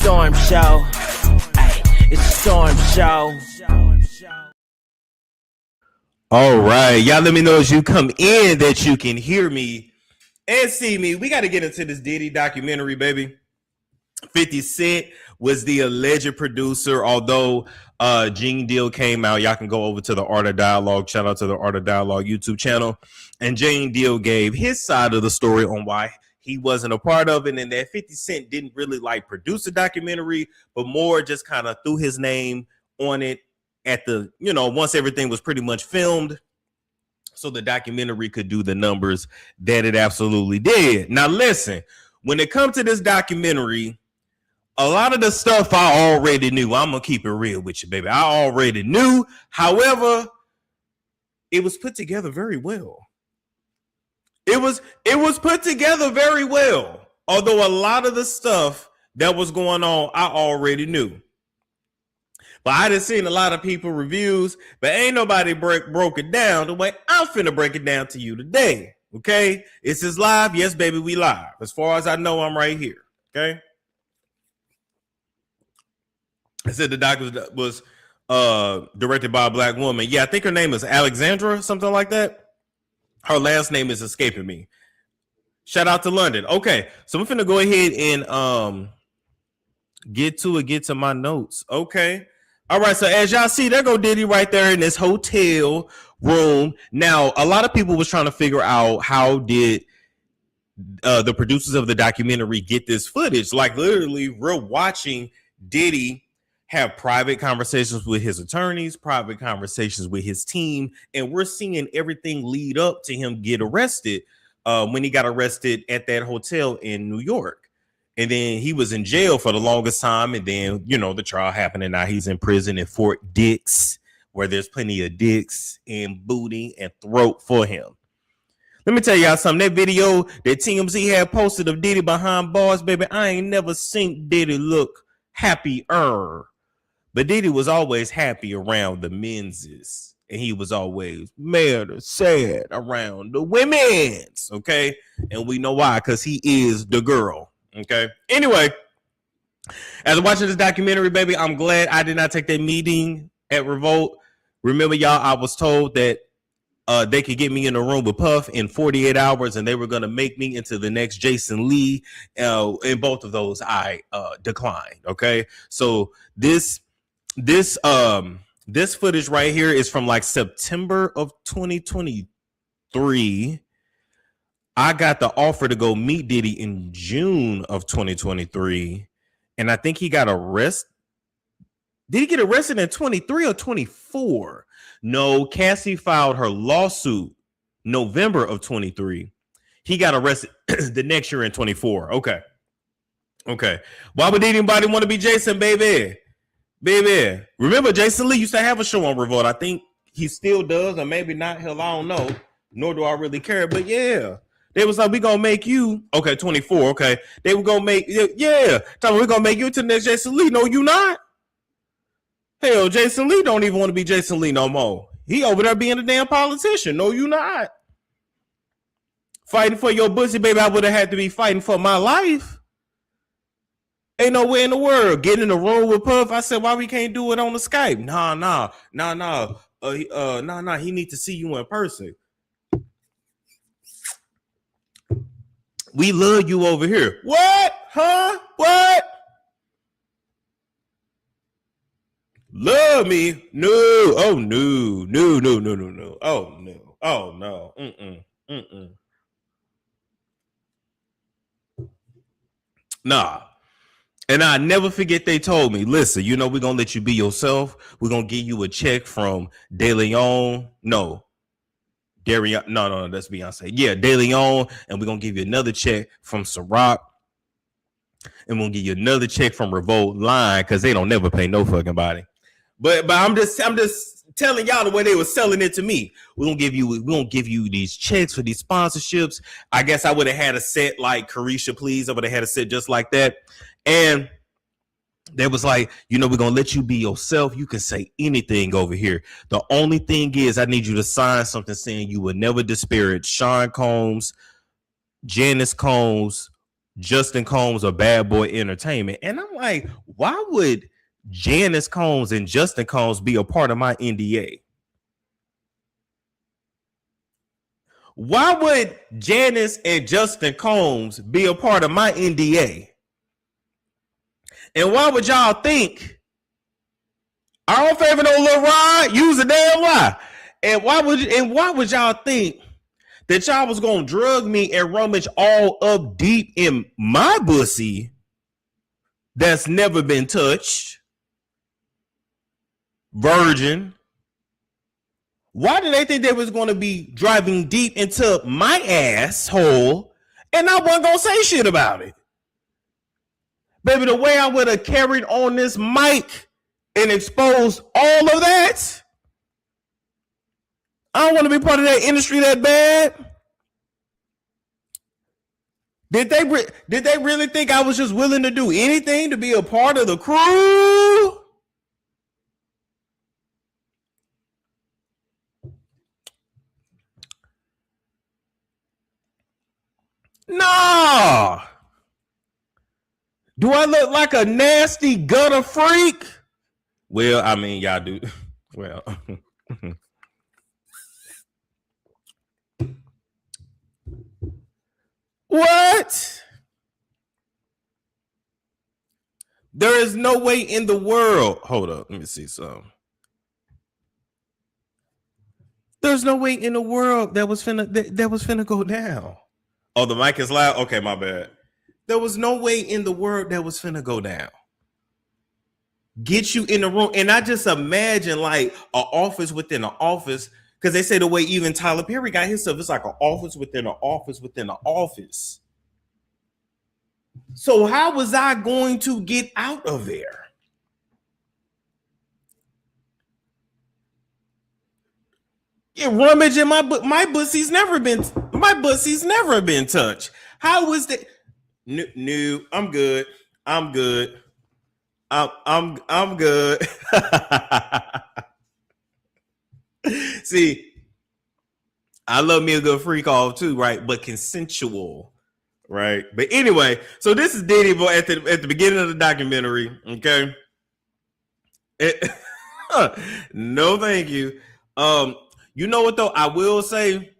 storm show. Ay, it's a storm show. All right, y'all let me know as you come in that you can hear me and see me. We got to get into this Diddy documentary, baby. 50 Cent was the alleged producer, although Gene Deal came out. Y'all can go over to the Art of Dialogue. Shout out to the Art of Dialogue YouTube channel. And Gene Deal gave his side of the story on why he wasn't a part of it, and that 50 Cent didn't really like produce a documentary, but more just kind of threw his name on it at the, you know, once everything was pretty much filmed, so the documentary could do the numbers that it absolutely did. Now, listen, when it comes to this documentary, a lot of the stuff I already knew. I'm going to keep it real with you, baby. I already knew. However, it was put together very well. It was put together very well. Although a lot of the stuff that was going on, I already knew. But I done seen a lot of people reviews, but ain't nobody broke it down the way I'm finna break it down to you today. Okay? Is this live? Yes, baby, we live. As far as I know, I'm right here. Okay? I said the doc was directed by a black woman. Yeah, I think her name is Alexandra, something like that. Her last name is escaping me. Shout out to London. Okay, so I'm finna go ahead and get to my notes. Okay. All right, so as y'all see, there go Diddy right there in this hotel room. Now, a lot of people was trying to figure out how did the producers of the documentary get this footage. Like, literally, we're watching Diddy have private conversations with his attorneys, private conversations with his team, and we're seeing everything lead up to him get arrested when he got arrested at that hotel in New York. And then he was in jail for the longest time, and then, you know, the trial happened, and now he's in prison in Fort Dix, where there's plenty of dicks and booty and throat for him. Let me tell y'all something. That video that TMZ had posted of Diddy behind bars, baby, I ain't never seen Diddy look happier. But Diddy was always happy around the men's, and he was always mad or sad around the women's, okay? And we know why, because he is the girl, okay? Anyway, as I'm watching this documentary, baby, I'm glad I did not take that meeting at Revolt. Remember, y'all, I was told that they could get me in a room with Puff in 48 hours, and they were going to make me into the next Jason Lee. In both of those, I declined, okay? So this footage right here is from like September of 2023. I got the offer to go meet Diddy in June of 2023, and I think he got arrested. Did he get arrested in 23 or 24? No, Cassie filed her lawsuit November of 23. He got arrested the next year in 24. Okay. Why would anybody want to be Jason, baby? Baby, remember Jason Lee used to have a show on Revolt. I think he still does, or maybe not. Hell, I don't know. Nor do I really care. But yeah, they was like, we gonna make you 24. Okay, they were gonna make we're gonna make you into the next Jason Lee. No, you not. Hell, Jason Lee don't even want to be Jason Lee no more. He over there being a damn politician. No, you not. Fighting for your pussy, baby. I would have had to be fighting for my life. Ain't no way in the world. Getting in the room with Puff. I said, why we can't do it on the Skype? Nah. He need to see you in person. We love you over here. What? Huh? What? Love me? No. Oh, no. No. Oh, no. Oh, no. Nah. And I never forget they told me, listen, you know, we're going to let you be yourself. We're going to give you a check from De Leon. No, Darion. No, that's Beyonce. Yeah, De Leon. And we're going to give you another check from Ciroc. And we'll give you another check from Revolt Line, because they don't never pay no fucking body. But I'm just telling y'all the way they were selling it to me. We're gonna give you these checks for these sponsorships. I guess I would have had a set like Carisha Please. I would have had a set just like that. And they was like, you know, we're gonna let you be yourself. You can say anything over here. The only thing is I need you to sign something saying you would never disparage Sean Combs, Janice Combs, Justin Combs or Bad Boy Entertainment. And I'm like, why would Janice Combs and Justin Combs be a part of my NDA? Why would Janice and Justin Combs be a part of my NDA? And why would y'all think I don't favor no little ride? Use a damn lie. And why would y'all think that y'all was gonna drug me and rummage all up deep in my pussy that's never been touched? Virgin. Why did they think they was gonna be driving deep into my asshole and I wasn't gonna say shit about it? Baby, the way I would have carried on this mic and exposed all of that, I don't want to be part of that industry that bad. Did they really think I was just willing to do anything to be a part of the crew? No. Do I look like a nasty gutter freak? Well, I mean, y'all do. Well, what? There is no way in the world. Hold up, let me see some. There's no way in the world that was finna go down. Oh, the mic is loud. Okay, my bad. There was no way in the world that was finna go down. Get you in the room, and I just imagine like an office within an office, because they say the way even Tyler Perry got his stuff, it's like an office within an office within an office. So how was I going to get out of there? Yeah, rummaging my pussy's never been touched. How was that? No, I'm good. I'm good. I'm good. See, I love me a good freak off too, right? But consensual, right? But anyway, so this is Diddy boy at the beginning of the documentary. Okay. No, thank you. You know what though? I will say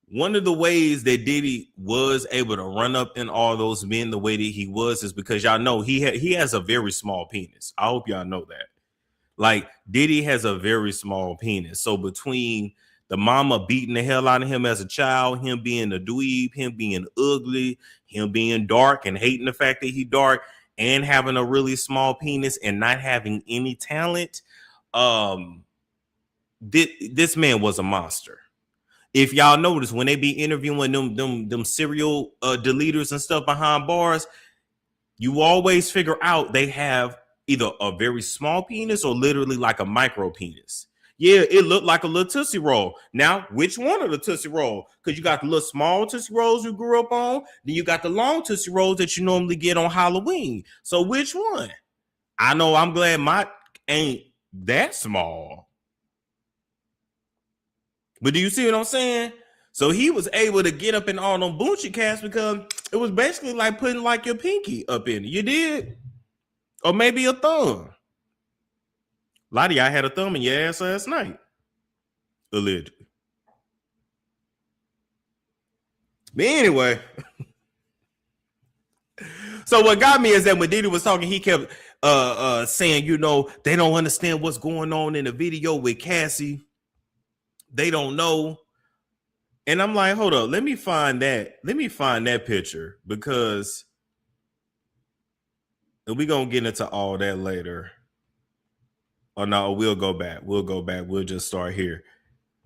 one of the ways that Diddy was able to run up in all those men the way that he was is because y'all know he has a very small penis. I hope y'all know that. Like Diddy has a very small penis. So between the mama beating the hell out of him as a child, him being a dweeb, him being ugly, him being dark and hating the fact that he dark, and having a really small penis and not having any talent, this man was a monster. If y'all notice, when they be interviewing them serial deleters and stuff behind bars, you always figure out they have either a very small penis or literally like a micro penis. Yeah, it looked like a little Tootsie Roll. Now, which one of the Tootsie Roll? Because you got the little small Tootsie Rolls you grew up on, then you got the long Tootsie Rolls that you normally get on Halloween. So which one? I know I'm glad my ain't that small. But do you see what I'm saying? So he was able to get up in all them Bucci cats because it was basically like putting like your pinky up in it. You did? Or maybe a thumb. A lot of y'all had a thumb in your ass last night. Allegedly. But anyway. So what got me is that when Diddy was talking, he kept saying, you know, they don't understand what's going on in the video with Cassie. They don't know. And I'm like, hold up, let me find that picture, because we're gonna get into all that later. Oh no, we'll go back. We'll just start here.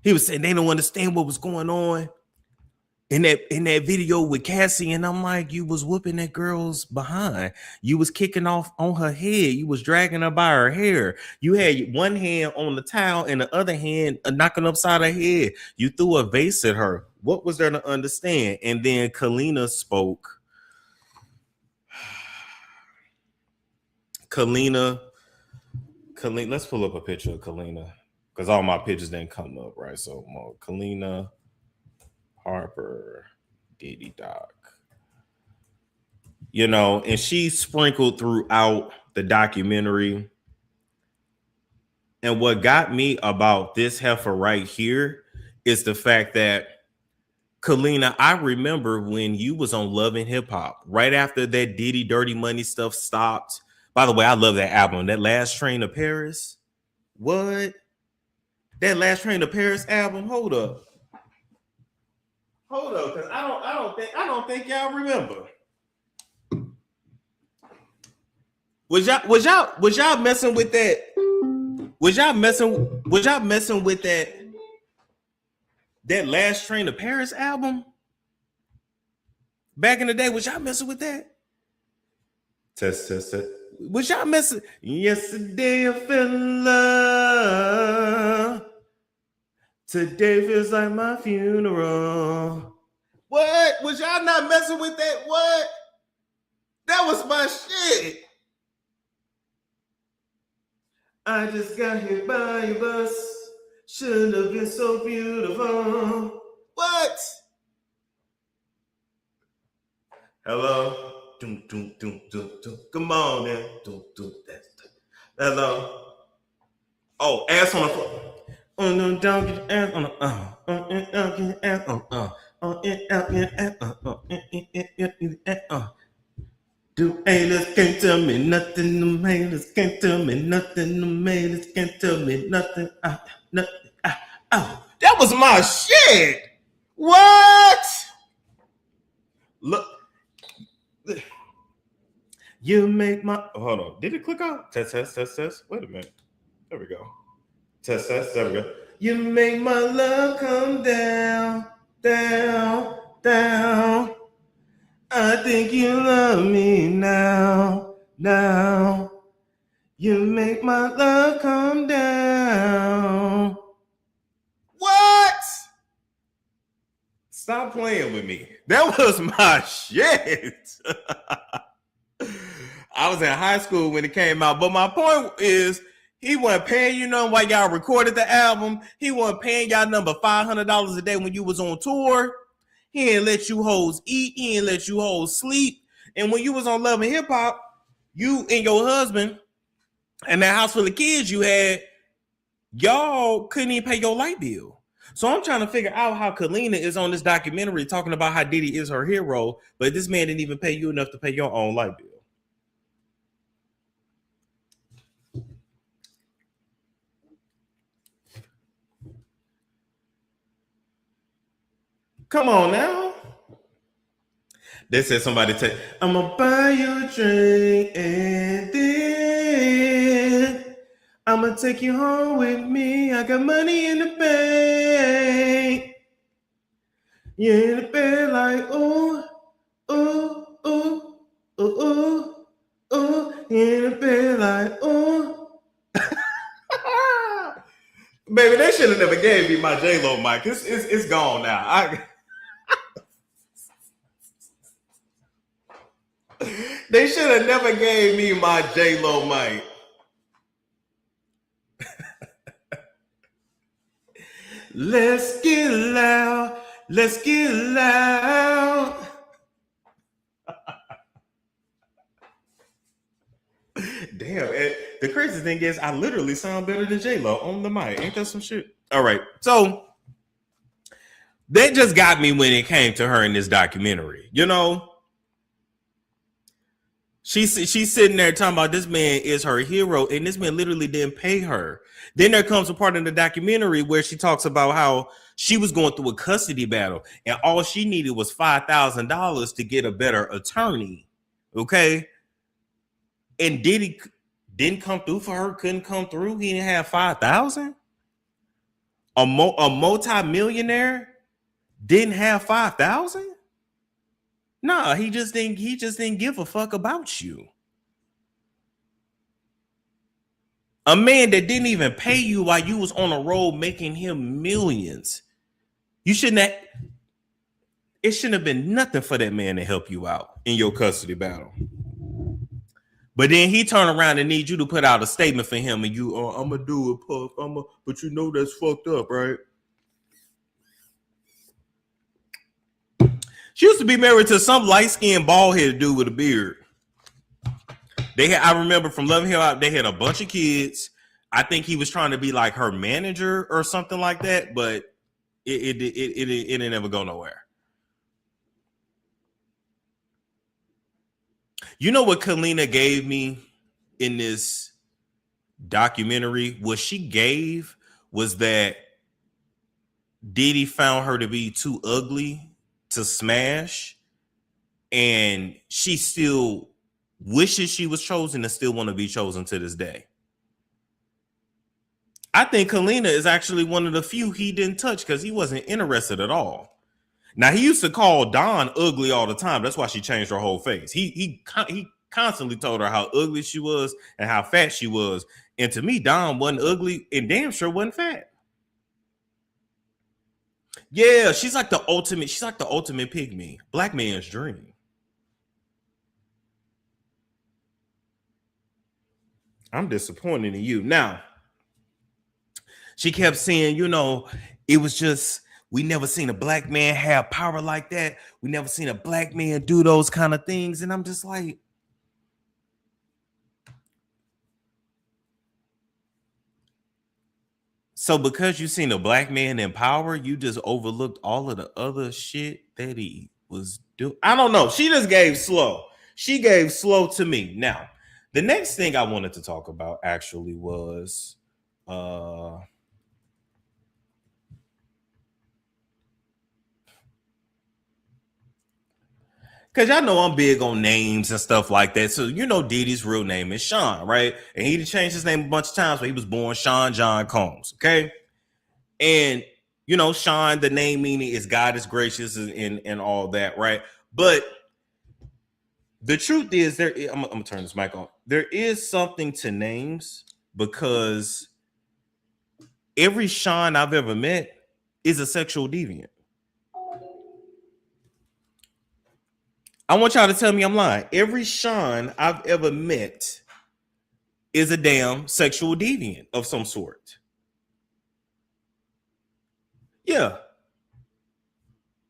He was saying they don't understand what was going on in that video with Cassie, and I'm like, you was whooping that girl's behind. You was kicking off on her head. You was dragging her by her hair. You had one hand on the towel and the other hand knocking upside her head. You threw a vase at her. What was there to understand? And then Kalina spoke. Kalina, let's pull up a picture of Kalina, because all my pictures didn't come up, right? So Kalina Harper, Diddy Doc. you know, and she sprinkled throughout the documentary. And what got me about this heifer right here is the fact that Kalina, I remember when you was on Love and Hip Hop, right after that Diddy Dirty Money stuff stopped. By the way, I love that album, that Last Train to Paris. What? That Last Train to Paris album? Hold up, because I don't think y'all remember. Was y'all messing with that? Was y'all messing with that Last Train to Paris album? Back in the day, was y'all messing with that? Test. Was y'all messing? Yesterday I fell in love. Today feels like my funeral. What? Was y'all not messing with that? What? That was my shit. I just got hit by a bus. Should have been so beautiful. What? Hello? Come on, man. Hello? Oh, ass on the floor. Oh, no, don't get ass on the Do haters can't tell me nothing. Them haters can't tell me nothing. Them haters can't tell me nothing. That was my shit. What? Look. You make my. Hold on. Did it click out? Test. Wait a minute. There we go. Test. There we go. You make my love come down. I think you love me now. You make my love come down. What? Stop playing with me. That was my shit. I was in high school when it came out. But my point is, he wasn't paying you nothing while y'all recorded the album. He wasn't paying y'all number $500 a day when you was on tour. He didn't let you hoes eat. He didn't let you hoes sleep. And when you was on Love and Hip Hop, you and your husband and that house full of kids you had, y'all couldn't even pay your light bill. So I'm trying to figure out how Kalina is on this documentary talking about how Diddy is her hero, but this man didn't even pay you enough to pay your own light bill. Come on now. They said somebody take, I'm gonna buy you a drink and then I'm gonna take you home with me. I got money in the bank. You're in the bed like, ooh. You're in the bed like, ooh. Baby, they should have never gave me my J-Lo mic. It's gone now. They should have never gave me my J-Lo mic. Let's get loud. Let's get loud. Damn, the crazy thing is I literally sound better than J-Lo on the mic. Ain't that some shit? All right. So that just got me when it came to her in this documentary. You know, she's sitting there talking about this man is her hero, and this man literally didn't pay her. Then there comes a part in the documentary where she talks about how she was going through a custody battle, and all she needed was $5,000 to get a better attorney. Okay. And Diddy didn't come through for her, couldn't come through. He didn't have 5,000. A multi-millionaire didn't have 5,000. Nah, he just didn't give a fuck about you. A man that didn't even pay you while you was on a road making him millions. It shouldn't have been nothing for that man to help you out in your custody battle. But then he turned around and need you to put out a statement for him, and you, I'm gonna do it, Puff. But you know that's fucked up, right? She used to be married to some light-skinned, bald-headed dude with a beard. I remember from Loving Him Out, they had a bunch of kids. I think he was trying to be like her manager or something like that, but it didn't ever go nowhere. You know what Kalina gave me in this documentary? What she gave was that Diddy found her to be too ugly to smash, and she still wishes she was chosen and still want to be chosen to this day. I think Kalina is actually one of the few he didn't touch because he wasn't interested at all. Now, he used to call Dawn ugly all the time. That's why she changed her whole face. He constantly told her how ugly she was and how fat she was. And to me, Dawn wasn't ugly and damn sure wasn't fat. Yeah, she's like the ultimate pygmy. Black man's dream. I'm disappointed in you. Now, she kept saying, it was just, we never seen a black man have power like that. We never seen a black man do those kind of things. And I'm just like, so because you seen a black man in power, you just overlooked all of the other shit that he was doing. I don't know. She just gave slow. She gave slow to me. Now, the next thing I wanted to talk about actually was because y'all know I'm big on names and stuff like that. So, Diddy's real name is Sean, right? And he changed his name a bunch of times, but he was born Sean John Combs, okay? And, Sean, the name meaning is God is gracious and all that, right? But the truth is, I'm going to turn this mic on. There is something to names because every Sean I've ever met is a sexual deviant. I want y'all to tell me I'm lying. Every Sean I've ever met is a damn sexual deviant of some sort. Yeah.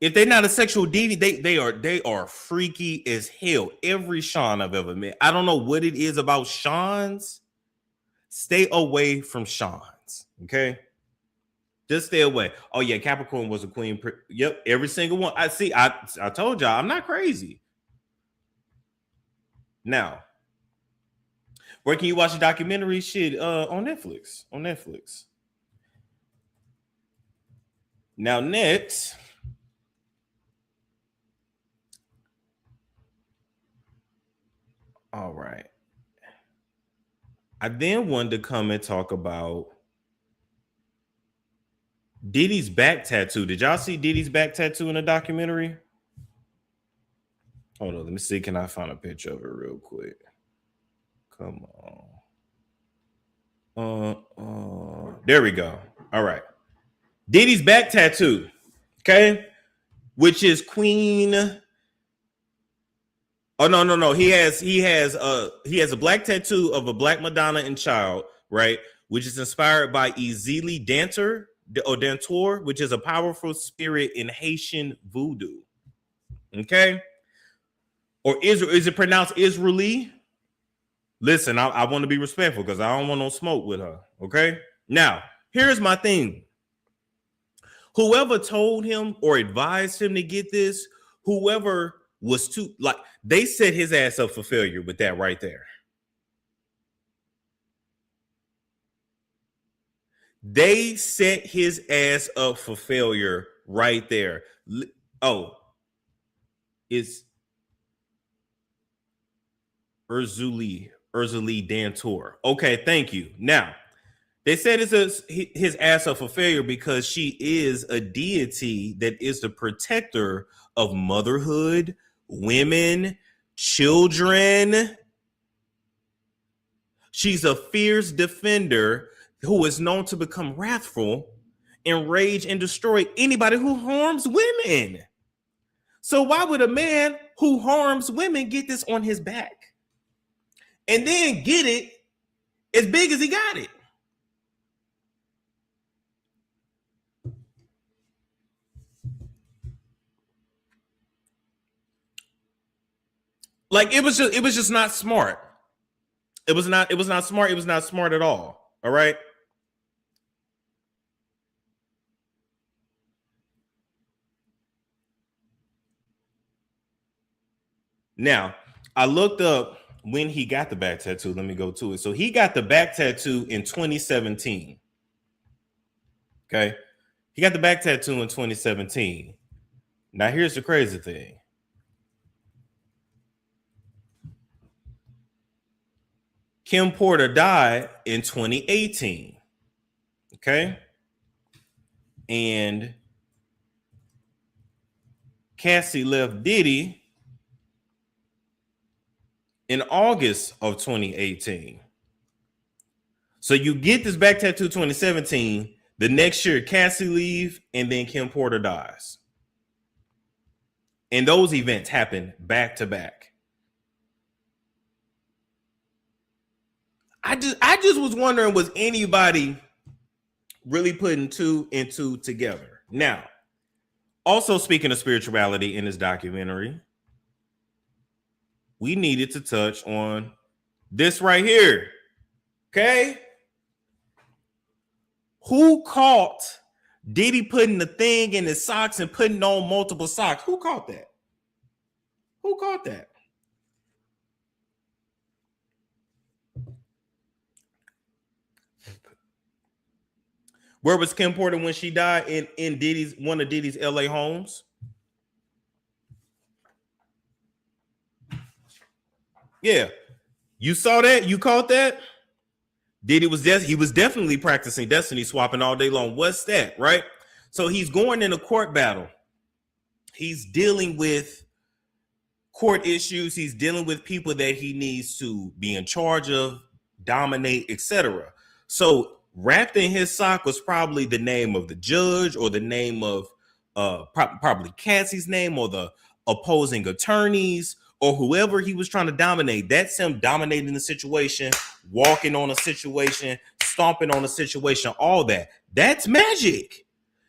If they're not a sexual deviant, they are freaky as hell. Every Sean I've ever met. I don't know what it is about Sean's. Stay away from Sean's. Okay. Just stay away. Oh yeah, Capricorn was a queen. Yep, every single one. I told y'all I'm not crazy. Now, where can you watch the documentary? Shit, on Netflix. On Netflix. Now, next. All right. I then wanted to come and talk about Diddy's back tattoo. Did y'all see Diddy's back tattoo in the documentary? Hold on, let me see. Can I find a picture of it real quick? Come on. There we go. All right. Diddy's back tattoo. Okay. Which is Queen. Oh, no. He has a black tattoo of a black Madonna and child, right? Which is inspired by Ezeli Dantor, which is a powerful spirit in Haitian voodoo. Okay. Or is it pronounced Israeli? Listen, I want to be respectful because I don't want no smoke with her. Okay. Now, here's my thing. Whoever told him or advised him to get this, whoever was too, like, they set his ass up for failure with that right there. They set his ass up for failure right there. Oh, it's Ezeli Dantor. Okay, thank you. Now, they said it's his ass up for failure because she is a deity that is the protector of motherhood, women, children. She's a fierce defender who is known to become wrathful, enrage, and destroy anybody who harms women. So why would a man who harms women get this on his back and then get it as big as he got it? Like it was just not smart. It was not smart. It was not smart at all. All right. Now, I looked up when he got the back tattoo. Let me go to it. So he got the back tattoo in 2017. Okay. He got the back tattoo in 2017. Now, here's the crazy thing. Kim Porter died in 2018. Okay. And Cassie left Diddy in August of 2018. So you get this back tattoo 2017. The next year, Cassie leave, and then Kim Porter dies. And those events happen back to back. I just was wondering, was anybody really putting two and two together? Now, also speaking of spirituality in this documentary, we needed to touch on this right here. Okay? Who caught Diddy putting the thing in his socks and putting on multiple socks? Who caught that? Who caught that? Where was Kim Porter when she died? In Diddy's one of Diddy's LA homes? Yeah. You saw that? You caught that? Diddy was he was definitely practicing destiny swapping all day long. What's that, right? So he's going in a court battle. He's dealing with court issues. He's dealing with people that he needs to be in charge of, dominate, etc. So wrapped in his sock was probably the name of the judge or the name of probably Cassie's name or the opposing attorneys or whoever he was trying to dominate. That's him dominating the situation, walking on a situation, stomping on a situation, all that. That's magic.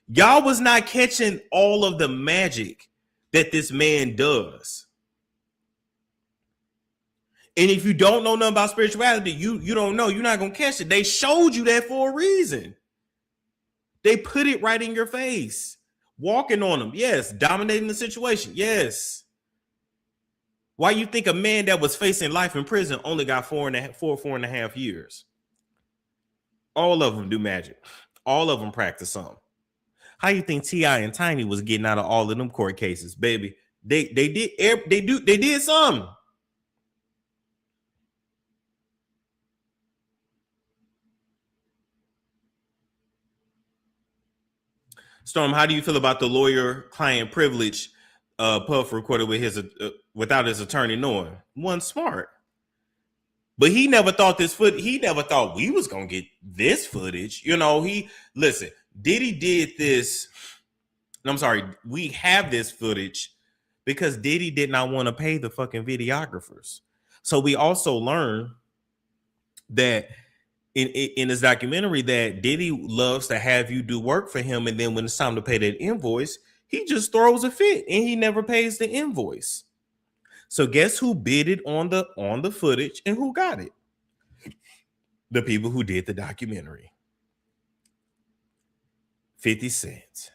Y'all was not catching all of the magic that this man does. And if you don't know nothing about spirituality, you don't know. You're not going to catch it. They showed you that for a reason. They put it right in your face. Walking on them. Yes. Dominating the situation. Yes. Why you think a man that was facing life in prison only got 4.5 years? All of them do magic. All of them practice something. How you think T.I. and Tiny was getting out of all of them court cases, baby? They did something. Storm, how do you feel about the lawyer-client privilege Puff recorded with his without his attorney knowing? One smart, but he never thought he never thought we was gonna get this footage. You know, listen. Diddy did this. I'm sorry, we have this footage because Diddy did not want to pay the fucking videographers. So we also learned that in this documentary that Diddy loves to have you do work for him, and then when it's time to pay that invoice, he just throws a fit and he never pays the invoice. So guess who bid it on the footage and who got it? The people who did the documentary. 50 Cent.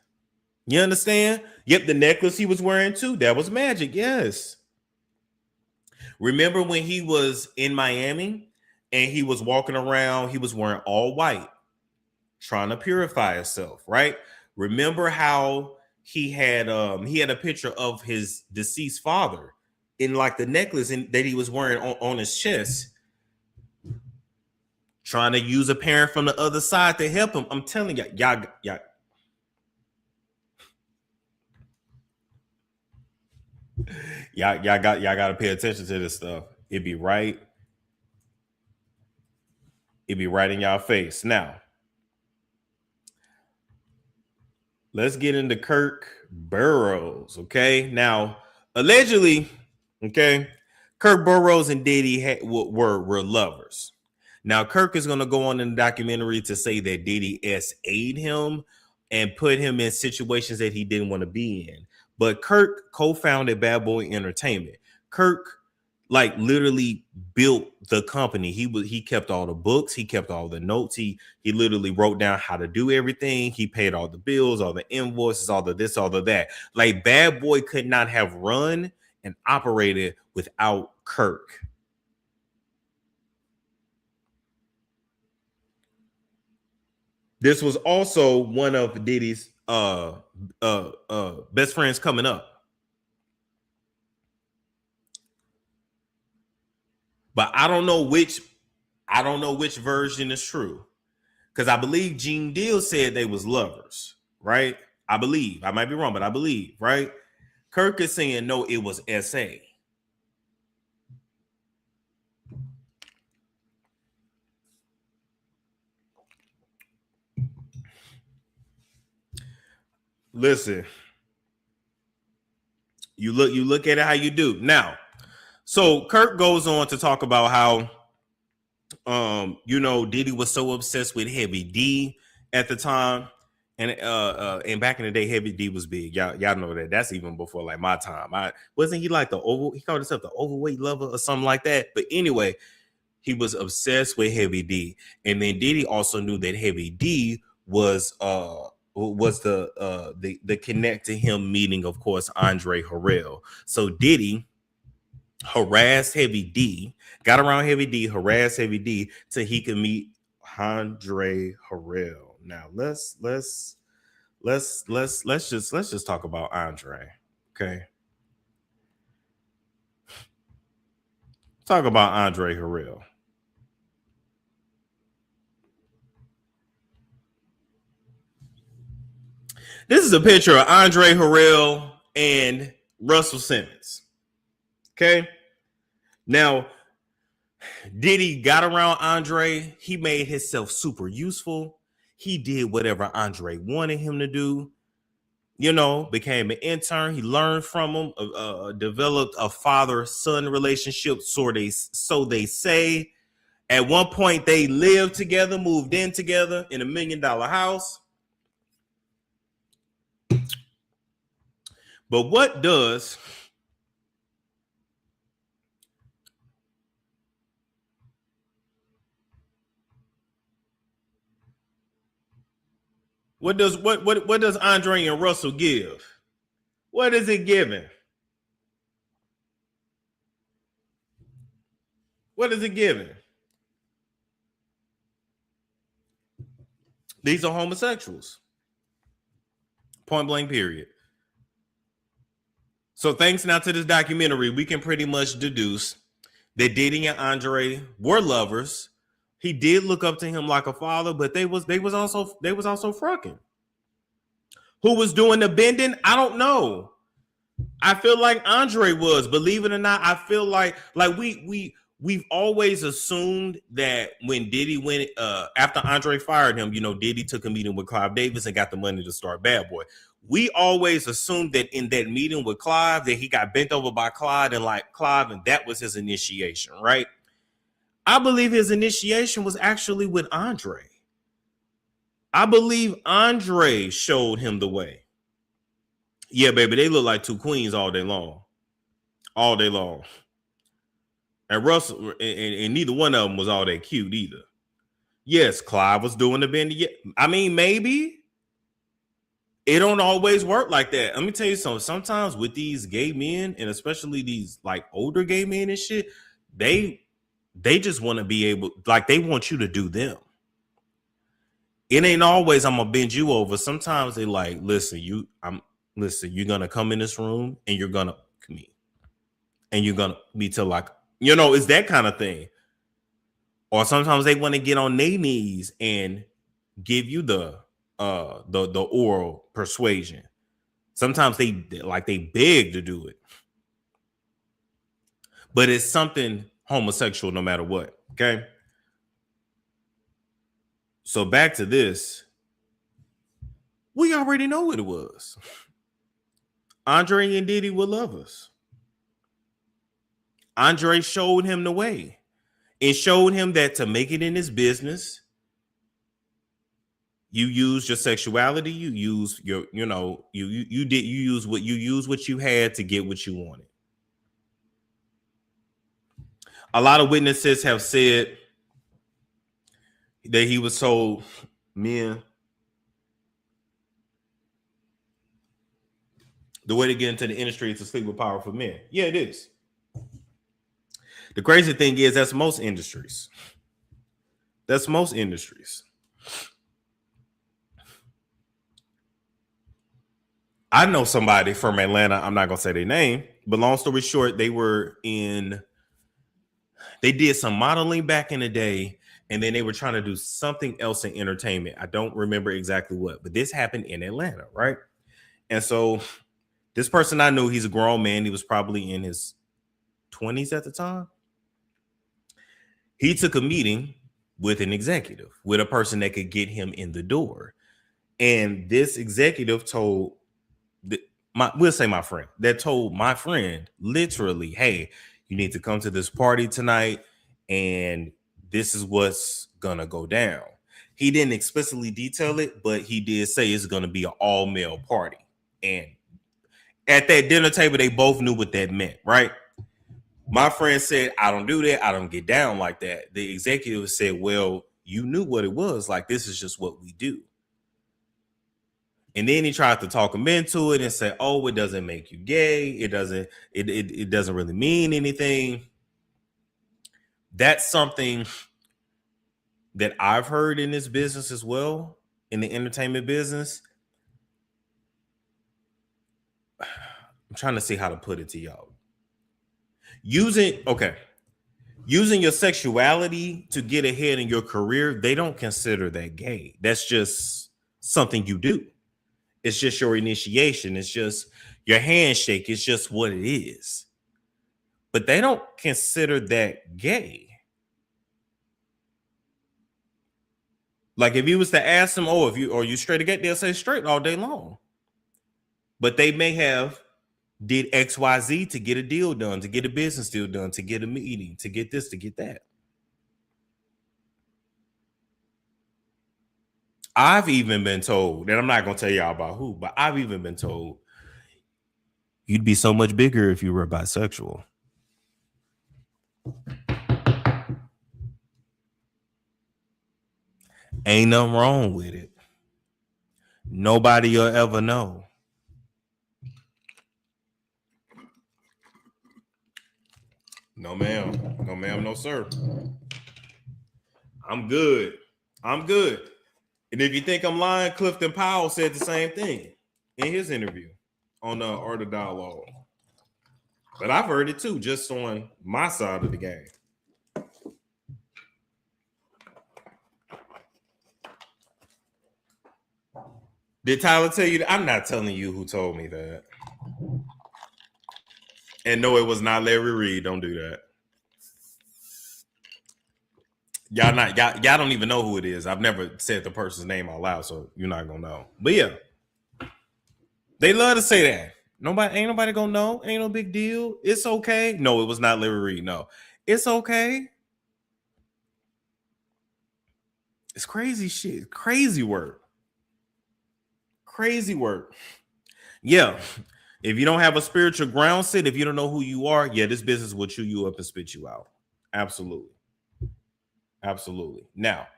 You understand? Yep, the necklace he was wearing too, that was magic. Yes. Remember when he was in Miami and he was walking around, he was wearing all white, trying to purify himself, right? Remember how he had a picture of his deceased father in like the necklace that he was wearing on his chest, trying to use a parent from the other side to help him. I'm telling y'all gotta pay attention to this stuff. It'd be right in y'all face. Now, let's get into Kirk Burrowes. Okay. Now, allegedly, okay, Kirk Burrowes and Diddy were lovers. Now, Kirk is going to go on in the documentary to say that Diddy SA'd him and put him in situations that he didn't want to be in. But Kirk co-founded Bad Boy Entertainment. Kirk like literally built the company. He kept all the books, he kept all the notes, he literally wrote down how to do everything. He paid all the bills, all the invoices, all the this, all of that. Like Bad Boy could not have run and operated without Kirk. This was also one of Diddy's best friends coming up. But I don't know which version is true. Because I believe Gene Deal said they was lovers, right? I believe. I might be wrong, but I believe, right? Kirk is saying no, it was SA. Listen, you look at it how you do. Now, so Kirk goes on to talk about how Diddy was so obsessed with Heavy D at the time. And back in the day, Heavy D was big. Y'all know that. That's even before like my time. Wasn't he like he called himself the overweight lover or something like that. But anyway, he was obsessed with Heavy D. And then Diddy also knew that Heavy D was the connect to him meeting, of course, Andre Harrell. So Diddy harassed Heavy D, got around Heavy D, harassed Heavy D till he could meet Andre Harrell. Now let's just talk about Andre. Okay. Talk about Andre Harrell. This is a picture of Andre Harrell and Russell Simmons. Okay. Now, Diddy got around Andre. He made himself super useful. He did whatever Andre wanted him to do. Became an intern. He learned from him, developed a father-son relationship, so they say. At one point, they lived together, moved in together in $1 million house. But what does Andre and Russell give? What is it giving? What is it giving? These are homosexuals. Point blank, period. So thanks now to this documentary, we can pretty much deduce that Diddy and Andre were lovers. He did look up to him like a father, but they was also fucking. Who was doing the bending? I don't know. I feel like Andre was, believe it or not. I feel like we've always assumed that when Diddy went after Andre fired him, Diddy took a meeting with Clive Davis and got the money to start Bad Boy. We always assumed that in that meeting with Clive that he got bent over by Clive and that was his initiation, right? I believe his initiation was actually with Andre. I believe Andre showed him the way. Yeah, baby, they look like two queens all day long. All day long. And Russell, and neither one of them was all that cute either. Yes, Clive was doing the bendy. I mean, maybe. It don't always work like that. Let me tell you something. Sometimes with these gay men, and especially these like older gay men and shit, they just want to be able, like they want you to do them. It ain't always I'm gonna bend you over. Sometimes they like, listen, you're gonna come in this room and you're gonna me. And you're gonna be to like, it's that kind of thing. Or sometimes they want to get on their knees and give you the oral persuasion. Sometimes they beg to do it. But it's something homosexual no matter what. Okay. So back to this. We already know what it was. Andre and Diddy were lovers. Andre showed him the way. It showed him that to make it in this business, you use your sexuality, you use your, you use what you had to get what you wanted. A lot of witnesses have said that he was told men the way to get into the industry is to sleep with powerful men. Yeah, it is. The crazy thing is that's most industries. That's most industries. I know somebody from Atlanta. I'm not going to say their name, but long story short, they did some modeling back in the day, and then they were trying to do something else in entertainment. I don't remember exactly what, but this happened in Atlanta, right? And so this person I knew, he's a grown man. He was probably in his 20s at the time. He took a meeting with an executive, with a person that could get him in the door. And this executive told my friend, that told my friend literally, hey, you need to come to this party tonight, and this is what's gonna go down. He didn't explicitly detail it, but he did say it's gonna be an all-male party. And at that dinner table, they both knew what that meant, right? My friend said, I don't do that. I don't get down like that. The executive said, well, you knew what it was. Like, this is just what we do. And then he tried to talk him into it and say, oh, it doesn't make you gay. It doesn't really mean anything. That's something that I've heard in this business as well, in the entertainment business. I'm trying to see how to put it to y'all. Using your sexuality to get ahead in your career, they don't consider that gay. That's just something you do. It's just your initiation. It's just your handshake. It's just what it is. But they don't consider that gay. Like if you was to ask them, oh, are you straight again? They'll say straight all day long. But they may have did XYZ to get a deal done, to get a business deal done, to get a meeting, to get this, to get that. I've even been told, and I'm not going to tell y'all about who, but I've even been told you'd be so much bigger if you were bisexual. Ain't nothing wrong with it. Nobody will ever know. No, ma'am. No, ma'am. No, sir. I'm good. I'm good. And if you think I'm lying, Clifton Powell said the same thing in his interview on the Art of Dialogue. But I've heard it too, just on my side of the game. Did Tyler tell you that? I'm not telling you who told me that. And no, it was not Larry Reed. Don't do that. Y'all don't even know who it is. I've never said the person's name out loud, so you're not gonna know. But yeah, they love to say that. Ain't nobody gonna know. Ain't no big deal. It's okay. No, it was not Larry Reed. No, it's okay. It's crazy shit. Crazy work. Crazy work. Yeah. If you don't have a spiritual ground set, if you don't know who you are, yeah, this business will chew you up and spit you out. Absolutely. Absolutely. Now,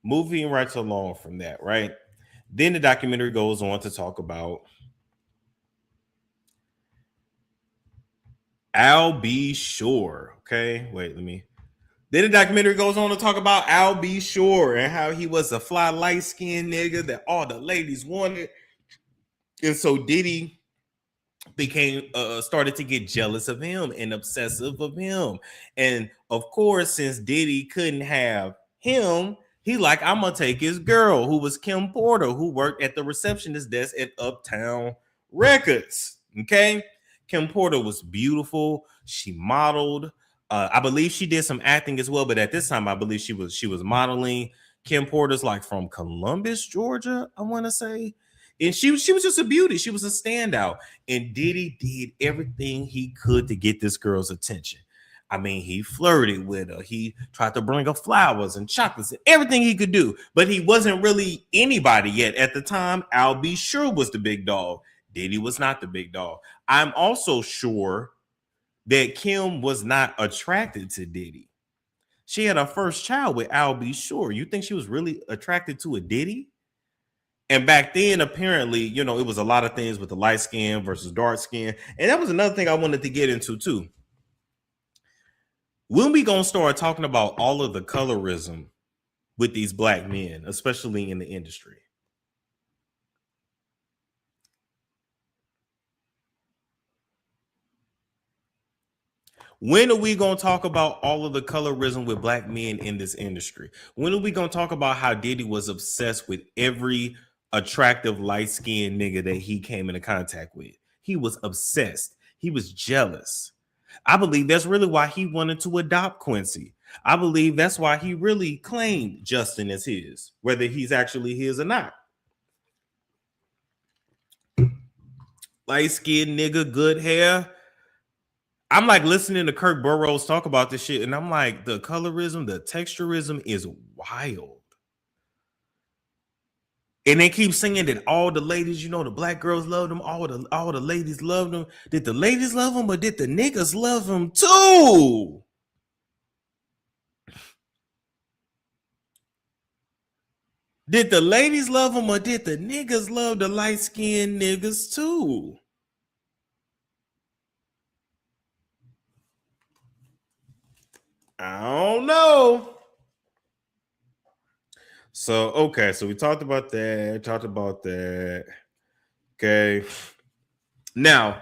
moving right along from that, right? Then the documentary goes on to talk about Al B. Shore. Okay, wait, Then the documentary goes on to talk about Al B. Shore and how he was a fly, light-skinned nigga that all the ladies wanted. And so Diddy started to get jealous of him and obsessive of him. And of course, since Diddy couldn't have him, he like, I'm gonna take his girl, who was Kim Porter, who worked at the receptionist desk at Uptown Records. Okay, Kim Porter was beautiful. She modeled. I believe she did some acting as well, but at this time, I believe she was modeling. Kim Porter's like from Columbus, Georgia, I want to say. And she was just a beauty. She was a standout. And Diddy did everything he could to get this girl's attention. I mean, he flirted with her. He tried to bring her flowers and chocolates and everything he could do. But he wasn't really anybody yet. At the time, Al B. Sure was the big dog. Diddy was not the big dog. I'm also sure that Kim was not attracted to Diddy. She had her first child with Al B. Sure. You think she was really attracted to a Diddy? And back then, apparently, you know, it was a lot of things with the light skin versus dark skin. And that was another thing I wanted to get into too. When we gonna start talking about all of the colorism with these black men, especially in the industry? When are we going to talk about all of the colorism with black men in this industry? When are we going to talk about how Diddy was obsessed with every attractive light-skinned nigga that he came into contact with? He was obsessed. He was jealous. I believe that's really why he wanted to adopt Quincy. I believe that's why he really claimed Justin as his, whether he's actually his or not. Light-skinned nigga, good hair. I'm like listening to Kirk Burrowes talk about this shit, and I'm like, the colorism, the texturism is wild. And they keep singing that all the ladies, you know, the black girls love them, all the ladies love them. Did the ladies love them, or did the niggas love them too? Did the ladies love them, or did the niggas love the light-skinned niggas too? I don't know. So, okay, so we talked about that. Okay. Now,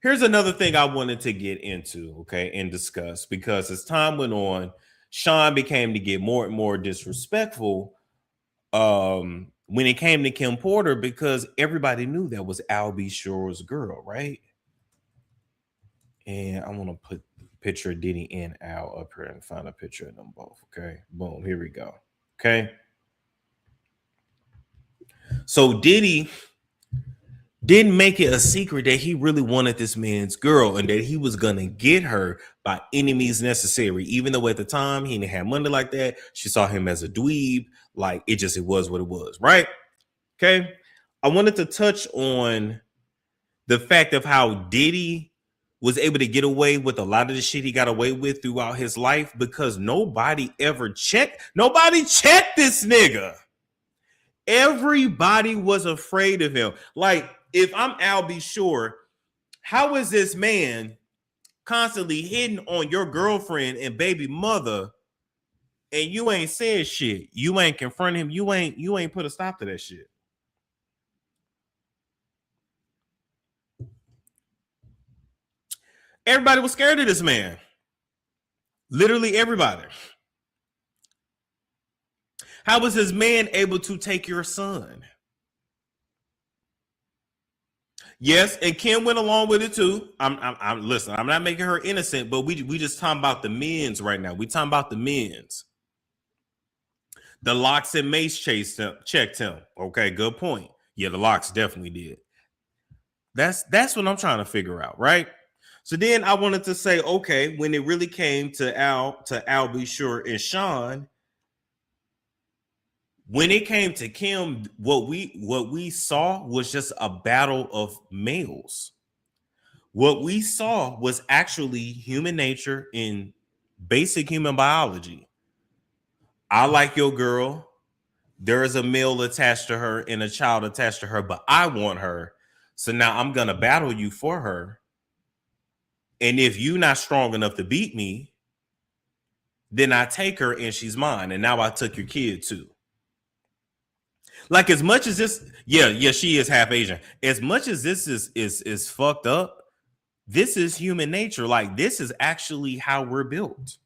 here's another thing I wanted to get into, okay, and discuss, because as time went on, Sean became to get more and more disrespectful when it came to Kim Porter, because everybody knew that was Al B. Sure's girl, right? And I want to put the picture of Diddy and Al up here and find a picture of them both. Okay, boom, here we go. Okay, so Diddy didn't make it a secret that he really wanted this man's girl and that he was gonna get her by any means necessary. Even though at the time he didn't have money like that, she saw him as a dweeb. Like it was what it was, right? Okay, I wanted to touch on the fact of how Diddy was able to get away with a lot of the shit he got away with throughout his life, because nobody checked this nigga. Everybody was afraid of him. Like, if I'm Al B. Sure, how is this man constantly hitting on your girlfriend and baby mother, and you ain't said shit? You ain't confronted him. You ain't put a stop to that shit. Everybody was scared of this man. Literally everybody. How was this man able to take your son? Yes, and Kim went along with it too. I'm listen. I'm not making her innocent, but we just talking about the men's right now. We talking about the men's. The Locks and Mace checked him. Okay, good point. Yeah, the Locks definitely did. That's what I'm trying to figure out, right? So then I wanted to say, okay, when it really came to Al B. Sure and Sean, when it came to Kim, what we saw was just a battle of males. What we saw was actually human nature in basic human biology. I like your girl. There is a male attached to her and a child attached to her, but I want her. So now I'm going to battle you for her. And if you're not strong enough to beat me, then I take her and she's mine. And now I took your kid too. Like, as much as this, yeah, she is half Asian. As much as this is fucked up, this is human nature. Like, this is actually how we're built.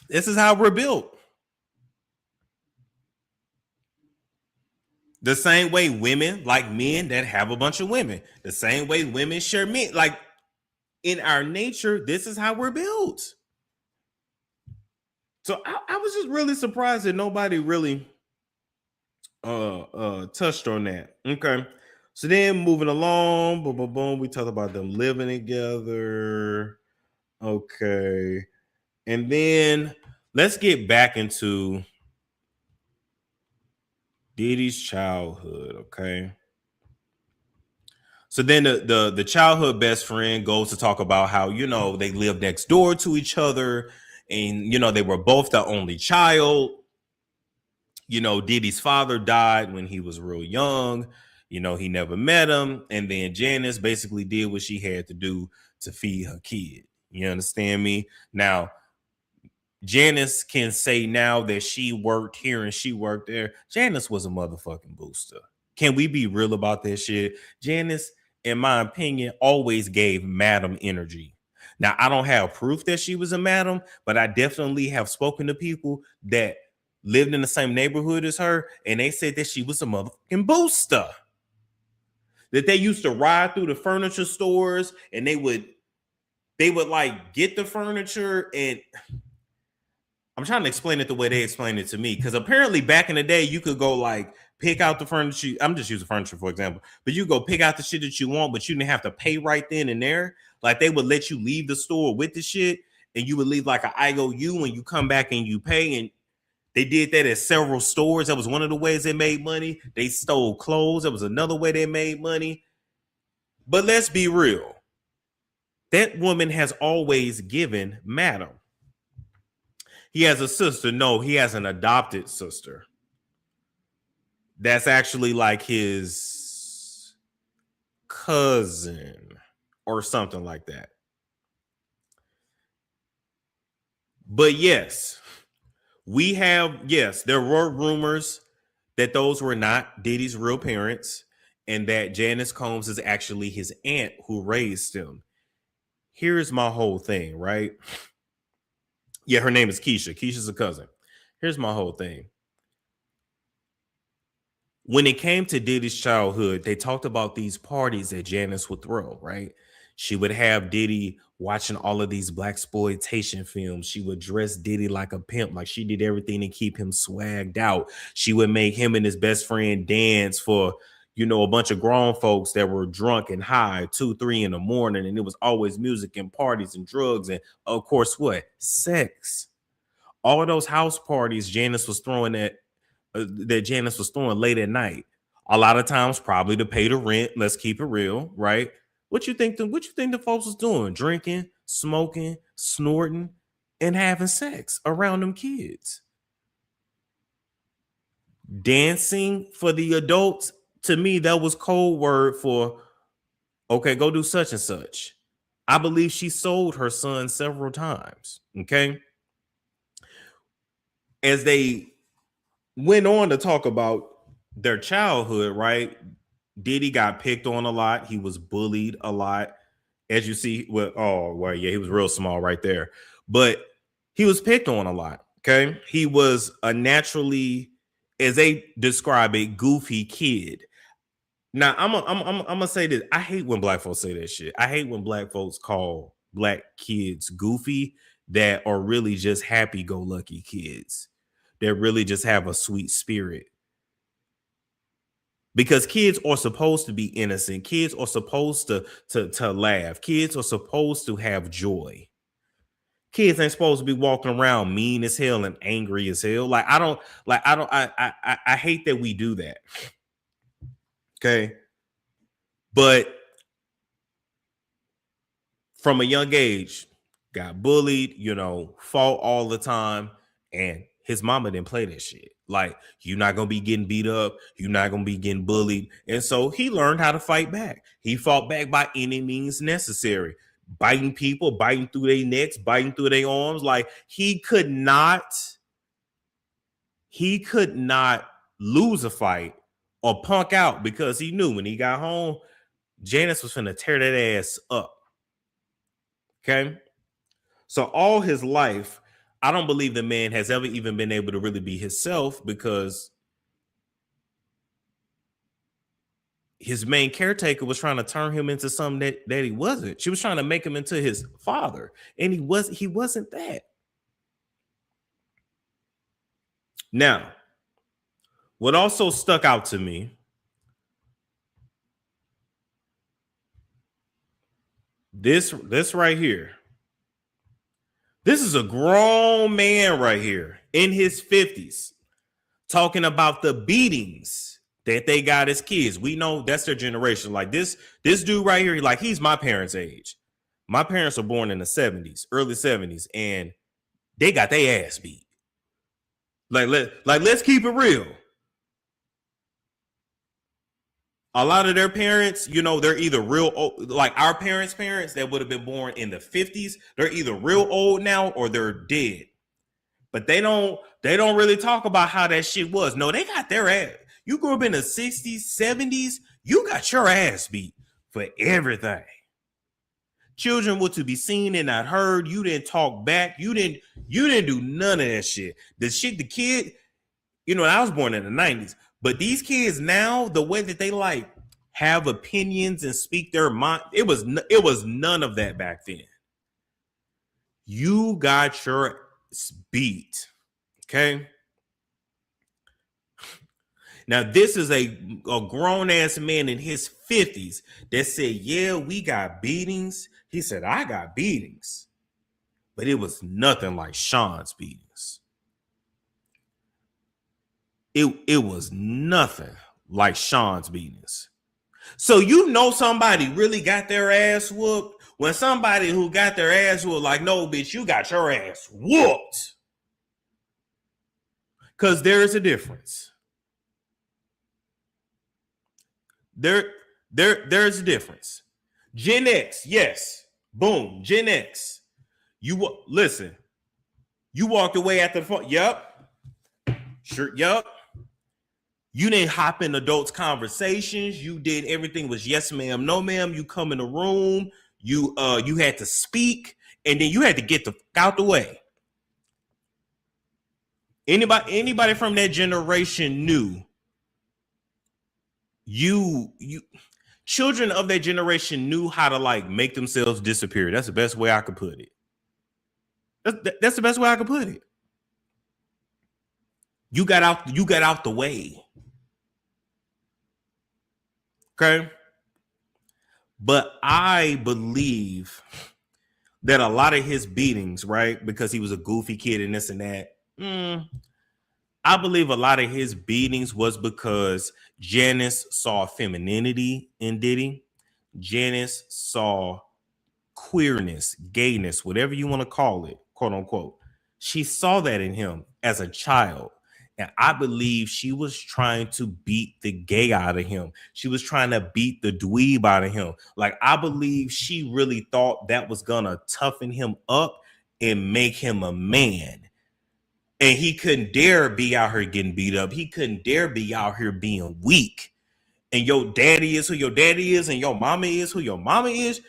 This is how we're built. The same way women like men that have a bunch of women. The same way women share men. Like, in our nature, this is how we're built. So I was just really surprised that nobody really touched on that. Okay. So then moving along, boom, boom, boom. We talked about them living together. Okay. And then let's get back into Diddy's childhood. Okay. So then the childhood best friend goes to talk about how, you know, they lived next door to each other, and, you know, they were both the only child. You know, Diddy's father died when he was real young. You know, he never met him. And then Janice basically did what she had to do to feed her kid. You understand me? Now, Janice can say now that she worked here and she worked there. Janice was a motherfucking booster. Can we be real about that shit? Janice, in my opinion, always gave madam energy. Now, I don't have proof that she was a madam, but I definitely have spoken to people that lived in the same neighborhood as her, and they said that she was a motherfucking booster. That they used to ride through the furniture stores and they would like get the furniture, and I'm trying to explain it the way they explained it to me, because apparently back in the day you could go like pick out the furniture. I'm just using furniture for example, but you go pick out the shit that you want, but you didn't have to pay right then and there. Like they would let you leave the store with the shit, and you would leave like an IOU, and you come back and you pay. And they did that at several stores. That was one of the ways they made money. They stole clothes. That was another way they made money. But let's be real. That woman has always given madam. He has a sister. No, he has an adopted sister. That's actually like his cousin or something like that. But yes, there were rumors that those were not Diddy's real parents and that Janice Combs is actually his aunt who raised him. Here's my whole thing, right? Yeah, her name is Keisha. Keisha's a cousin. Here's my whole thing. When it came to Diddy's childhood, they talked about these parties that Janice would throw, right? She would have Diddy watching all of these blaxploitation films. She would dress Diddy like a pimp, like she did everything to keep him swagged out. She would make him and his best friend dance for, you know, a bunch of grown folks that were drunk and high 2, 3 in the morning. And it was always music and parties and drugs. And of course, what? Sex. All of those house parties Janice was throwing late at night. A lot of times probably to pay the rent. Let's keep it real, right? What you think the folks was doing? Drinking, smoking, snorting, and having sex around them kids. Dancing for the adults, to me, that was code word for, okay, go do such and such. I believe she sold her son several times. Okay. As they went on to talk about their childhood, right? Diddy got picked on a lot. He was bullied a lot. As you see, he was real small right there. But he was picked on a lot, okay? He was a naturally, as they describe it, goofy kid. Now, I'm gonna say this. I hate when black folks say that shit. I hate when black folks call black kids goofy that are really just happy-go-lucky kids. That really just have a sweet spirit. Because kids are supposed to be innocent. Kids are supposed to laugh. Kids are supposed to have joy. Kids ain't supposed to be walking around mean as hell and angry as hell. I hate that we do that. Okay. But from a young age, got bullied, fought all the time, and his mama didn't play that shit. Like, you're not going to be getting beat up. You're not going to be getting bullied. And so he learned how to fight back. He fought back by any means necessary. Biting people, biting through their necks, biting through their arms. Like, he could not lose a fight or punk out, because he knew when he got home, Janice was finna tear that ass up. Okay? So all his life, I don't believe the man has ever even been able to really be himself, because his main caretaker was trying to turn him into something that he wasn't. She was trying to make him into his father, and he wasn't that. Now, what also stuck out to me, this right here. This is a grown man right here in his 50s talking about the beatings that they got as kids. We know that's their generation. Like this dude right here, like he's my parents' age. My parents were born in the 70s, early 70s, and they got their ass beat. Let's keep it real. A lot of their parents, you know, they're either real old, like our parents' that would have been born in the 50s. They're either real old now or they're dead. But they don't really talk about how that shit was. No, they got their ass. You grew up in the 60s, 70s, you got your ass beat for everything. Children were to be seen and not heard. You didn't talk back. You didn't do none of that shit. The kid, you know, I was born in the 90s. But these kids now, the way that they like have opinions and speak their mind, it was none of that back then. You got your beat, okay? Now this is a grown ass man in his 50s that said, "Yeah, we got beatings." He said, "I got beatings," but it was nothing like Sean's beatings. It was nothing like Sean's beatings. So you know somebody really got their ass whooped when somebody who got their ass whooped like, "No, bitch, you got your ass whooped." Because there is a difference. There's a difference. Gen X, yes. Boom, Gen X. Listen. You walked away at the phone. Yup. Sure, yup. You didn't hop in adults' conversations. You did everything was yes, ma'am, no, ma'am. You come in the room. You had to speak, and then you had to get the out the way. Anybody from that generation knew you children of that generation knew how to like make themselves disappear. That's the best way I could put it. That's the best way I could put it. You got out the way. Okay. But I believe that a lot of his beatings, right? Because he was a goofy kid and this and that. I believe a lot of his beatings was because Janice saw femininity in Diddy. Janice saw queerness, gayness, whatever you want to call it, quote unquote. She saw that in him as a child. And I believe she was trying to beat the gay out of him. She was trying to beat the dweeb out of him. Like, I believe she really thought that was going to toughen him up and make him a man. And he couldn't dare be out here getting beat up. He couldn't dare be out here being weak. And your daddy is who your daddy is, and your mama is who your mama is.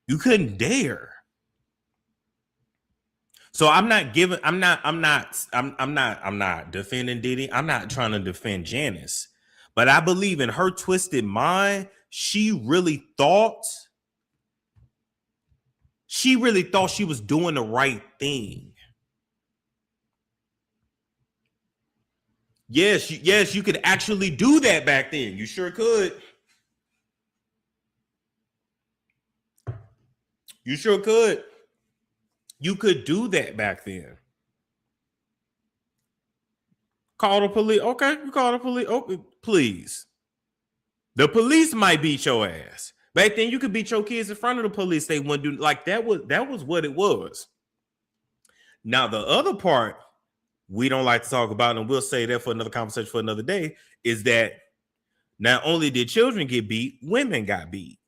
You couldn't dare. So I'm not defending Diddy. I'm not trying to defend Janice. But I believe in her twisted mind, she really thought she was doing the right thing. Yes, you could actually do that back then. You sure could. You sure could. You could do that back then. Call the police. Okay, you call the police. Oh, please. The police might beat your ass. Back then, you could beat your kids in front of the police. They wouldn't do like that. Was what it was. Now, the other part we don't like to talk about, and we'll say that for another conversation for another day, is that not only did children get beat, women got beat.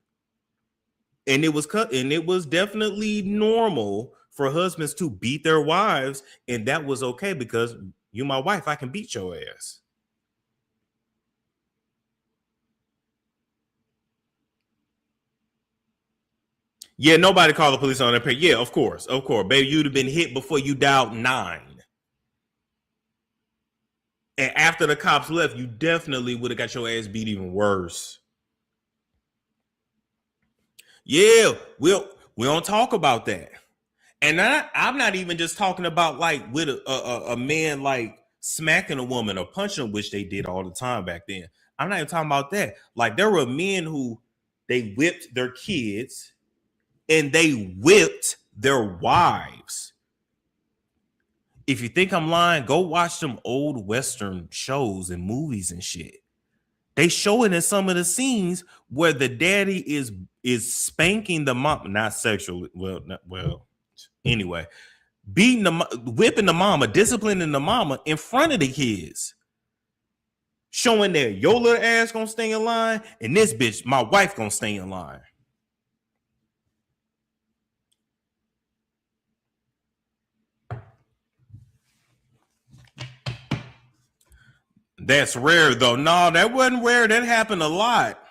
And it was definitely normal for husbands to beat their wives, and that was okay because you my wife, I can beat your ass. Yeah, nobody called the police on that. Yeah, of course, baby, you'd have been hit before you dialed 9. And after the cops left, you definitely would have got your ass beat even worse. Yeah, we don't talk about that. And I'm not even just talking about like with a man like smacking a woman or punching them, which they did all the time back then. I'm not even talking about that. Like there were men who they whipped their kids and they whipped their wives. If you think I'm lying, go watch some old Western shows and movies and shit. They show it in some of the scenes where the daddy is spanking the mom, not sexually. Anyway, beating whipping the mama, disciplining the mama in front of the kids, showing that your little ass gonna stay in line, and this bitch, my wife, gonna stay in line. That's rare though. No, that wasn't rare. That happened a lot.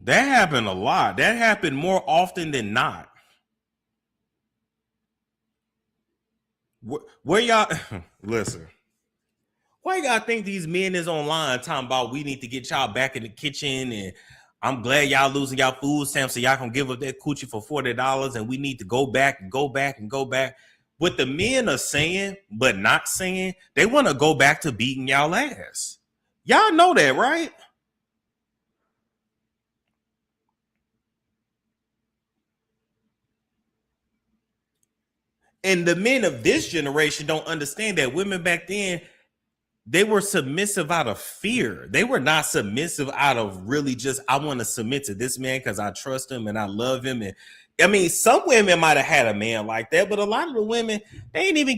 That happened a lot. That happened more often than not. Where y'all listen? Why y'all think these men is online talking about we need to get y'all back in the kitchen, and I'm glad y'all losing y'all food stamps so y'all can give up that coochie for $40, and we need to go back and go back and go back. What the men are saying, but not saying, they want to go back to beating y'all ass. Y'all know that, right? And the men of this generation don't understand that women back then, they were submissive out of fear. They were not submissive out of really just, I want to submit to this man because I trust him and I love him. And I mean, some women might have had a man like that, but a lot of the women, they didn't even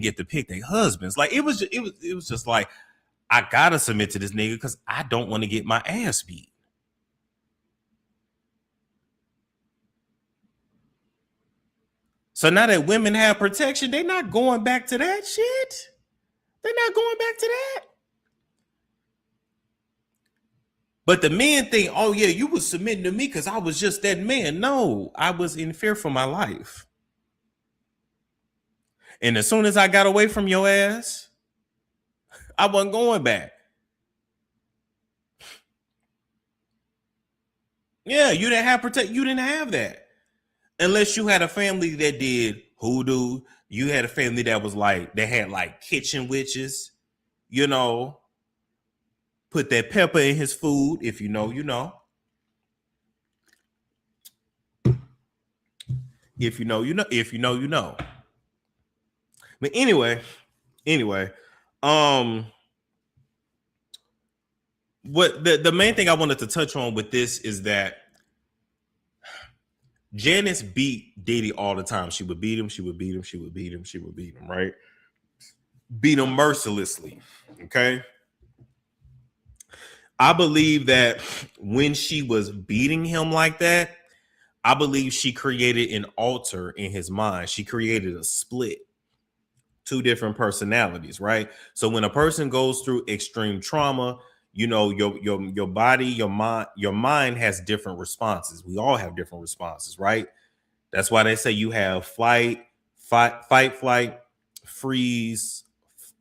get to pick their husbands. Like it was just like, I gotta submit to this nigga because I don't want to get my ass beat. So now that women have protection, they're not going back to that shit. They're not going back to that. But the men think, oh yeah, you was submitting to me because I was just that man. No, I was in fear for my life. And as soon as I got away from your ass, I wasn't going back. Yeah, you didn't have you didn't have that. Unless you had a family that did hoodoo, you had a family that was like, they had like kitchen witches, you know, put that pepper in his food. If you know, you know. If you know, you know. If you know, you know. But anyway, what the main thing I wanted to touch on with this is that Janice beat Diddy all the time. She would beat him, right? Beat him mercilessly. Okay. I believe that when she was beating him like that, I believe she created an alter in his mind. She created a split, two different personalities, right? So when a person goes through extreme trauma, you know, your body, your mind has different responses. We all have different responses, right? That's why they say you have fight, flight, freeze,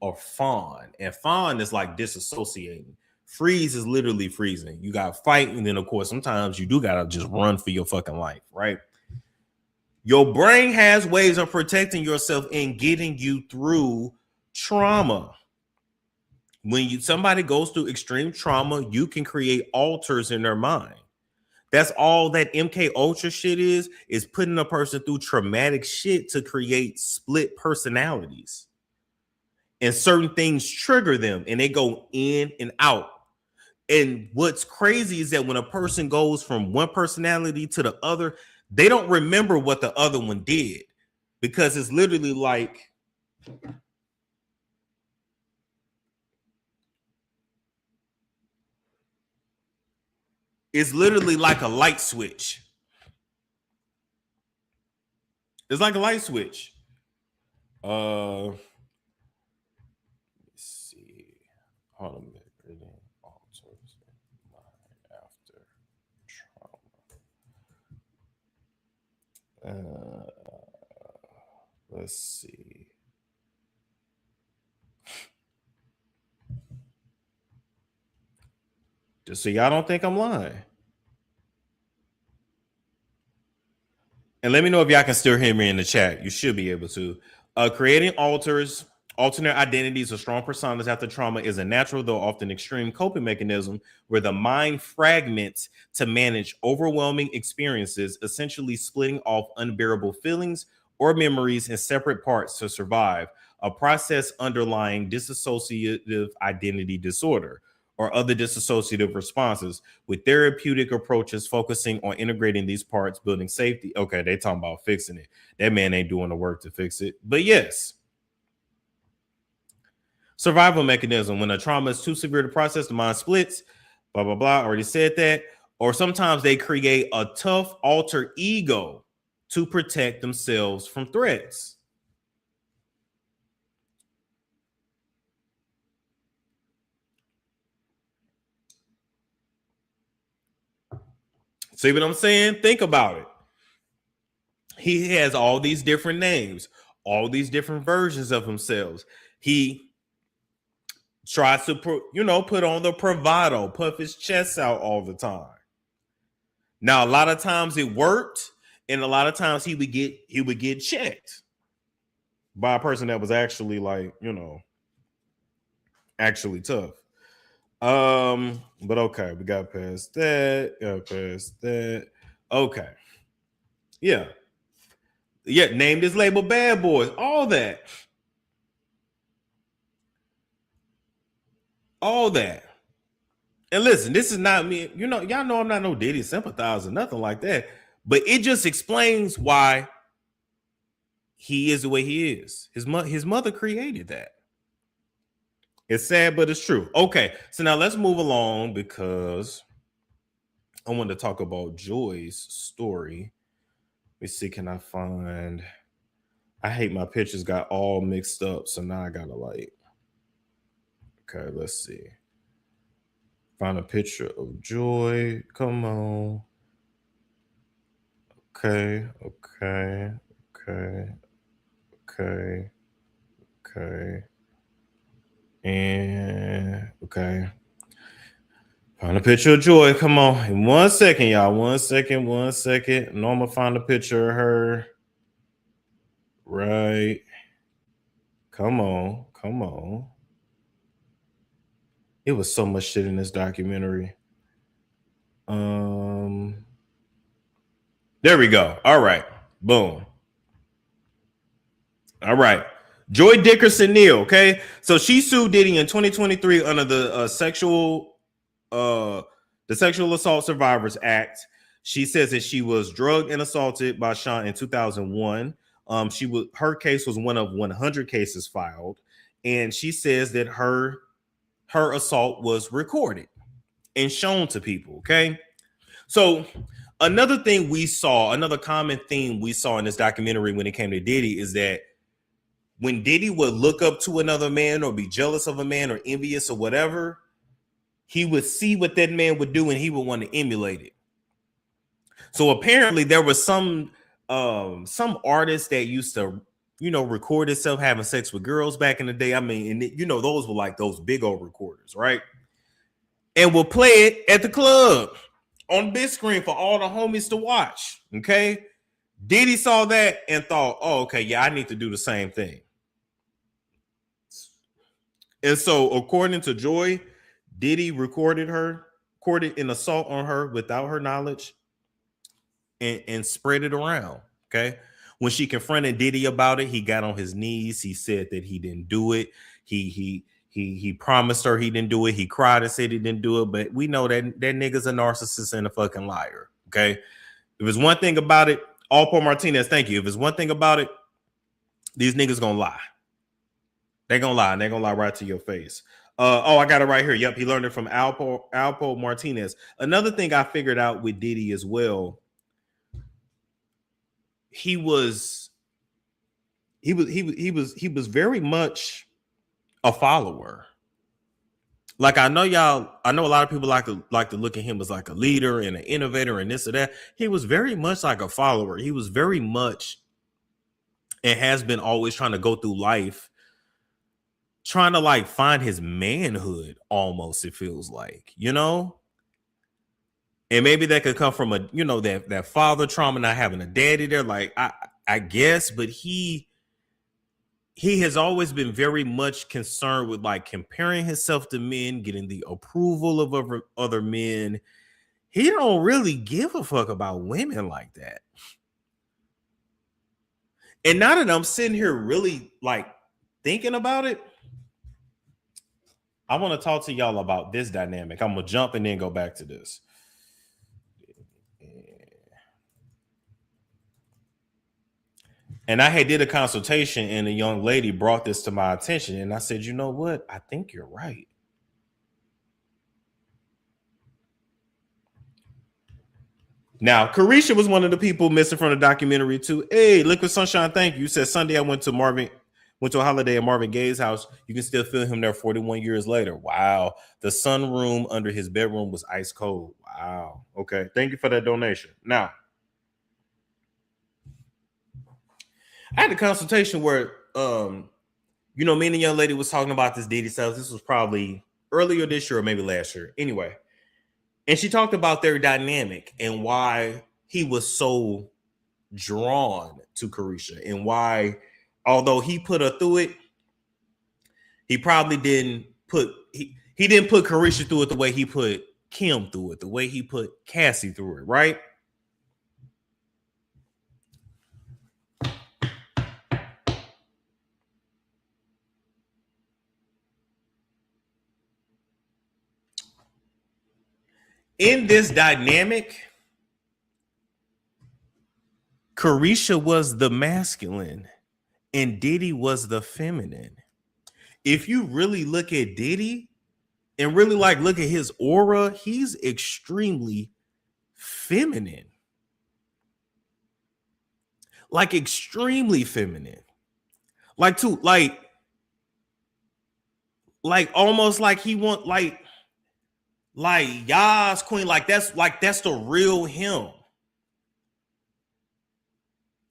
or fawn. And fawn is like disassociating. Freeze is literally freezing. You got fight, and then of course sometimes you do gotta just run for your fucking life, right? Your brain has ways of protecting yourself and getting you through trauma. When somebody goes through extreme trauma, you can create alters in their mind. That's all that MK Ultra shit is putting a person through traumatic shit to create split personalities. And certain things trigger them and they go in and out. And what's crazy is that when a person goes from one personality to the other, they don't remember what the other one did, because it's literally like, it's literally like a light switch. It's like a light switch. Let's see. Hold on a minute. Alters after trauma. Let's see. Just so y'all don't think I'm lying. And let me know if y'all can still hear me in the chat. You should be able to. Creating alters, alternate identities, or strong personas after trauma is a natural, though often extreme, coping mechanism where the mind fragments to manage overwhelming experiences, essentially splitting off unbearable feelings or memories in separate parts to survive. a process underlying dissociative identity disorder or other dissociative responses, with therapeutic approaches focusing on integrating these parts, building safety. Okay, they talking about fixing it. That man ain't doing the work to fix it. But yes. Survival mechanism. When a trauma is too severe to process, the mind splits. Blah, blah, blah. Already said that. Or sometimes they create a tough alter ego to protect themselves from threats. See what I'm saying? Think about it. He has all these different names, all these different versions of himself. He tries to, put on the bravado, puff his chest out all the time. Now, a lot of times it worked, and a lot of times he would get checked by a person that was actually actually tough. But okay, we got past that. Okay. Yeah. Named his label Bad Boys, all that. And listen, this is not me. Y'all know I'm not no Diddy sympathizer, nothing like that. But it just explains why he is the way he is. His mother created that. It's sad, but it's true. Okay, so now let's move along because I want to talk about Joy's story. Let me see, can I find... I hate my pictures got all mixed up, so now I gotta okay, let's see. Find a picture of Joy. Come on. Okay. And okay. Find a picture of Joy. Come on. In 1 second, y'all. 1 second. No, I'm gonna find a picture of her. Right. Come on. It was so much shit in this documentary. There we go. All right. Boom. All right. Joy Dickerson Neal. Okay. So she sued Diddy in 2023 under the Sexual Assault Survivors Act. She says that she was drugged and assaulted by Sean in 2001. Her case was one of 100 cases filed, and she says that her assault was recorded and shown to people. Okay. So another common theme we saw in this documentary when it came to Diddy is that when Diddy would look up to another man or be jealous of a man or envious or whatever, he would see what that man would do and he would want to emulate it. So apparently there was some artist that used to, record itself having sex with girls back in the day. I mean, and those were like those big old recorders, right? And would play it at the club on the big screen for all the homies to watch. Okay. Diddy saw that and thought, oh, okay, yeah, I need to do the same thing. And so according to Joy, Diddy recorded an assault on her without her knowledge and spread it around. Okay. When she confronted Diddy about it, he got on his knees. He said that he didn't do it. He promised her he didn't do it. He cried and said he didn't do it. But we know that nigga's a narcissist and a fucking liar. Okay. If it's one thing about it, Paul Martinez, thank you. If it's one thing about it, these niggas gonna lie. They're gonna lie, and they're gonna lie right to your face. I got it right here. Yep, he learned it from Paul Martinez. Another thing I figured out with Diddy as well, he was very much a follower. Like I know a lot of people like to look at him as like a leader and an innovator and this or that. He was very much like a follower. He was very much and has been always trying to go through life, trying to like find his manhood almost, it feels like, and maybe that could come from that father trauma, not having a daddy there, like I guess, but he has always been very much concerned with like comparing himself to men, getting the approval of other men. He don't really give a fuck about women like that. And now that I'm sitting here really like thinking about it, I want to talk to y'all about this dynamic. I'm gonna jump and then go back to this. And I had did a consultation, and a young lady brought this to my attention, and I said, you know what? I think you're right. Now, Carisha was one of the people missing from the documentary too. Hey, Liquid Sunshine, thank you. You said Sunday I went to a holiday at Marvin Gaye's house. You can still feel him there 41 years later. Wow. The sunroom under his bedroom was ice cold. Wow. Okay. Thank you for that donation. Now, I had a consultation where, me and the young lady was talking about this Diddy stuff. This was probably earlier this year or maybe last year. Anyway, and she talked about their dynamic and why he was so drawn to Carisha and why, although he put her through it, he probably didn't put he didn't put Carisha through it the way he put Kim through it, the way he put Cassie through it, right? In this dynamic, Carisha was the masculine and Diddy was the feminine. If you really look at Diddy and really look at his aura, he's extremely feminine. Extremely feminine. Almost like he want Yas Queen, that's the real him.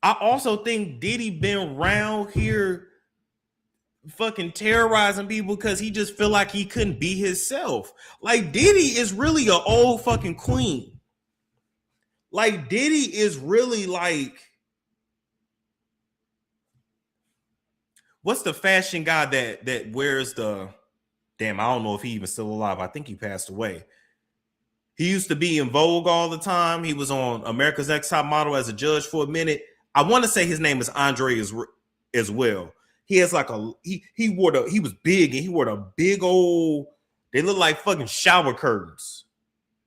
I also think Diddy been around here fucking terrorizing people because he just feel like he couldn't be himself. Diddy is really an old fucking queen. Diddy is really what's the fashion guy that wears the damn, I don't know if he even still alive. I think he passed away. He used to be in Vogue all the time. He was on America's Next Top Model as a judge for a minute. I want to say his name is Andre as well. He has he was big and he wore a big old, they look like fucking shower curtains.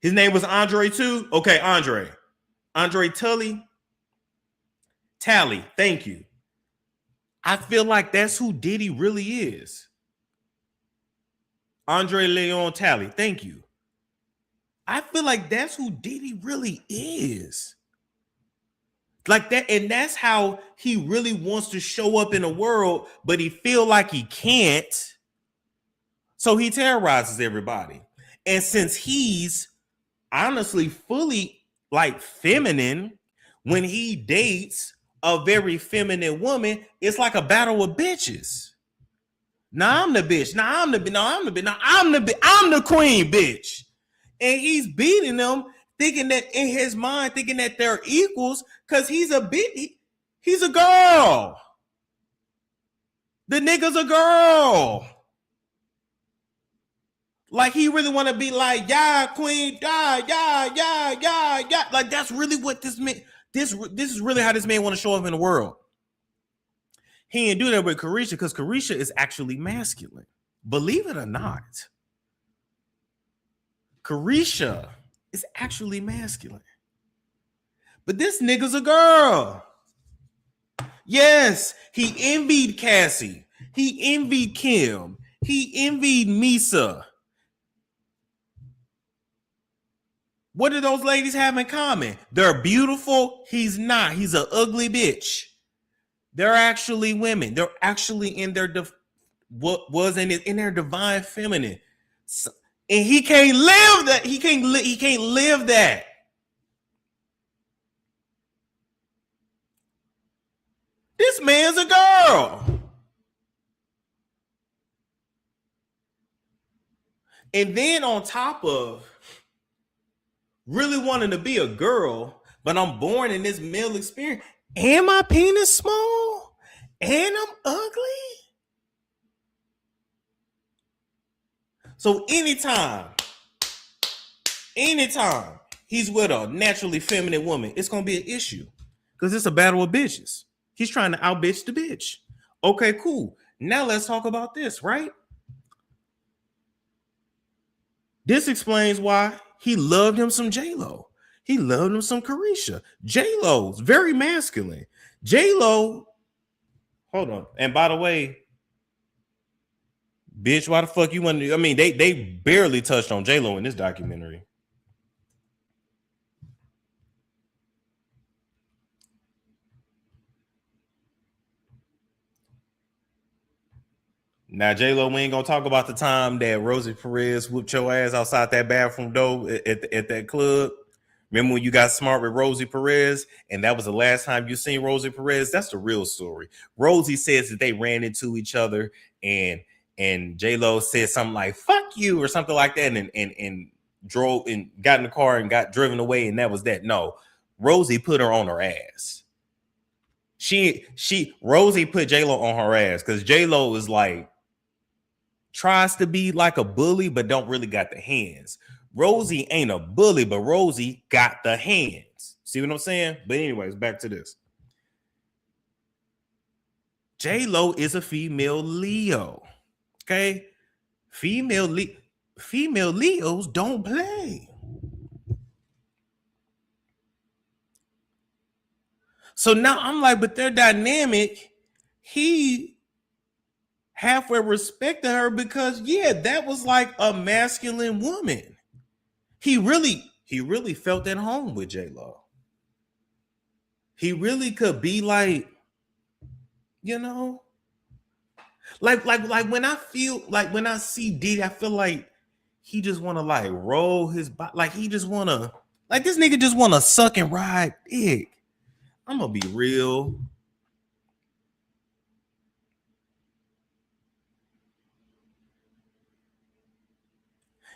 His name was Andre too? Okay, Andre Talley, thank you. I feel like that's who Diddy really is. Andre Leon Talley, thank you. I feel like that's who Diddy really is. That, and that's how he really wants to show up in the world, but he feel like he can't. So he terrorizes everybody. And since he's honestly fully feminine, when he dates a very feminine woman, it's like a battle of bitches. Now I'm the bitch. Now I'm the bitch. Now I'm the bitch. Now I'm the queen, bitch. And he's beating them, thinking that in his mind, thinking that they're equals, because he's a bitch. He's a girl. The nigga's a girl. He really want to be yeah, queen, yeah. That's really what this man. This is really how this man want to show up in the world. He didn't do that with Carisha because Carisha is actually masculine. Believe it or not, Carisha is actually masculine. But this nigga's a girl. Yes, he envied Cassie. He envied Kim. He envied Misa. What do those ladies have in common? They're beautiful. He's not. He's an ugly bitch. They're actually women. They're actually in their in their divine feminine. So, and he can't live that. He can't live that. This man's a girl. And then on top of really wanting to be a girl, but I'm born in this male experience, and my penis small, and I'm ugly. So anytime he's with a naturally feminine woman, it's going to be an issue because it's a battle of bitches. He's trying to outbitch the bitch. Okay, cool. Now let's talk about this, right? This explains why he loved him some J-Lo. He loved him some Carisha. J-Lo's very masculine. J-Lo, hold on. And by the way, bitch, why the fuck you want to? I mean, they barely touched on J-Lo in this documentary. Now, J-Lo, we ain't gonna talk about the time that Rosie Perez whooped your ass outside that bathroom door at that club. Remember when you got smart with Rosie Perez, and that was the last time you seen Rosie Perez? That's the real story. Rosie says that they ran into each other, and J-Lo said something like "fuck you" or something like that, and drove and got in the car and got driven away, and that was that. No, Rosie put her on her ass. Rosie put J-Lo on her ass because J-Lo is like tries to be like a bully, but don't really got the hands. Rosie ain't a bully, but Rosie got the hands. See what I'm saying? But anyways, back to this. J-Lo is a female Leo. Okay? Female Leos don't play. So now I'm like, but their dynamic, he halfway respected her because that was like a masculine woman. He really felt at home with J-Lo. He really could be like, like when I see Diddy, I feel like he just want to like roll his body, like he just want to, like this nigga just want to suck and ride dick. I'm gonna be real.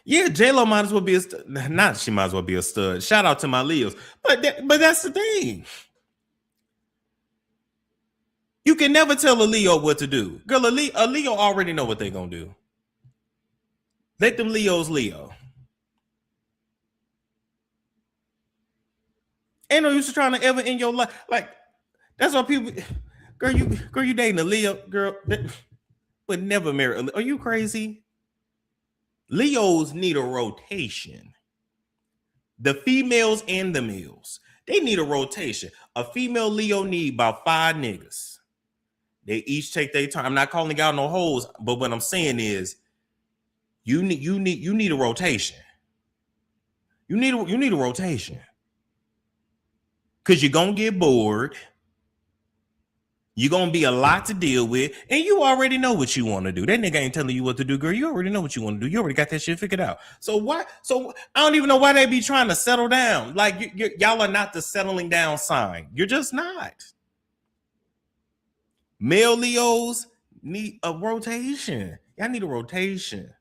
Yeah, J-Lo might as well be a stud. Not she might as well be a stud. Shout out to my Leos. But that's the thing. You can never tell a Leo what to do. Girl, a Leo already know what they're going to do. Let them Leos Leo. Ain't no use trying to ever in your life. Like, that's why people, girl, you dating a Leo, girl, but never marry. Are you crazy? Leos need a rotation. The females and the males, they need a rotation. A female Leo need about 5 niggas. They each take their time. I'm not calling out no hoes, but what I'm saying is, you need a rotation. You need a rotation, because you're gonna get bored. You're going to be a lot to deal with, and you already know what you want to do. That nigga ain't telling you what to do, girl. You already know what you want to do. You already got that shit figured out. So I don't even know why they be trying to settle down. Like, y'all are not the settling down sign. You're just not. Male Leos need a rotation. Y'all need a rotation.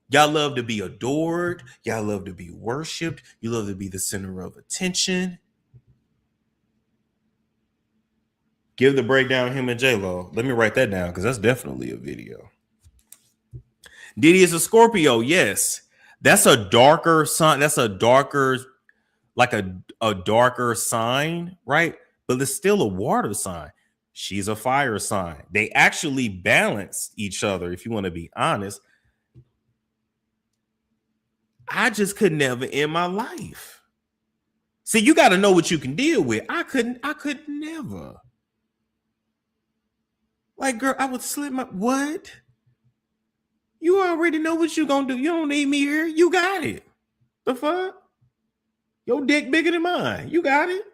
Y'all love to be adored. Y'all love to be worshipped. You love to be the center of attention. Give the breakdown him and J-Lo. Let me write that down because that's definitely a video. Diddy is a Scorpio. Yes. That's a darker sign. That's a darker, like a darker sign, right? But it's still a water sign. She's a fire sign. They actually balance each other, if you want to be honest. I just could never in my life. See, you got to know what you can deal with. I could never. Like, girl, I would slip my, what? You already know what you gonna do. You don't need me here. You got it. The fuck? Your dick bigger than mine. You got it.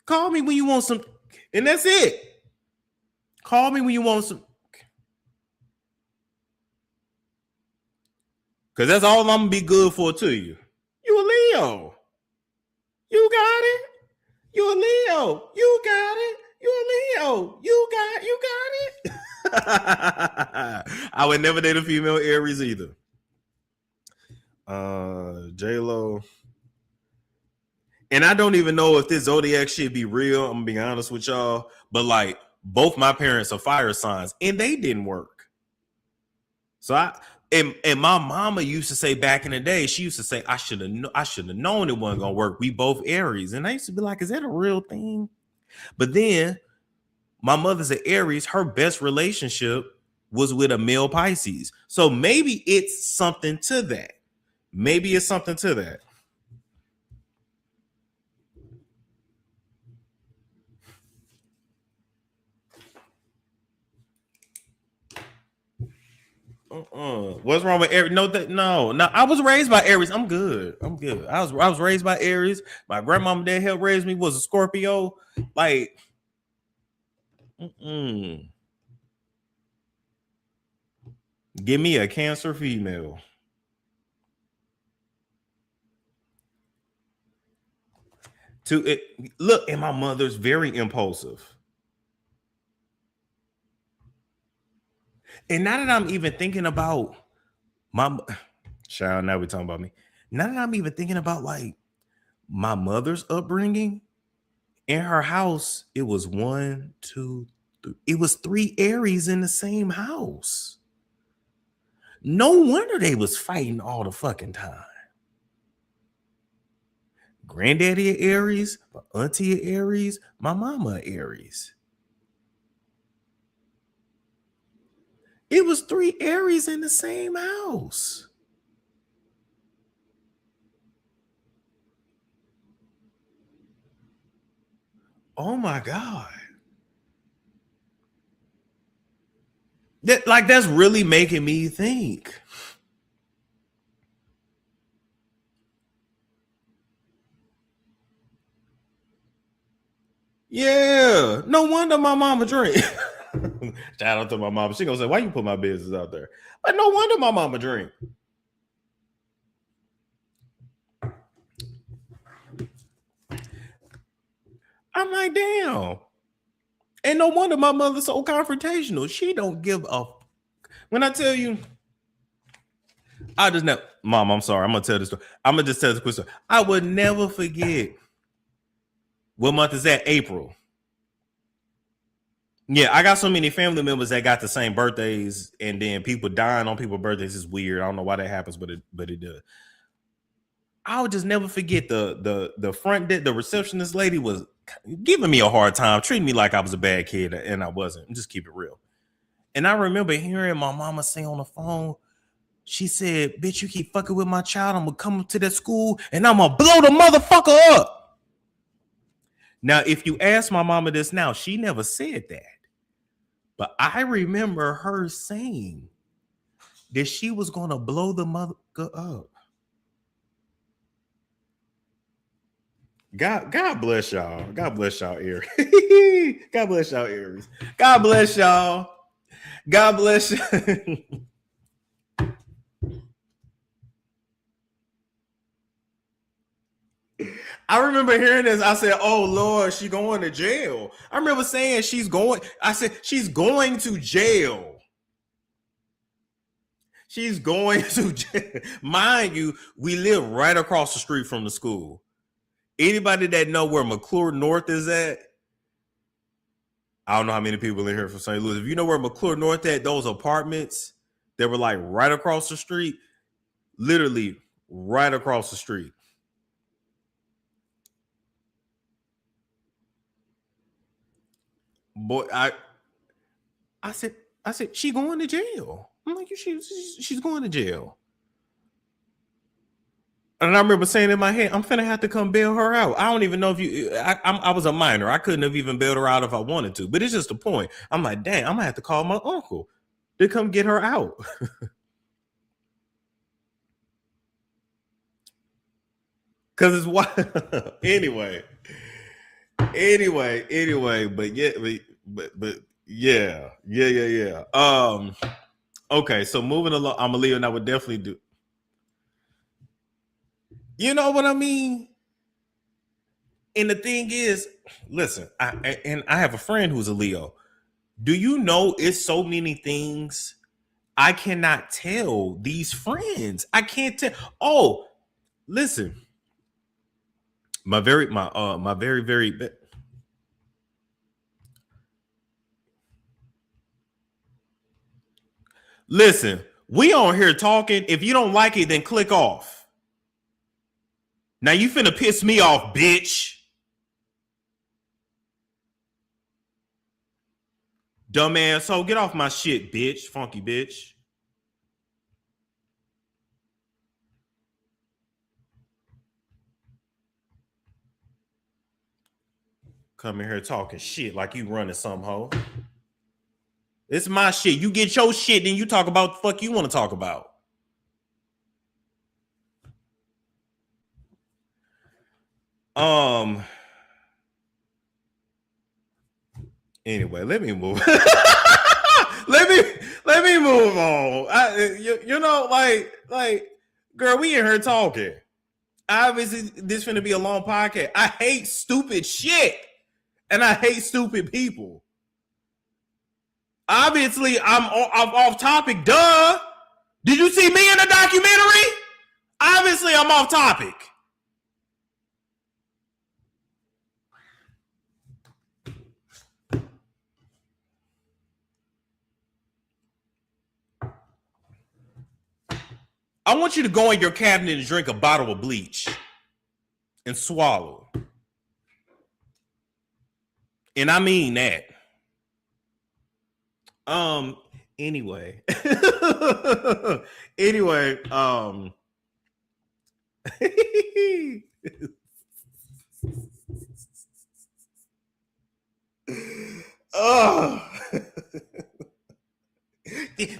Call me when you want some, and that's it. Call me when you want some. Because that's all I'm gonna be good for to you. You a Leo. You got it. You a Leo. You got it. You a Leo. You got it. I would never date a female Aries either. J-Lo. And I don't even know if this zodiac shit be real. I'm gonna be honest with y'all. But like, both my parents are fire signs and they didn't work. So and my mama used to say back in the day, she used to say, I should have known it wasn't gonna work. We both Aries. And I used to be like, is that a real thing? But then My mother's an Aries. Her best relationship was with a male Pisces. So maybe it's something to that. Maybe it's something to that. What's wrong with Aries? No. I was raised by Aries. I'm good. I was raised by Aries. My grandmama that helped raise me was a Scorpio. Like, give me a Cancer female. Look, and my mother's very impulsive. And now that I'm even thinking about child, now we're talking about me. Now that I'm even thinking about like my mother's upbringing, in her house, it was 1, 2, 3. It was 3 Aries in the same house. No wonder they was fighting all the fucking time. Granddaddy a Aries, my auntie a Aries, my mama a Aries. It was 3 Aries in the same house. Oh my God. That's really making me think. Yeah, no wonder my mama drink. Shout out to my mama. She gonna say, "Why you put my business out there?" But no wonder my mama drink. I'm like, damn. And no wonder my mother's so confrontational. She don't give a. When I tell you, I just never. Mom, I'm sorry. I'm gonna tell this story. I'm gonna just tell this quick story. I would never forget. What month is that? April. Yeah, I got so many family members that got the same birthdays, and then people dying on people's birthdays is weird. I don't know why that happens, but it does. I would just never forget the front desk, the receptionist lady was giving me a hard time, treating me like I was a bad kid, and I wasn't. Just keep it real. And I remember hearing my mama say on the phone, she said, "Bitch, you keep fucking with my child, I'm gonna come to that school and I'm gonna blow the motherfucker up." Now, if you ask my mama this now, she never said that. But I remember her saying that she was gonna blow the motherfucker up. God bless y'all. God bless y'all, Aries. God bless y'all, Aries. God bless y'all. God bless you. I remember hearing this. I said, "Oh Lord, she's going to jail." I remember saying she's going. I said she's going to jail. She's going to jail. Mind you, we live right across the street from the school. Anybody that know where McClure North is at, I don't know how many people in here from St. Louis. If you know where McClure North at, those apartments that were like right across the street, literally right across the street. Boy, I said, she going to jail. I'm like, she's going to jail. And I remember saying in my head, I'm finna have to come bail her out. I don't even know if I was a minor. I couldn't have even bailed her out if I wanted to. But it's just the point. I'm like, dang, I'm gonna have to call my uncle to come get her out. Cause it's why. Anyway. But yeah. Okay, so moving along, I'm a Leo, and I would definitely do. You know what I mean? And the thing is, listen, I have a friend who's a Leo. Do you know it's so many things I cannot tell these friends? I can't tell. Oh, listen. My very listen, we on here talking. If you don't like it, then click off. Now you finna piss me off, bitch. Dumbass, so get off my shit, bitch. Funky bitch. Come in here talking shit like you running some hoe. It's my shit. You get your shit, then you talk about the fuck you want to talk about. Anyway, let me move. let me move on. You know, like, girl, we in here talking. Obviously, this finna be a long podcast. I hate stupid shit, and I hate stupid people. Obviously, I'm off topic. Duh. Did you see me in the documentary? Obviously, I'm off topic. I want you to go in your cabinet and drink a bottle of bleach and swallow. And I mean that. Anyway. Oh.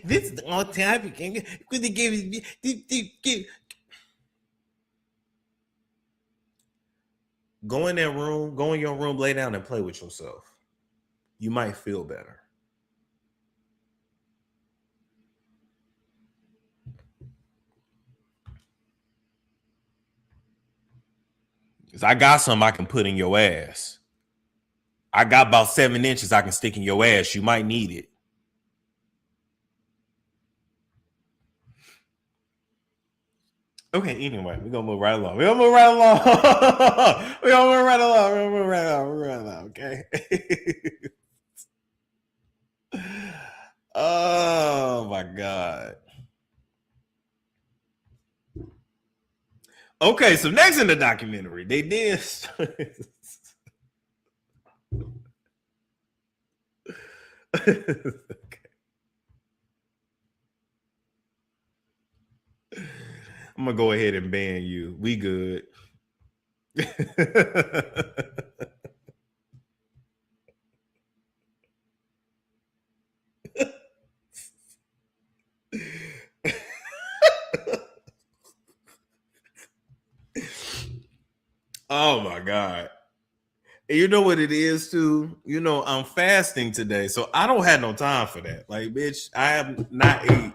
This is all topic. Go in that room, go in your room, lay down and play with yourself. You might feel better. Because I got something I can put in your ass. I got about 7 inches I can stick in your ass. You might need it. Okay, anyway, we're gonna move right along. Okay. Oh my God. Okay, so next in the documentary, they did. Okay. I'm gonna go ahead and ban you. We good. Oh my God. And you know what it is too? You know, I'm fasting today, so I don't have no time for that. Like, bitch, I have not ate.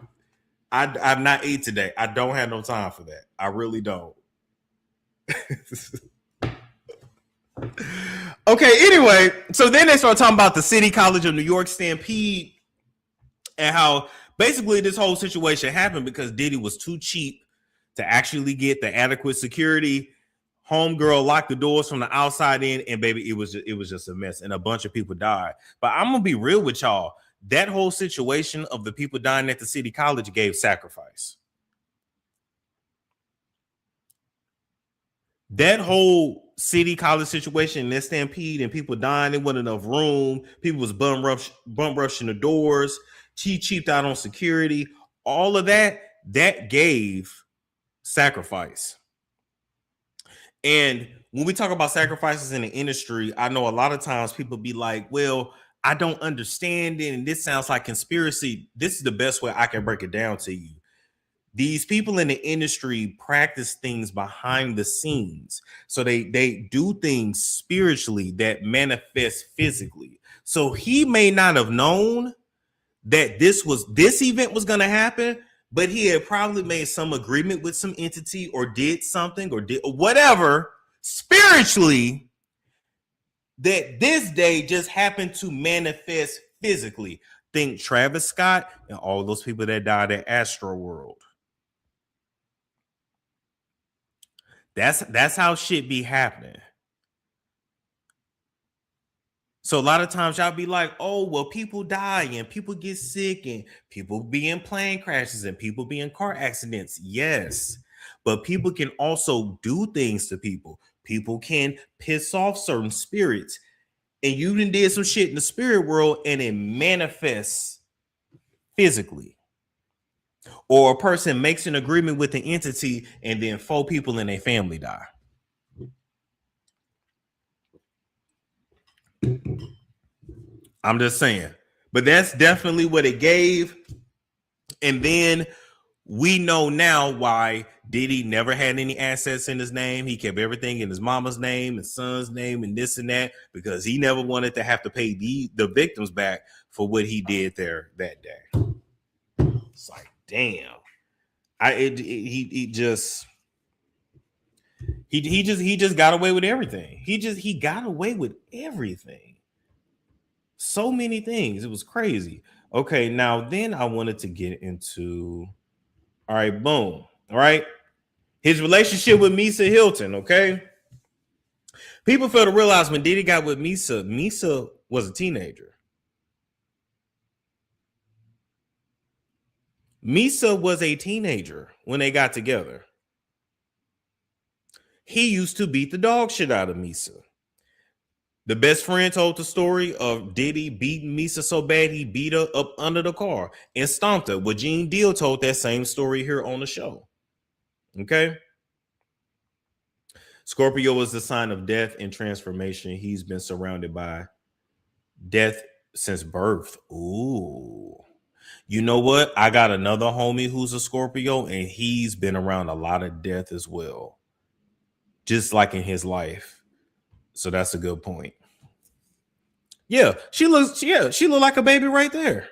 I've not ate today. I don't have no time for that. I really don't. Okay, anyway, so then they start talking about the City College of New York stampede and how basically this whole situation happened because Diddy was too cheap to actually get the adequate security. Homegirl locked the doors from the outside in, and baby, it was just a mess, and a bunch of people died. But I'm gonna be real with y'all. That whole situation of the people dying at the City College gave sacrifice. That whole City College situation, that stampede, and people dying, there wasn't enough room. People was bum rushing the doors. She cheaped out on security. All of that gave sacrifice. And when we talk about sacrifices in the industry, I know a lot of times people be like, well, I don't understand it, and this sounds like conspiracy. This is the best way I can break it down to you. These people in the industry practice things behind the scenes. So they do things spiritually that manifest physically. So he may not have known that this event was going to happen, but he had probably made some agreement with some entity or did something or did whatever spiritually that this day just happened to manifest physically. Think Travis Scott and all those people that died at Astro World. That's how shit be happening. So a lot of times y'all be like, oh, well, people die and people get sick and people be in plane crashes and people be in car accidents. Yes, but people can also do things to people. People can piss off certain spirits. and you done did some shit in the spirit world and it manifests physically, or a person makes an agreement with the entity and then 4 people in their family die. I'm just saying. But that's definitely what it gave. And then we know now why Diddy never had any assets in his name. He kept everything in his mama's name, his son's name, and this and that, because he never wanted to have to pay the victims back for what he did there that day. It's like, damn. He just got away with everything. He got away with everything. So many things. It was crazy. Okay, now then I wanted to get into, all right, boom. All right. His relationship with Misa Hilton, okay? People fail to realize when Diddy got with Misa was a teenager. Misa was a teenager when they got together. He used to beat the dog shit out of Misa. The best friend told the story of Diddy beating Misa so bad he beat her up under the car and stomped her. Well, Gene Deal told that same story here on the show. Okay? Scorpio is the sign of death and transformation. He's been surrounded by death since birth. Ooh. You know what? I got another homie who's a Scorpio, and he's been around a lot of death as well. Just like in his life. So that's a good point. Yeah, she looked like a baby right there.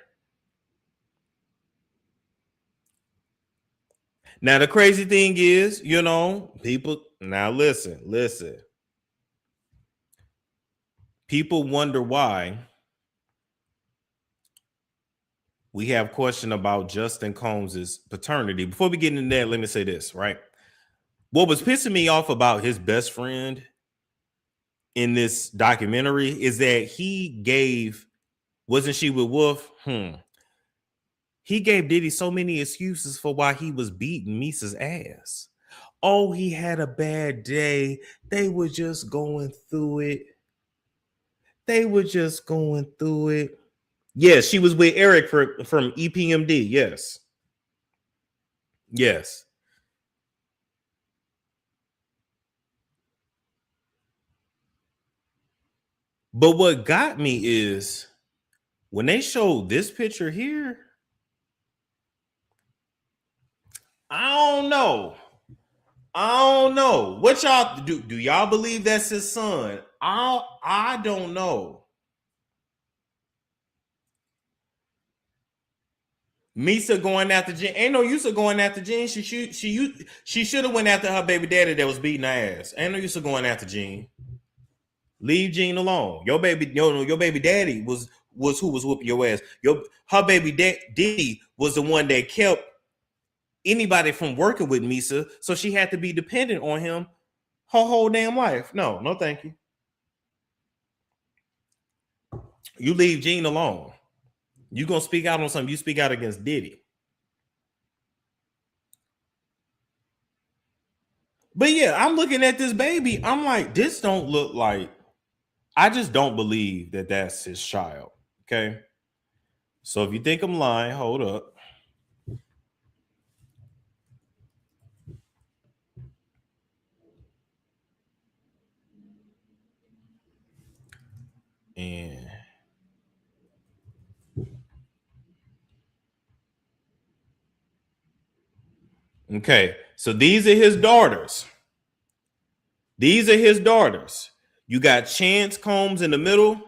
Now the crazy thing is, people now listen. People wonder why we have question about Justin Combs' paternity. Before we get into that, let me say this, right? What was pissing me off about his best friend in this documentary is that he gave, wasn't she with Wolf? He gave Diddy so many excuses for why he was beating Misa's ass. Oh, he had a bad day. They were just going through it. Yes, she was with Eric from EPMD. Yes. But what got me is when they showed this picture here, I don't know. What y'all do? Do y'all believe that's his son? I don't know. Misa going after Jen. Ain't no use of going after Jen. She should have went after her baby daddy that was beating her ass. Ain't no use of going after Jen. Leave Gene alone. Your baby daddy was who was whooping your ass. Her baby Diddy was the one that kept anybody from working with Misa, so she had to be dependent on him her whole damn life. No, thank you. You leave Gene alone. You gonna speak out on something? You speak out against Diddy. But yeah, I'm looking at this baby. I'm like, this don't look like. I just don't believe that that's his child. Okay. So if you think I'm lying, hold up. And okay, so these are his daughters. You got Chance Combs in the middle,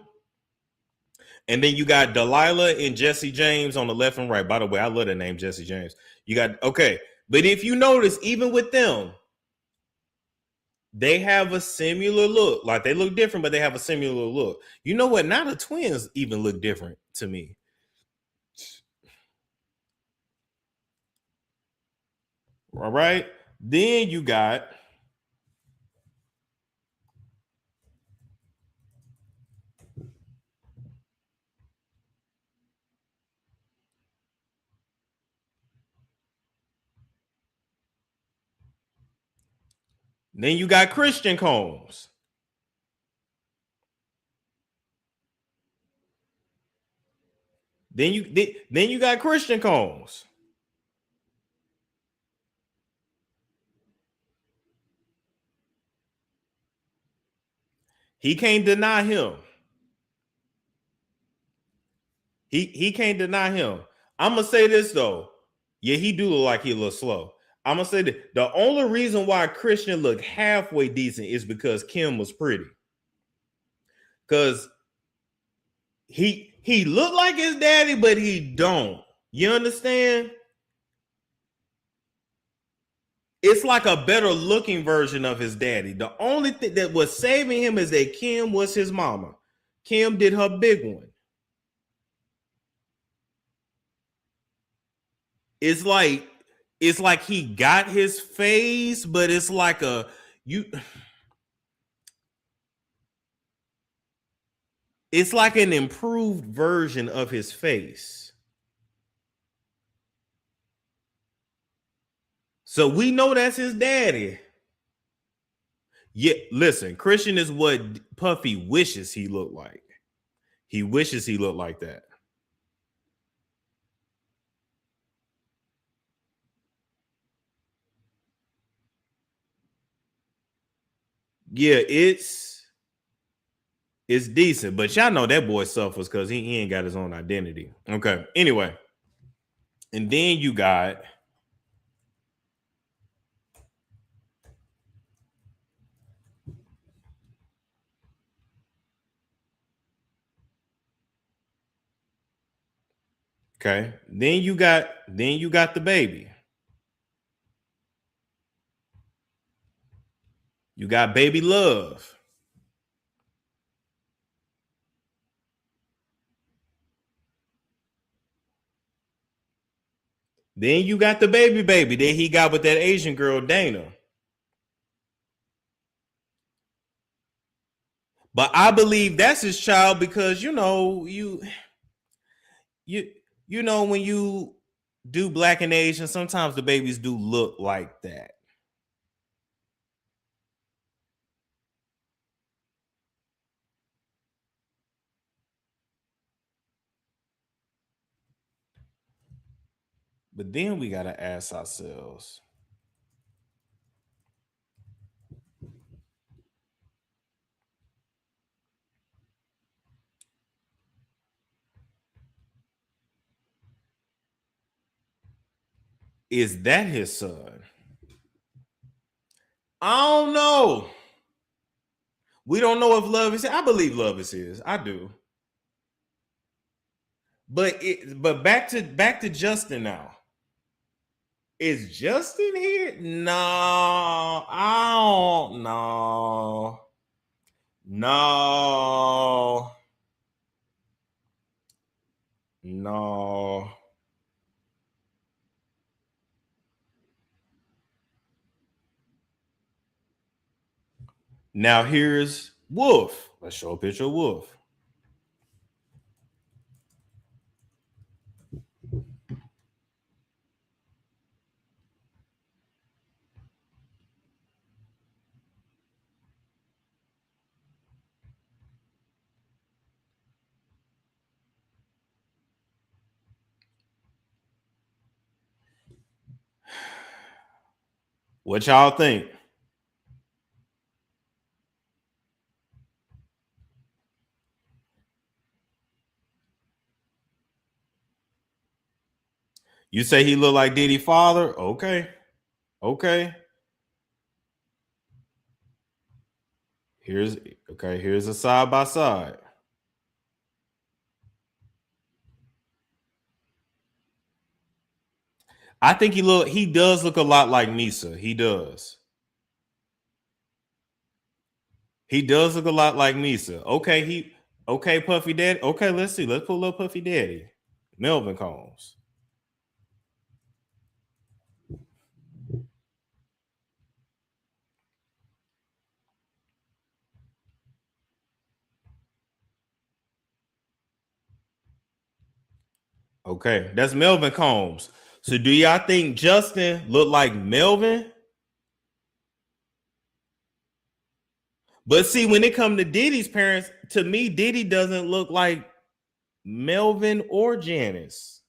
and then you got Delilah and Jesse James on the left and right. By the way, I love that name, Jesse James. You got, okay, but if you notice, even with them, they have a similar look. Like they look different, but they have a similar look. You know what? Now the twins even look different to me. All right. Then you got Christian Combs. Then you got Christian Combs. He can't deny him. He can't deny him. I'm gonna say this though. Yeah, he do look like he a little slow. I'm gonna say that the only reason why Christian looked halfway decent is because Kim was pretty. Because he looked like his daddy, but he don't. You understand? It's like a better looking version of his daddy. The only thing that was saving him is that Kim was his mama. Kim did her big one. It's like he got his face, but it's like it's like an improved version of his face. So we know that's his daddy. Yeah, listen, Christian is what Puffy wishes he looked like. He wishes he looked like that. Yeah, it's decent, but y'all know that boy suffers because he ain't got his own identity. Okay, anyway. And then you got okay. Then you got the baby. You got baby love. Then you got the baby that he got with that Asian girl Dana. But I believe that's his child because you know when you do black and Asian, sometimes the babies do look like that. But then we gotta ask ourselves, is that his son? I don't know. We don't know if Love is his. I believe Love is his. I do. But back to Justin now. Is Justin here? No, I don't know. No. No. Now here's Wolf. Let's show a picture of Wolf. What y'all think? You say he look like Diddy father? Okay. Here's a side by side. I think he does look a lot like Misa. He does. He does look a lot like Misa. Okay, Puffy Daddy. Okay, let's see. Let's pull up Puffy Daddy. Melvin Combs. Okay, that's Melvin Combs. So do y'all think Justin looked like Melvin? But see, when it comes to Diddy's parents, to me, Diddy doesn't look like Melvin or Janice?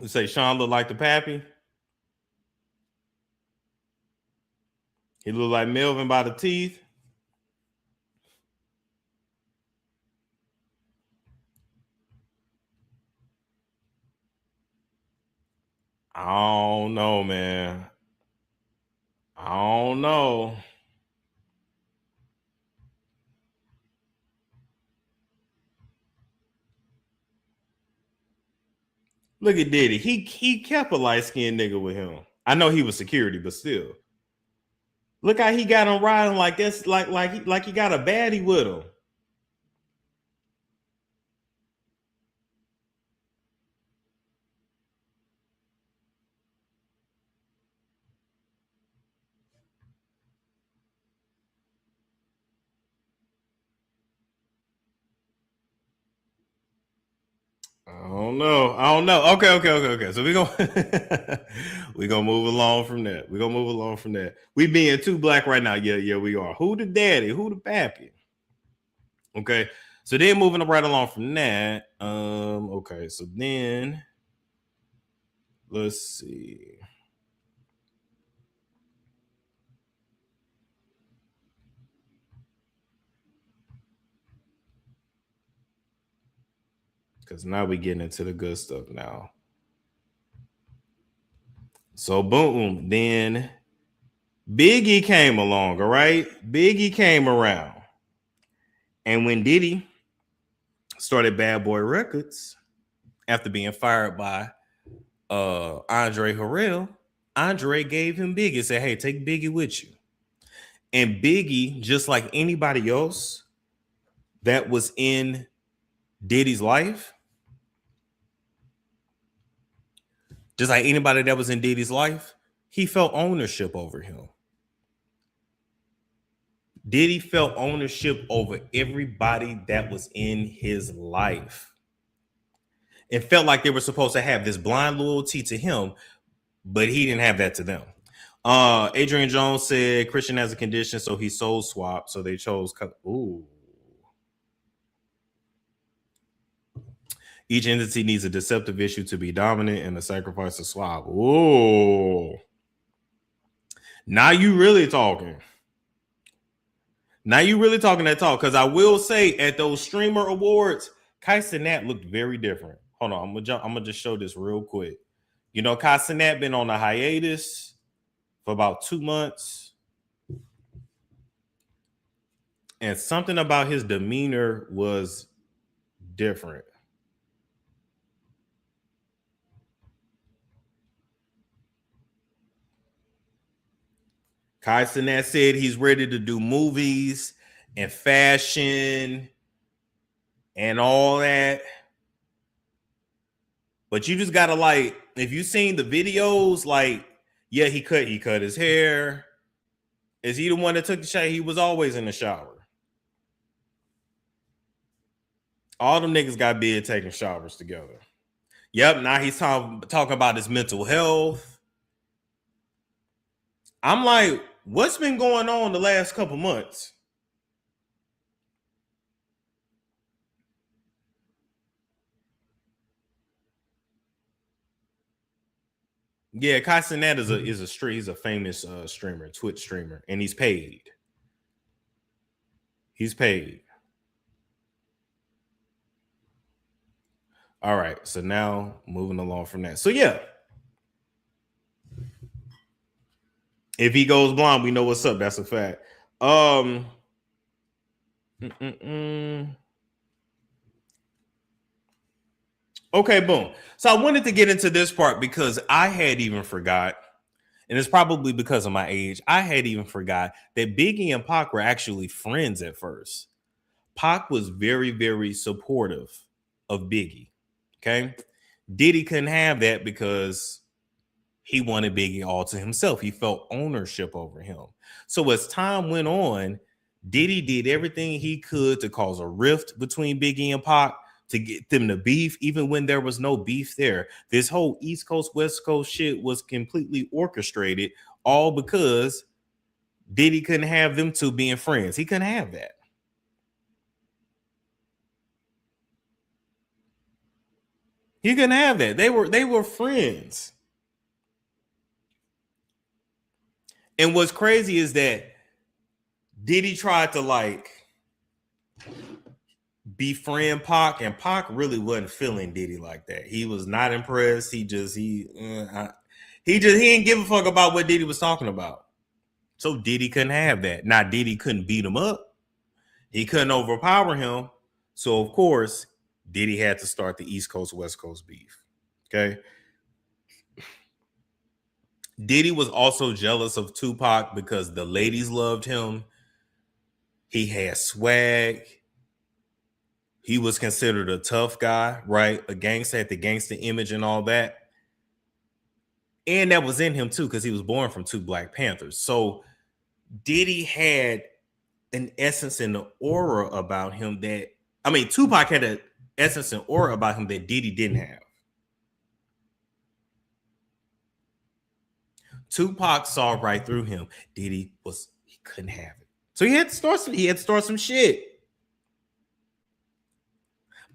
You say Sean look like the pappy? He look like Melvin by the teeth. I don't know, man. I don't know. Look at Diddy. He kept a light-skinned nigga with him. I know he was security, but still. Look how he got him riding like this, like he got a baddie with him. I don't know. Okay. So we gonna move along from that. We being too black right now. Yeah, we are. Who the daddy? Who the pappy? Okay. So then moving right along from that. Okay. So then let's see. Because now we getting into the good stuff now. So boom, then Biggie came along, all right? Biggie came around. And when Diddy started Bad Boy Records after being fired by Andre Harrell, Andre gave him Biggie, said, hey, take Biggie with you. And Biggie, just like anybody else that was in Diddy's life, just like anybody that was in Diddy's life, he felt ownership over him. Diddy felt ownership over everybody that was in his life. It felt like they were supposed to have this blind loyalty to him, but he didn't have that to them. Adrian Jones said Christian has a condition, so he soul swapped. So they chose. Ooh. Each entity needs a deceptive issue to be dominant and a sacrifice to swap. Ooh. Now you really talking. Now you really talking that talk. Because I will say at those streamer awards, Kai Cenat looked very different. Hold on, I'm gonna just show this real quick. You know, Kai Cenat been on a hiatus for about 2 months. And something about his demeanor was different. Kai Cenat said he's ready to do movies and fashion and all that. But you just gotta like, if you seen the videos, like, yeah, he cut his hair. Is he the one that took the shower? He was always in the shower. All them niggas got big taking showers together. Yep, now he's talking about his mental health. I'm like, what's been going on the last couple months? Yeah, Kai Cenat he's a famous streamer, Twitch streamer, and he's paid. He's paid. All right, so now moving along from that. So yeah, if he goes blind, we know what's up. That's a fact. Okay, boom. So I wanted to get into this part because I had even forgot, and it's probably because of my age, I had even forgot that Biggie and Pac were actually friends at first. Pac was very, very supportive of Biggie. Okay. Diddy couldn't have that because he wanted Biggie all to himself. He felt ownership over him. So as time went on, Diddy did everything he could to cause a rift between Biggie and Pac, to get them to beef, even when there was no beef there. This whole East Coast, West Coast shit was completely orchestrated, all because Diddy couldn't have them two being friends. He couldn't have that. He couldn't have that. They were friends. And what's crazy is that Diddy tried to like befriend Pac, and Pac really wasn't feeling Diddy like that. He was not impressed. He didn't give a fuck about what Diddy was talking about. So Diddy couldn't have that. Now Diddy couldn't beat him up. He couldn't overpower him. So of course, Diddy had to start the East Coast, West Coast beef. Okay. Diddy was also jealous of Tupac because the ladies loved him. He had swag. He was considered a tough guy, right? A gangster, had the gangster image and all that. And that was in him too, because he was born from two Black Panthers. So Diddy had an essence and an aura about him that, I mean, Tupac had an essence and aura about him that Diddy didn't have. Tupac saw right through him. Diddy he couldn't have it. So he had to start some shit.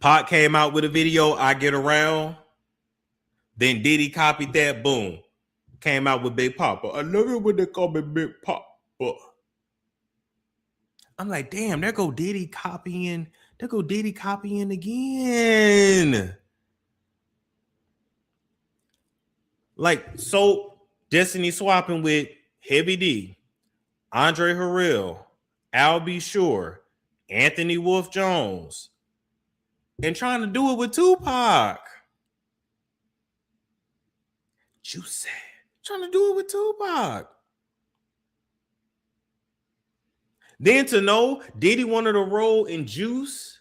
Pac came out with a video, I Get Around. Then Diddy copied that, boom. Came out with Big Papa. I love it when they call me Big Papa. I'm like, damn, there go Diddy copying. There go Diddy copying again. Like, so Destiny swapping with Heavy D, Andre Harrell, Al B. Sure, Anthony Wolf Jones, and trying to do it with Tupac. Juicy. Trying to do it with Tupac. Then to know Diddy wanted a role in Juice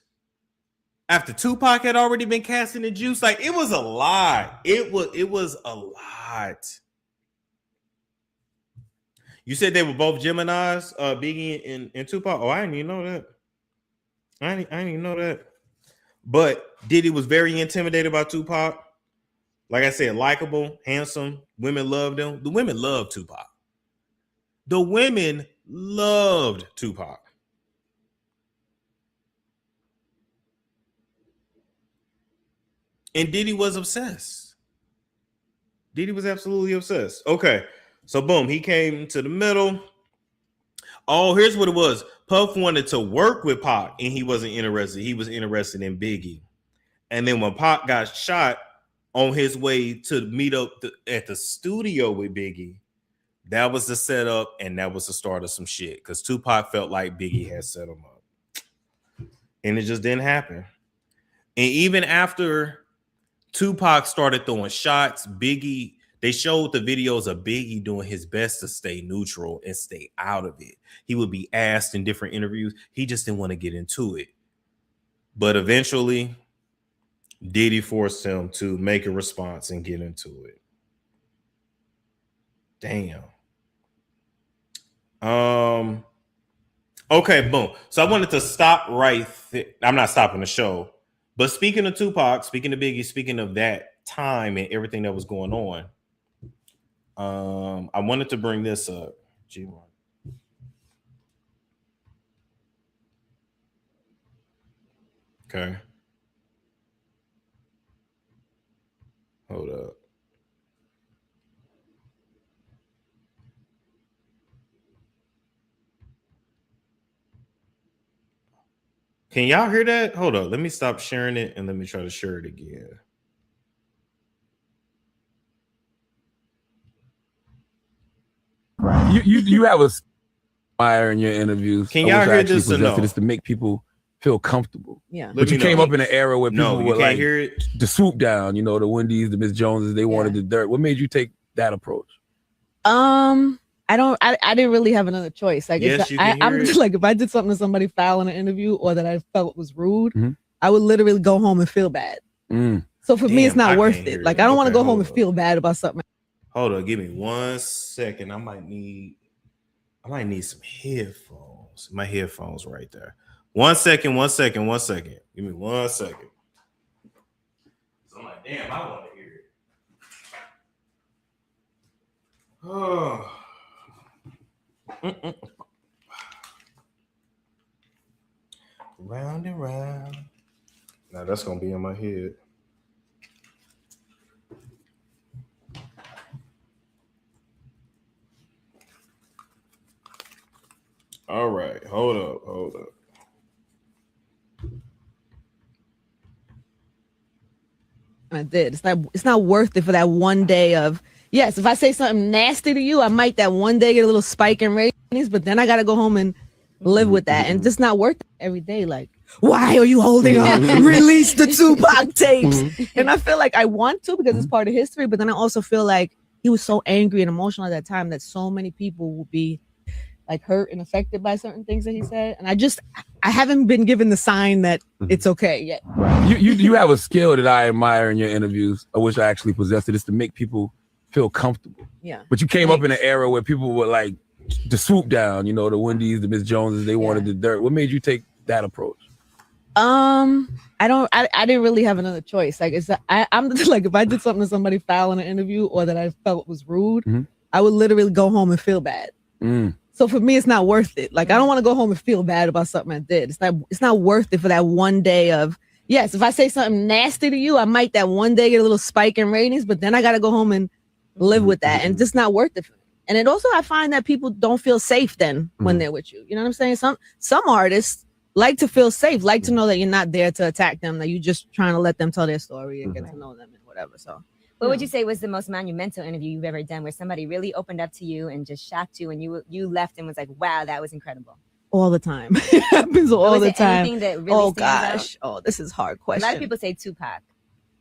after Tupac had already been casting in Juice. Like, it was a lot. It was a lot. You said they were both Geminis, Biggie and Tupac. Oh, I didn't even know that. I didn't even know that. But Diddy was very intimidated by Tupac. Like I said, likable, handsome. Women loved him. The women loved Tupac. The women loved Tupac. And Diddy was obsessed. Diddy was absolutely obsessed. Okay. So boom, he came to the middle. Oh, here's what it was. Puff wanted to work with Pac, and he wasn't interested. He was interested in Biggie. And then when Pac got shot on his way to meet up at the studio with Biggie, that was the setup, and that was the start of some shit. Because Tupac felt like Biggie had set him up. And it just didn't happen. And even after Tupac started throwing shots, Biggie, they showed the videos of Biggie doing his best to stay neutral and stay out of it. He would be asked in different interviews. He just didn't want to get into it. But eventually, Diddy forced him to make a response and get into it. Damn. Okay, boom. So I wanted to stop right there. I'm not stopping the show. But speaking of Tupac, speaking of Biggie, speaking of that time and everything that was going on, I wanted to bring this up. G1. Okay. Hold up. Can y'all hear that? Hold up. Let me stop sharing it and let me try to share it again. You have a fire in your interviews. Can y'all hear this or no? It's to make people feel comfortable. Yeah. But you came up in an era where people were like hear it. The swoop down, you know, the Wendy's, the Miss Joneses, they wanted the dirt. What made you take that approach? I didn't really have another choice. Like, yes, I'm just like, if I did something to somebody foul in an interview or that I felt was rude, Mhm. I would literally go home and feel bad. So for me, it's not worth it. Like, I don't want to go home and feel bad about something. Hold on, give me 1 second. I might need some headphones. My headphones right there. 1 second. Give me 1 second. So I'm like, damn, I want to hear it. Oh. Round and round. Now that's gonna be in my head. All right, hold up. I did. It's not worth it for that one day of, yes, if I say something nasty to you, I might that one day get a little spike in ratings, but then I gotta go home and live with that. And just not worth it every day. Like, why are you holding on? Release the Tupac tapes. And I feel like I want to because it's part of history, but then I also feel like he was so angry and emotional at that time that so many people will be like hurt and affected by certain things that he said. And I haven't been given the sign that it's okay yet. Right. You have a skill that I admire in your interviews. I wish I actually possessed it. Is to make people feel comfortable. Yeah. But you came up in an era where people were like to swoop down, you know, the Wendy's, the Miss Joneses, they wanted the dirt. What made you take that approach? I didn't really have another choice. Like I'm like, if I did something to somebody foul in an interview or that I felt was rude, I would literally go home and feel bad. So for me, it's not worth it. Like I don't want to go home and feel bad about something I did. It's not worth it for that one day of, yes, if I say something nasty to you, I might that one day get a little spike in ratings, but then I got to go home and live with that. And just not worth it for me. And it also, I find that people don't feel safe then when they're with you. You know what I'm saying? Some artists like to feel safe, like to know that you're not there to attack them, that you're just trying to let them tell their story and get to know them and whatever. So what would you say was the most monumental interview you've ever done where somebody really opened up to you and just shocked you and you left and was like, wow, that was incredible? All the time. It happens all the time. Anything that really gosh. Oh, this is a hard question. A lot of people say Tupac.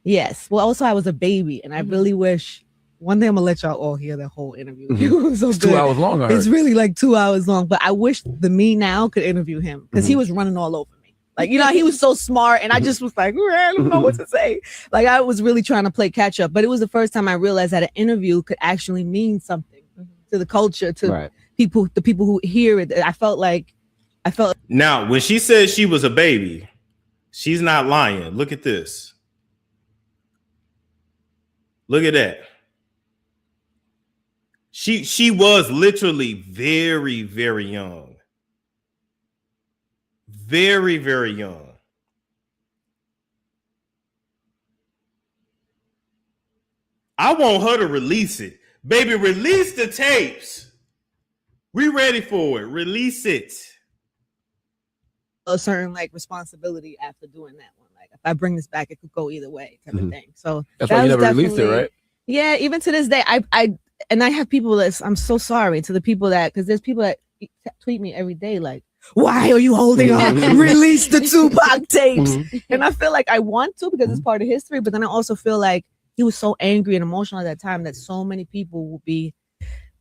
Yes. Well, also I was a baby and I really wish one day I'm gonna let y'all all hear that whole interview. It was so it's good. 2 hours long. It's really like 2 hours long, but I wish the me now could interview him because he was running all over me. Like, you know, he was so smart and I just was like, I don't know what to say. Like I was really trying to play catch up, but it was the first time I realized that an interview could actually mean something to the culture, to the people who hear it. I felt now when she said she was a baby, she's not lying. Look at this. Look at that. She was literally very, very young. Very, very young. I want her to release it. Baby, release the tapes. We ready for it. Release it. a certain like responsibility after doing that one. Like if I bring this back, it could go either way type of thing. So that's why you never released it, right? Yeah, even to this day, I have people that I'm so sorry to the people that, because there's people that tweet me every day like, why are you holding on? Release the Tupac tapes. And I feel like I want to because it's part of history, but then I also feel like he was so angry and emotional at that time that so many people will be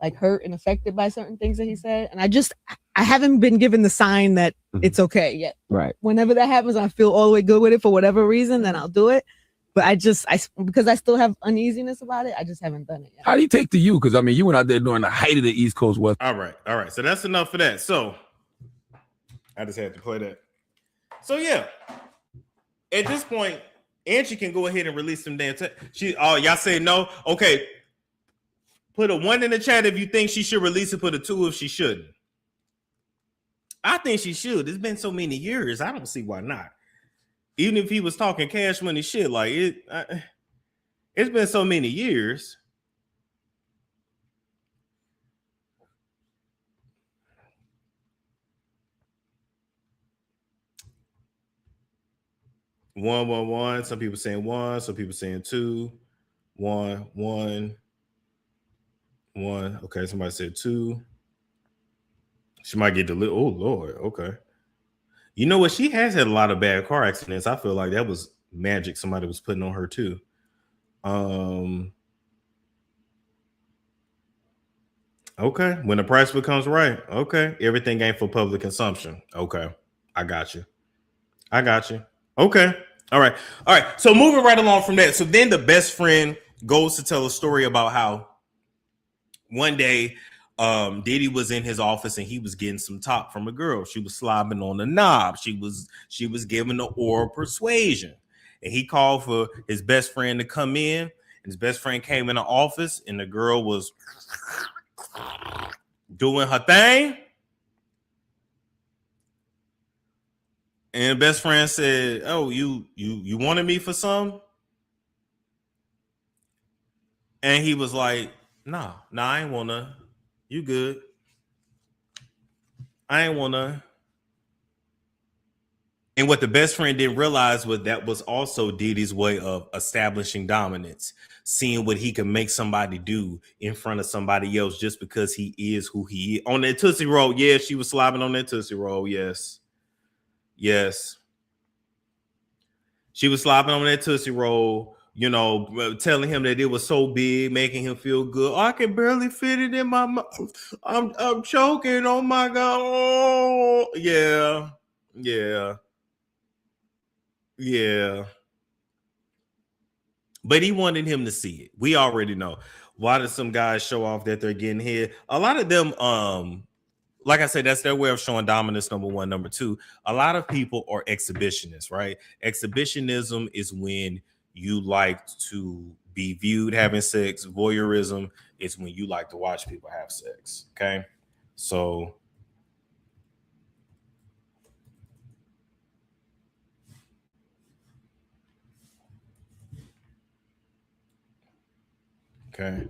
like hurt and affected by certain things that he said. And I haven't been given the sign that it's okay yet. Right. Whenever that happens, I feel all the way good with it for whatever reason, then I'll do it. But because I still have uneasiness about it, I just haven't done it yet. How do you take to you? Because I mean, you went out there during the height of the East Coast West. All right. So that's enough for that. So I just had to play that. So yeah, at this point, Angie can go ahead and release some damn. Y'all say no. Okay, put a 1 in the chat if you think she should release it. Put a 2 if she shouldn't. I think she should. It's been so many years. I don't see why not. Even if he was talking Cash Money shit, like it's been so many years. One. Some people saying 1. Some people saying 2. 1. Okay, somebody said 2. She might get delivered. Oh Lord. Okay. You know what? She has had a lot of bad car accidents. I feel like that was magic somebody was putting on her too. Okay. When the price becomes right. Okay. Everything ain't for public consumption. Okay. I got you. Okay. All right. So moving right along from that. So then the best friend goes to tell a story about how One day, Diddy was in his office and he was getting some top from a girl. She was slobbing on the knob. She was giving the oral persuasion. And he called for his best friend to come in. And his best friend came in the office and the girl was doing her thing. And best friend said, "Oh, you wanted me for some?" And he was like, "Nah, I ain't wanna. You good. I ain't wanna." And what the best friend didn't realize was that was also Diddy's way of establishing dominance, seeing what he can make somebody do in front of somebody else just because he is who he is. On that Tootsie Roll, yeah, she was slobbing on that Tootsie Roll, yes. Yes. She was slobbing on that Tootsie Roll, you know, telling him that it was so big, making him feel good. Oh, I can barely fit it in my mouth. I'm choking. Oh my God. Oh, yeah. Yeah. Yeah. But he wanted him to see it. We already know. Why did some guys show off that they're getting hit? A lot of them, like I said, that's their way of showing dominance, number one. Number two, a lot of people are exhibitionists, right? Exhibitionism is when you like to be viewed having sex. Voyeurism is when you like to watch people have sex, okay? So okay.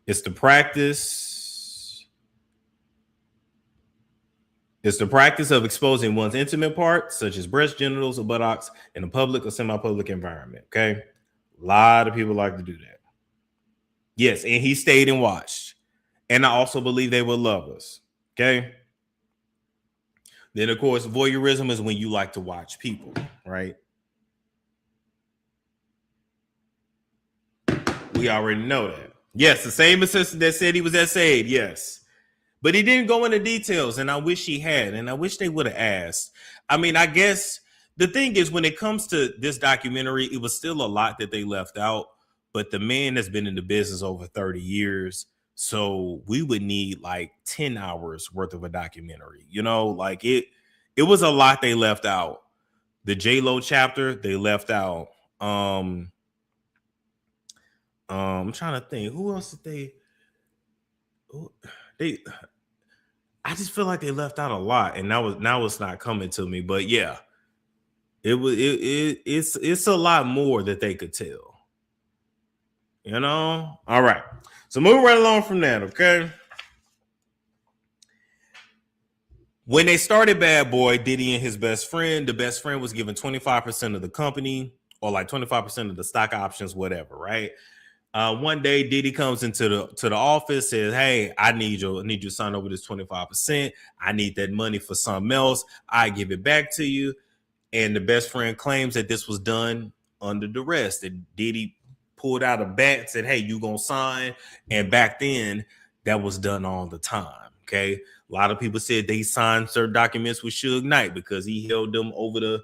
It's the practice of exposing one's intimate parts, such as breast, genitals, or buttocks, in a public or semi-public environment. Okay. A lot of people like to do that. Yes, and he stayed and watched. And I also believe they were lovers. Okay. Then, of course, voyeurism is when you like to watch people, right? We already know that. Yes, the same assistant that said he was essayed, yes. But he didn't go into details, and I wish he had, and I wish they would have asked. I mean, I guess the thing is, when it comes to this documentary, it was still a lot that they left out, but the man has been in the business over 30 years, so we would need like 10 hours worth of a documentary. You know, like it was a lot they left out. The J-Lo chapter, they left out. I'm trying to think. Who else did they I just feel like they left out a lot, and now it's not coming to me. But yeah, it's a lot more that they could tell. You know? All right. So moving right along from that, okay? When they started Bad Boy, Diddy and his best friend, the best friend was given 25% of the company, or like 25% of the stock options, whatever, right? One day, Diddy comes into the office, says, "Hey, I need you to sign over this 25%. I need that money for something else. I give it back to you." And the best friend claims that this was done under duress. That Diddy pulled out a bat, said, "Hey, you gonna sign?" And back then, that was done all the time. Okay, a lot of people said they signed certain documents with Suge Knight because he held them over the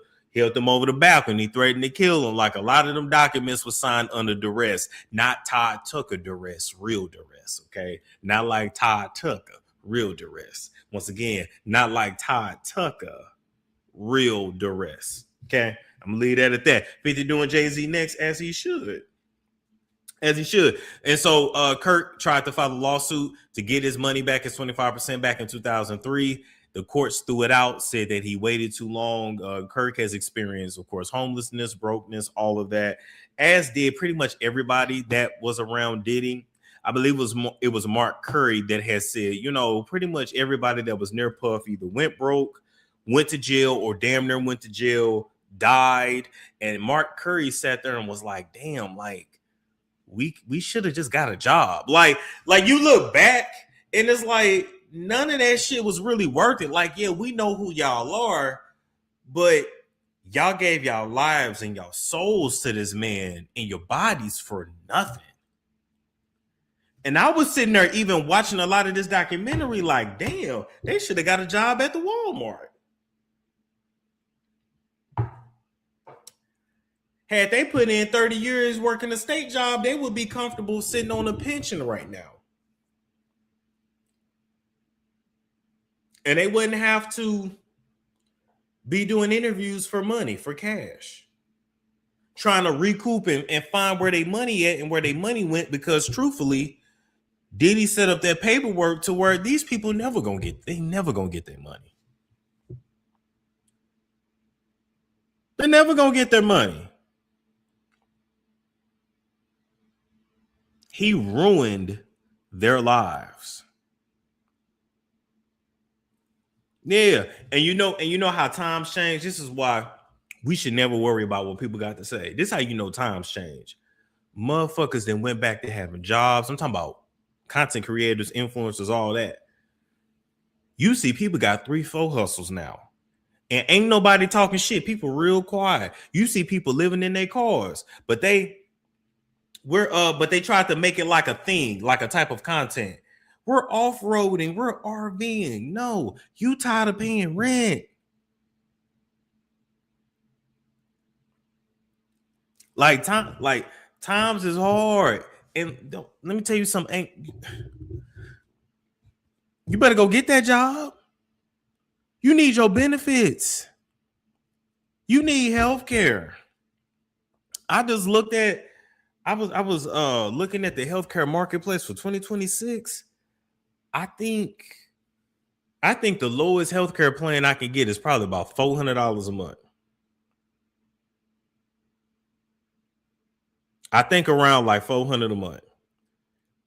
balcony, threatened to kill him. Like a lot of them documents were signed under duress, not Todd Tucker duress, real duress. Okay, not like Todd Tucker, real duress. Once again, not like Todd Tucker, real duress. Okay, I'm gonna leave that at that. 50 doing Jay-Z next, as he should. And so Kirk tried to file a lawsuit to get his money back, his 25% back in 2003. The courts threw it out, said that he waited too long. Kirk has experienced, of course, homelessness, brokenness, all of that, as did pretty much everybody that was around Diddy. I believe it was Mark Curry that has said, you know, pretty much everybody that was near Puff either went broke, went to jail, or damn near went to jail, died. And Mark Curry sat there and was like, damn, like, we should have just got a job. Like you look back and it's like none of that shit was really worth it. Like, yeah, we know who y'all are, but y'all gave y'all lives and y'all souls to this man and your bodies for nothing. And I was sitting there even watching a lot of this documentary like, damn, they should have got a job at the Walmart. Had they put in 30 years working a state job, they would be comfortable sitting on a pension right now. And they wouldn't have to be doing interviews for money, for cash. Trying to recoup and find where they money at and where they money went, because truthfully, Diddy set up that paperwork to where these people never gonna get their money. They're never gonna get their money. He ruined their lives. Yeah, and you know how times change. This is why we should never worry about what people got to say. This is how you know times change. Motherfuckers then went back to having jobs. I'm talking about content creators, influencers, all that. You see people got 3-4 hustles now. And ain't nobody talking shit. People real quiet. You see people living in their cars, but they tried to make it like a thing, like a type of content. We're off-roading, we're RVing. No, you tired of paying rent. Times is hard. And let me tell you something. You better go get that job. You need your benefits. You need health care. I was looking at the healthcare marketplace for 2026. I think the lowest healthcare plan I can get is probably about $400 a month. I think around like $400 a month.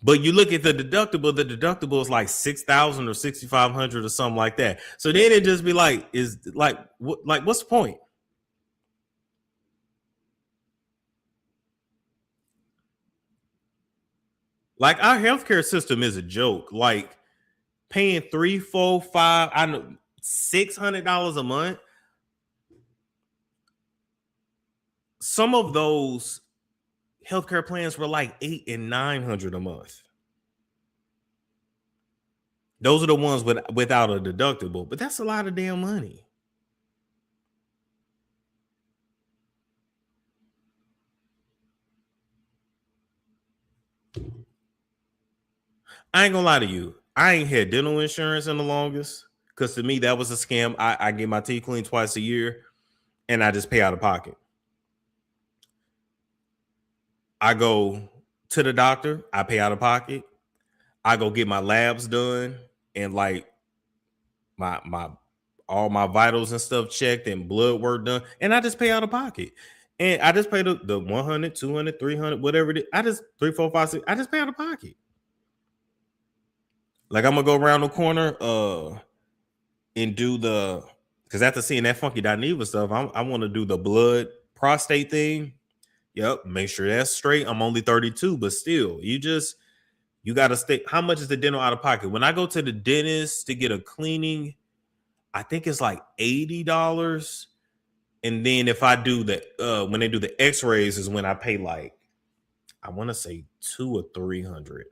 But you look at the deductible is like $6,000 or $6,500 or something like that. So then it just be like, what's the point? Like, our healthcare system is a joke. Like, paying $300, $400, $500, I know $600 a month. Some of those healthcare plans were like $800 and $900 a month. Those are the ones without a deductible, but that's a lot of damn money. I ain't gonna lie to you. I ain't had dental insurance in the longest, because to me that was a scam. I get my teeth cleaned twice a year and I just pay out of pocket. I go to the doctor, I pay out of pocket. I go get my labs done and like my all my vitals and stuff checked and blood work done, and I just pay out of pocket. And I just pay the 100, 200, 300, whatever it is. I just 3, 4, 5, 6. I just pay out of pocket. Like, I'm gonna go around the corner and do because after seeing that Funky Dineva stuff, I want to do the blood prostate thing. Yep, make sure that's straight. I'm only 32, but still, you got to stay. How much is the dental out of pocket? When I go to the dentist to get a cleaning, I think it's like $80. And then if I do when they do the x-rays is when I pay like, I want to say $200 or $300.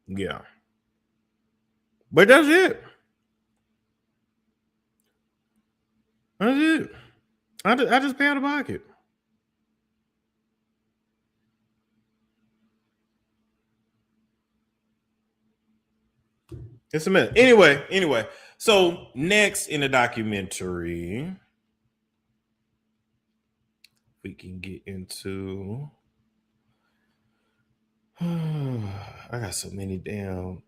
Yeah. But that's it. That's it. I just pay out of pocket. It's a minute. Anyway. So next in the documentary, we can get into. I got so many damn.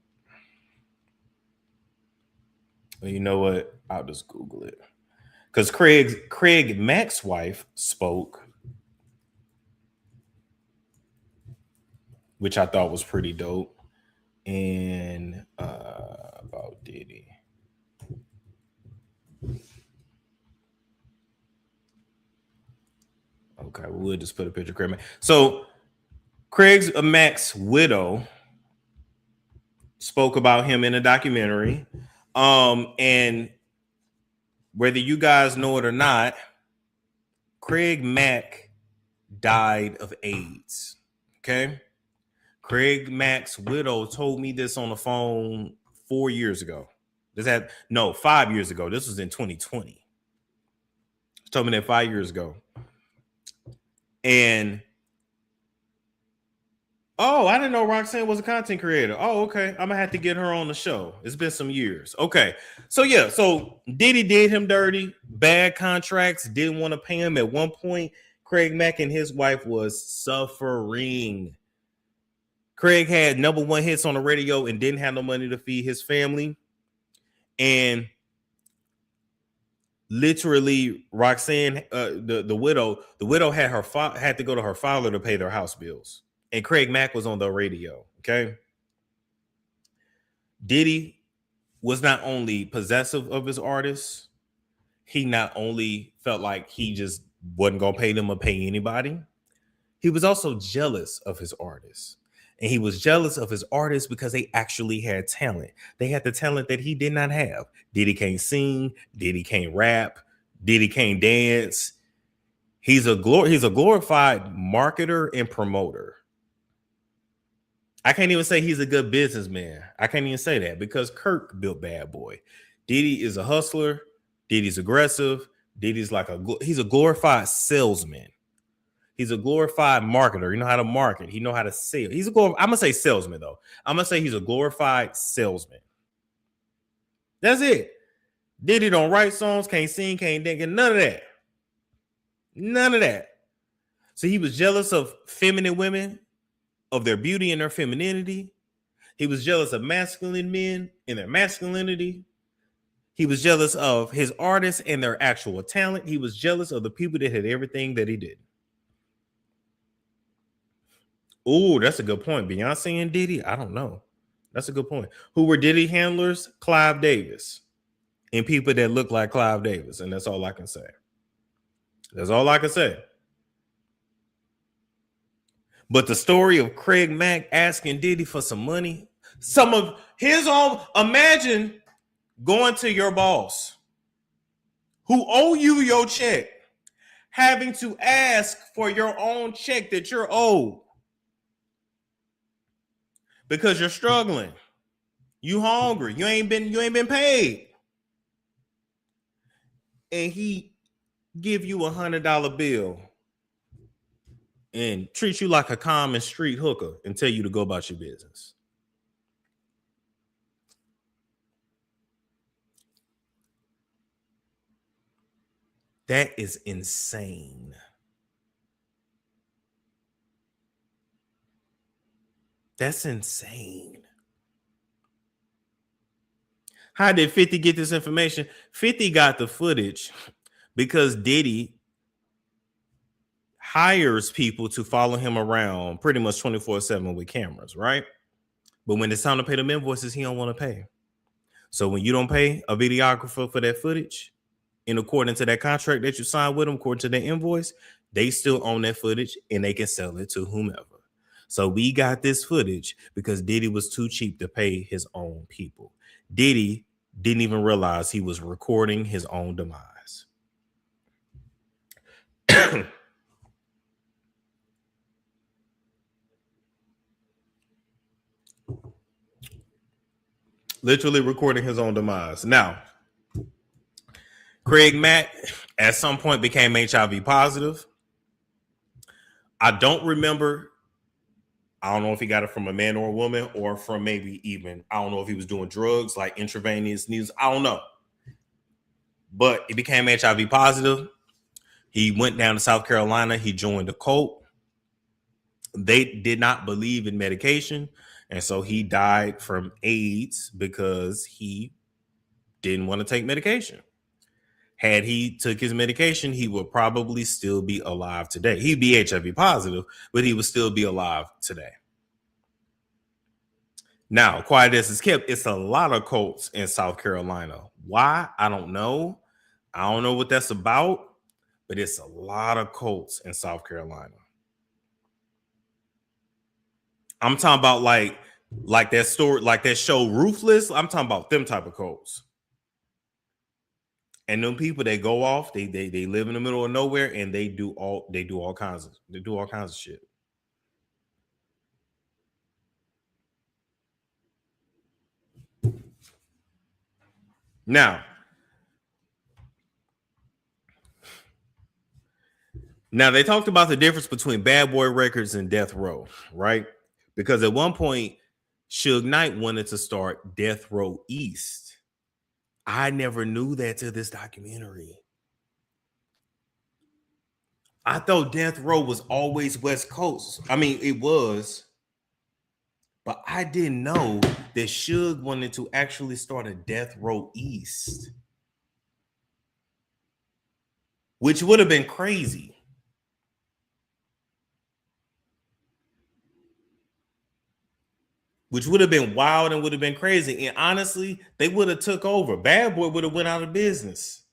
Well, you know what? I'll just Google it. Because Craig Mack's wife spoke, which I thought was pretty dope. And about Diddy. Okay, we'll just put a picture of Craig Mack. So Craig Mack's widow spoke about him in a documentary. And whether you guys know it or not, Craig Mack died of AIDS. Okay. Craig Mack's widow told me this on the phone 4 years ago. 5 years ago. This was in 2020. She told me that 5 years ago. And Oh, I didn't know Roxanne was a content creator. Oh, okay. I'm gonna have to get her on the show. It's been some years. Okay. So yeah, so Diddy did him dirty, bad contracts, didn't want to pay him. At one point, Craig Mack and his wife was suffering. Craig had #1 hits on the radio and didn't have no money to feed his family. And literally, Roxanne, the widow had had to go to her father to pay their house bills. And Craig Mack was on the radio. Okay. Diddy was not only possessive of his artists, he not only felt like he just wasn't gonna pay them or pay anybody, he was also jealous of his artists. And he was jealous of his artists because they actually had talent. They had the talent that he did not have. Diddy can't sing, Diddy can't rap, Diddy can't dance. He's a glorified marketer and promoter. I can't even say he's a good businessman. I can't even say that because Kirk built Bad Boy. Diddy is a hustler. Diddy's aggressive. Diddy's like he's a glorified salesman. He's a glorified marketer. You know how to market. He know how to sell. I'm gonna say salesman though. I'm gonna say he's a glorified salesman. That's it. Diddy don't write songs, can't sing, can't dance, none of that. None of that. So he was jealous of feminine women, of their beauty and their femininity. He was jealous of masculine men and their masculinity. He was jealous of his artists and their actual talent. He was jealous of the people that had everything that he did. Oh, that's a good point. Beyonce and Diddy? I don't know. That's a good point. Who were Diddy handlers? Clive Davis. And people that look like Clive Davis. And that's all I can say. That's all I can say. But the story of Craig Mack asking Diddy for some money, some of his own, imagine going to your boss who owe you your check, having to ask for your own check that you're owed because you're struggling. You hungry. You ain't been paid. And he give you $100 bill and treat you like a common street hooker and tell you to go about your business. That is insane. That's insane. How did 50 get this information? 50 got the footage because Diddy hires people to follow him around pretty much 24/7 with cameras, right? But when it's time to pay them invoices, he don't want to pay. So when you don't pay a videographer for that footage, in according to that contract that you signed with them, according to their invoice, they still own that footage and they can sell it to whomever. So we got this footage because Diddy was too cheap to pay his own people. Diddy didn't even realize he was recording his own demise. Literally recording his own demise. Now, Craig Mack at some point became HIV positive. I don't remember. I don't know if he got it from a man or a woman or from maybe even, I don't know if he was doing drugs like intravenous needles. I don't know. But he became HIV positive. He went down to South Carolina. He joined a cult. They did not believe in medication. And so he died from AIDS because he didn't want to take medication. Had he took his medication, he would probably still be alive today. He'd be HIV positive, but he would still be alive today. Now, quiet as it's kept, it's a lot of cults in South Carolina. Why? I don't know. I don't know what that's about, but it's a lot of cults in South Carolina. I'm talking about like that story, like that show Ruthless. I'm talking about them type of cults. And them people that go off, they live in the middle of nowhere and they do all kinds of shit. Now they talked about the difference between Bad Boy Records and Death Row, right? Because at one point, Suge Knight wanted to start Death Row East. I never knew that till this documentary. I thought Death Row was always West Coast. I mean, it was. But I didn't know that Suge wanted to actually start a Death Row East. Which would have been crazy. Which would have been wild and would have been crazy. And honestly, they would have took over. Bad Boy would have went out of business.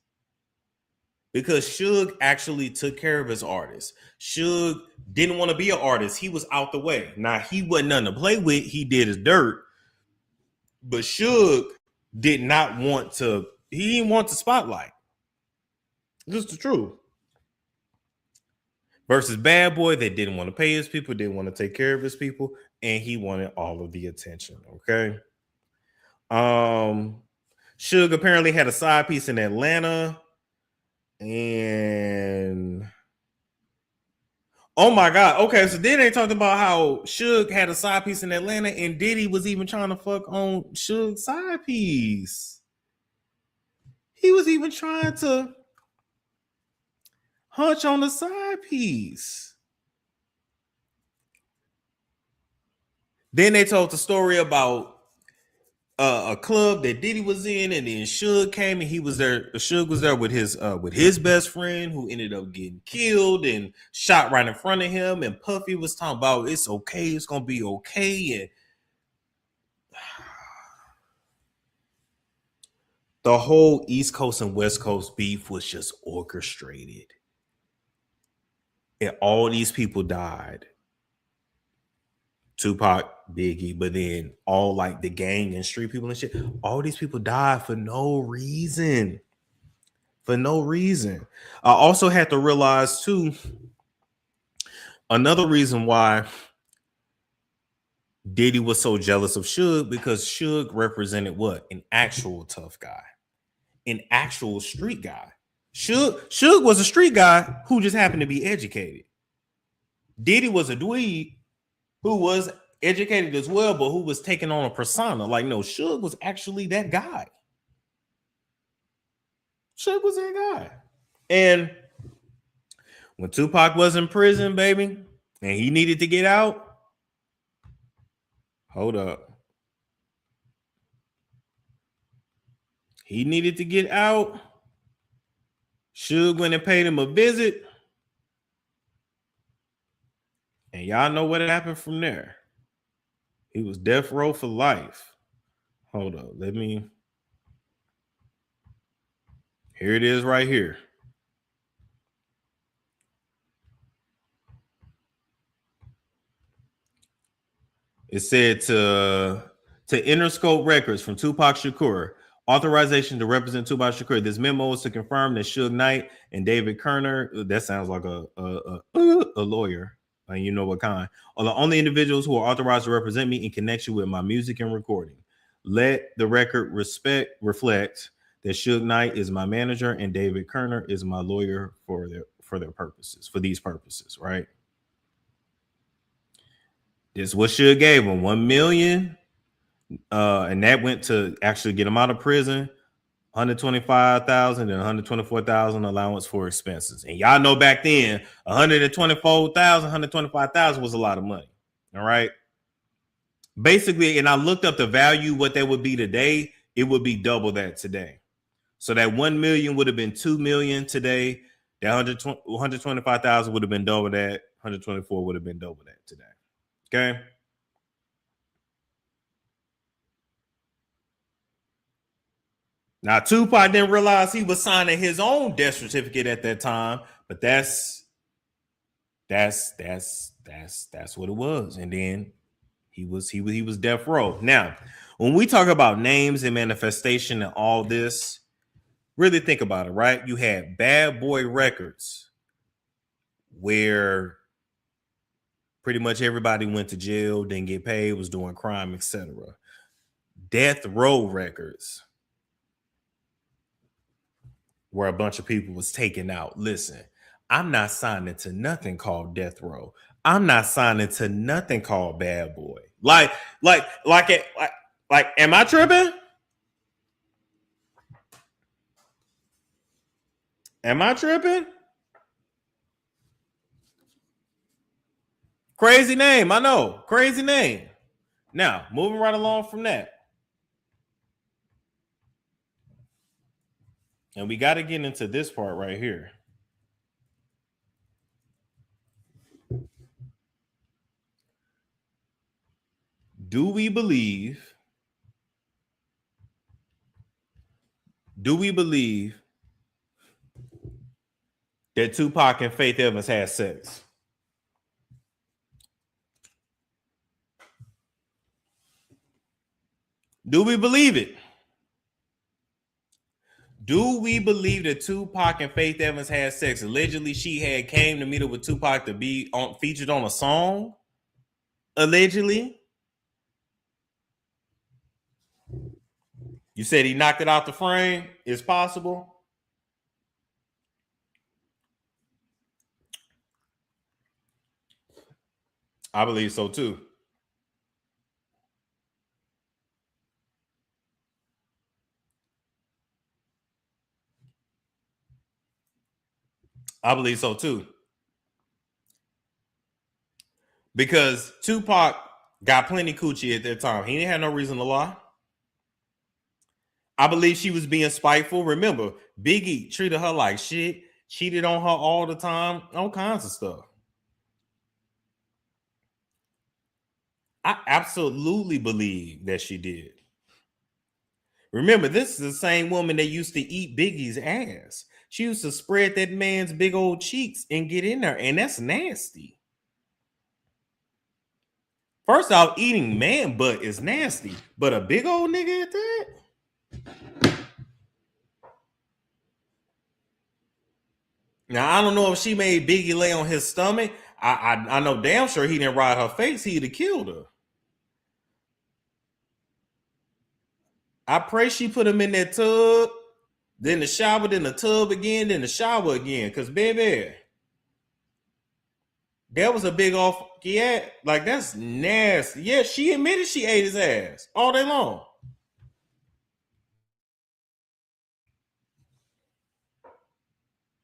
Because Suge actually took care of his artists. Suge didn't want to be an artist. He was out the way. Now, he wasn't nothing to play with. He did his dirt. But Suge did not want to, he didn't want the spotlight. Just the truth. Versus Bad Boy that didn't want to pay his people, didn't want to take care of his people, and he wanted all of the attention. Okay. Suge apparently had a side piece in Atlanta. And oh my God. Okay, so then they talked about how Suge had a side piece in Atlanta and Diddy was even trying to fuck on Suge's side piece. He was even trying to hunch on the side piece. Then they told the story about a club that Diddy was in, and then Suge came and he was there. Suge was there with his best friend who ended up getting killed and shot right in front of him. And Puffy was talking about it's okay, it's gonna be okay. And the whole East Coast and West Coast beef was just orchestrated. And all these people died. Tupac, Biggie, but then all like the gang and street people and shit, all these people died for no reason. For no reason. I also had to realize too, another reason why Diddy was so jealous of Suge, because Suge represented what? An actual tough guy. An actual street guy. Suge was a street guy who just happened to be educated. Diddy was a dweeb who was educated as well, but who was taking on a persona. Like, no, Suge was actually that guy. Suge was that guy. And when Tupac was in prison, baby, and he needed to get out, hold up. He needed to get out. Suge went and paid him a visit. And y'all know what happened from there. He was death row for life. Hold up. Here it is right here. It said to Interscope Records from Tupac Shakur, authorization to represent Tupac Shakur. This memo is to confirm that Suge Knight and David Kerner, that sounds like a lawyer, and you know what kind, are the only individuals who are authorized to represent me in connection with my music and recording. Let the record reflect that Suge Knight is my manager and David Kerner is my lawyer for their purposes, for these purposes, right? This is what Suge gave him, $1 million, and that went to actually get him out of prison. $125,000 and $124,000 allowance for expenses. And y'all know back then, $124,000, $125,000 was a lot of money. All right. Basically, and I looked up the value, what that would be today, it would be double that today. So that 1 million would have been 2 million today. That 125,000 would have been double that. 124 would have been double that today. Okay. Now, Tupac didn't realize he was signing his own death certificate at that time, but that's what it was. And then he was death row. Now, when we talk about names and manifestation and all this, really think about it, right? You had Bad Boy Records, where pretty much everybody went to jail, didn't get paid, was doing crime, etc. Death Row Records, where a bunch of people was taken out. Listen, I'm not signing to nothing called death row. I'm not signing to nothing called Bad Boy. Like, am I tripping? Am I tripping? Crazy name, I know. Crazy name. Now, moving right along from that. And we got to get into this part right here. Do we believe that Tupac and Faith Evans had sex? Do we believe it? Do we believe that Tupac and Faith Evans had sex? Allegedly, she had came to meet up with Tupac to be featured on a song. Allegedly. You said he knocked it out the frame. It's possible. I believe so too. I believe so too. Because Tupac got plenty coochie at that time. He didn't have no reason to lie. I believe she was being spiteful. Remember, Biggie treated her like shit, cheated on her all the time, all kinds of stuff. I absolutely believe that she did. Remember, this is the same woman that used to eat Biggie's ass. She used to spread that man's big old cheeks and get in there, and that's nasty. First off, eating man butt is nasty, but a big old nigga at that? Now, I don't know if she made Biggie lay on his stomach. I know damn sure he didn't ride her face. He'd have killed her. I pray she put him in that tub, then the shower, then the tub again, then the shower again. Because, baby, that was a big off. Yeah, like that's nasty. Yeah, she admitted she ate his ass all day long.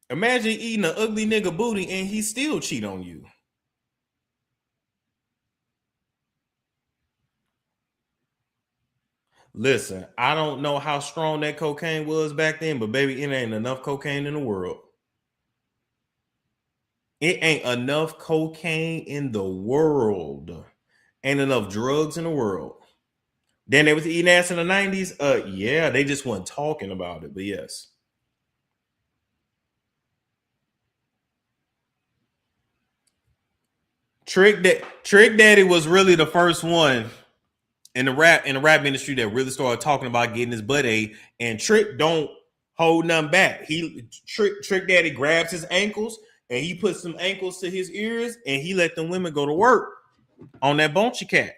Imagine eating an ugly nigga booty and he still cheat on you. Listen, I don't know how strong that cocaine was back then, but baby, it ain't enough cocaine in the world. It ain't enough cocaine in the world. Ain't enough drugs in the world. Then they was eating ass in the 90s. Yeah, they just weren't talking about it, but yes. Trick Daddy was really the first one in the rap industry that really started talking about getting his butt ate, and Trick don't hold nothing back. Trick Daddy grabs his ankles and he puts some ankles to his ears and he let them women go to work on that Bonchy cat.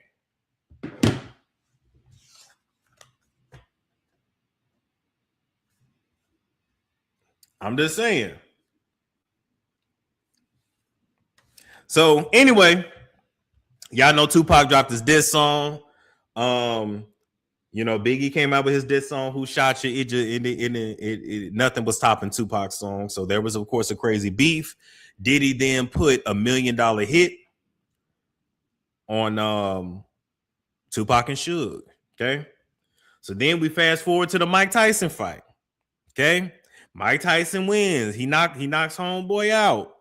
I'm just saying. So anyway, y'all know Tupac dropped his diss song. You know, Biggie came out with his diss song, "Who Shot You?" Nothing was topping Tupac's song. So there was, of course, a crazy beef. Diddy then put $1 million hit on Tupac and Suge. Okay. So then we fast forward to the Mike Tyson fight. Okay. Mike Tyson wins. He knocks homeboy out.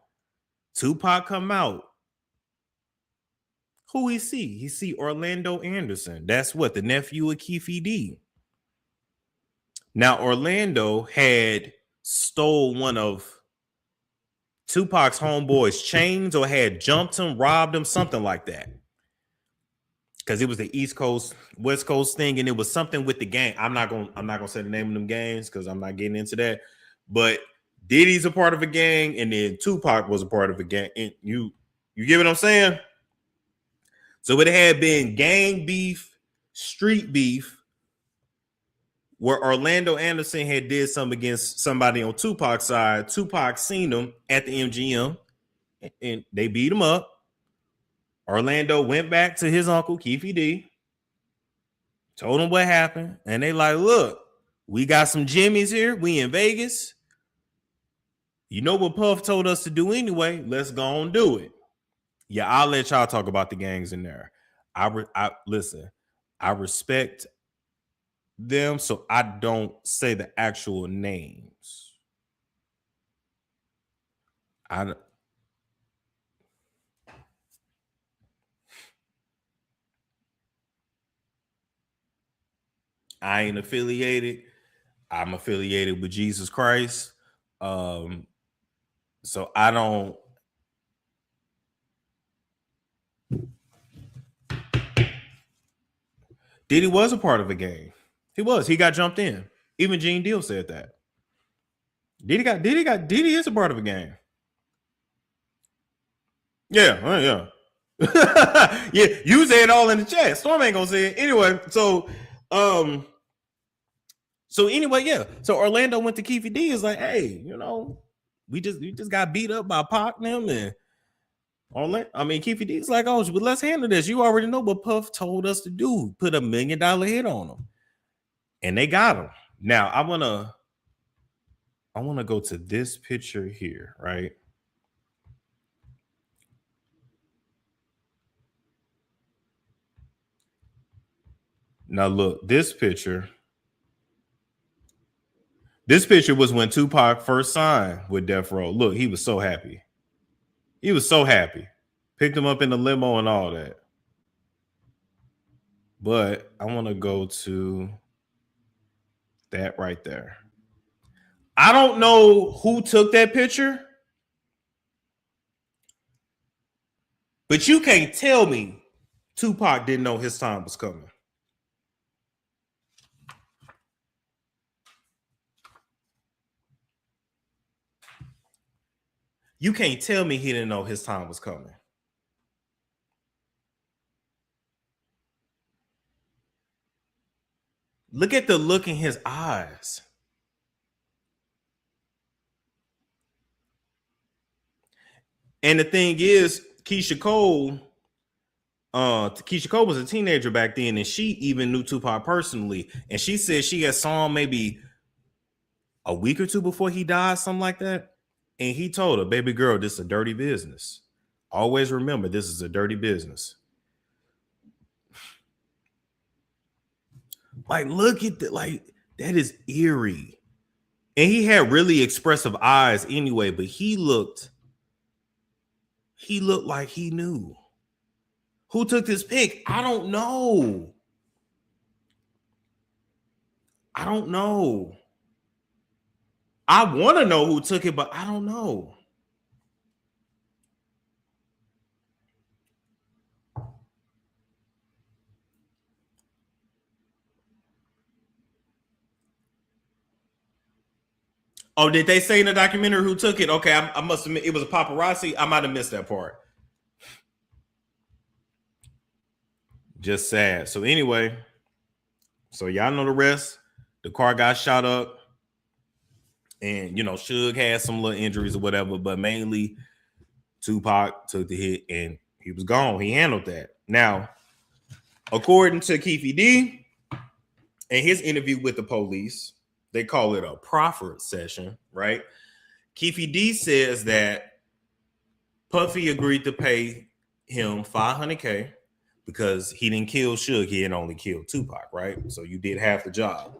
Tupac come out. Who he see? He see Orlando Anderson. That's what, the nephew of Keefe D. Now, Orlando had stole one of Tupac's homeboy's chains or had jumped him, robbed him, something like that. Because it was the East Coast, West Coast thing, and it was something with the gang. I'm not gonna say the name of them gangs because I'm not getting into that. But Diddy's a part of a gang, and then Tupac was a part of a gang. And you get what I'm saying? So it had been gang beef, street beef, where Orlando Anderson had did something against somebody on Tupac's side. Tupac seen him at the MGM, and they beat him up. Orlando went back to his uncle, Keefy D, told him what happened, and they like, look, we got some Jimmys here. We in Vegas. You know what Puff told us to do anyway. Let's go and do it. Yeah, I'll let y'all talk about the gangs in there. Listen, I respect them, so I don't say the actual names. I ain't affiliated. I'm affiliated with Jesus Christ. So I don't. Diddy was a part of a gang. He was. He got jumped in. Even Gene Deal said that. Diddy is a part of a gang. Yeah, yeah. You say it all in the chat. Storm ain't gonna say it anyway. So anyway, yeah. So Orlando went to Keefy D. Is like, hey, you know, we just got beat up by Pac and them, and Keefy D is like, oh, but let's handle this. You already know what Puff told us to do. Put $1 million hit on them, and they got him. Now I wanna go to this picture here, right? Now look, this picture was when Tupac first signed with Death Row. Look, he was so happy. He was so happy. Picked him up in the limo and all that. But I want to go to that right there. I don't know who took that picture, but you can't tell me Tupac didn't know his time was coming. You can't tell me he didn't know his time was coming. Look at the look in his eyes. And the thing is, Keisha Cole was a teenager back then, and she even knew Tupac personally. And she said she had saw him maybe a week or two before he died, something like that. And he told her, baby girl, this is a dirty business. Always remember, this is a dirty business. Like, look at that. Like, that is eerie. And he had really expressive eyes anyway, but he looked like he knew. Who took this pic? I don't know. I want to know who took it, but I don't know. Oh, did they say in the documentary who took it? Okay, I must admit it was a paparazzi. I might have missed that part. Just sad. So anyway, so y'all know the rest. The car got shot up. And, you know, Suge had some little injuries or whatever, but mainly Tupac took the hit and he was gone. He handled that. Now, according to Keefy D and his interview with the police, they call it a proffer session, right? Keefy D says that Puffy agreed to pay him $500K because he didn't kill Suge. He had only killed Tupac, right? So you did half the job.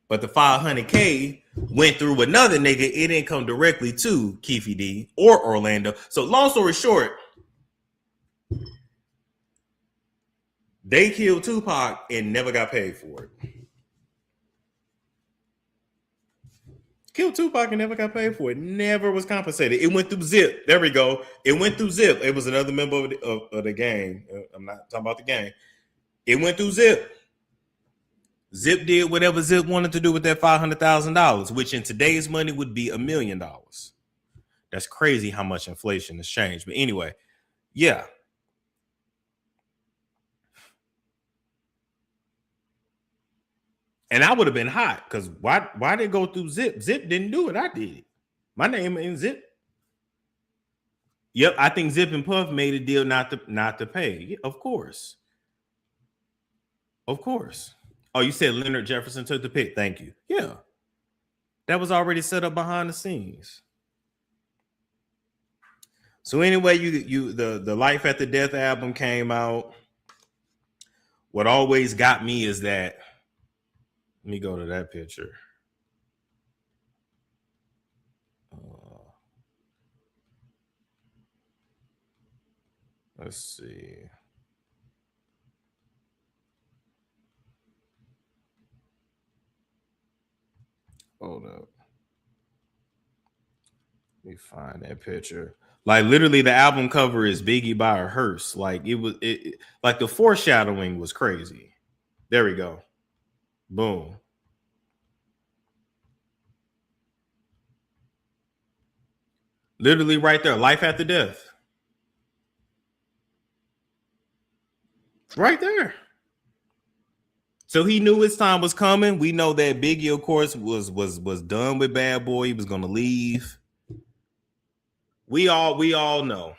But the $500K went through another nigga. It didn't come directly to Keefy D or Orlando. So long story short, they killed Tupac and never got paid for it. Killed Tupac and never got paid for it. Never was compensated. It went through Zip. There we go. It went through Zip. It was another member of the gang. I'm not talking about the gang. It went through Zip. Zip did whatever Zip wanted to do with that $500,000, which in today's money would be $1 million. That's crazy how much inflation has changed. But anyway, yeah. And I would have been hot because why did it go through Zip? Zip didn't do it. I did. My name ain't Zip. Yep, I think Zip and Puff made a deal not to pay. Yeah, of course. Of course. Oh, you said Leonard Jefferson took the pick. Thank you. Yeah. That was already set up behind the scenes. So anyway, the Life After Death album came out. What always got me is that, let me go to that picture. Let's see. Hold up. Let me find that picture. Like literally, the album cover is Biggie by a hearse. Like it like the foreshadowing was crazy. There we go. Boom. Literally right there. Life After Death. Right there. So he knew his time was coming. We know that Biggie, of course, was done with Bad Boy. He was gonna leave. We all know.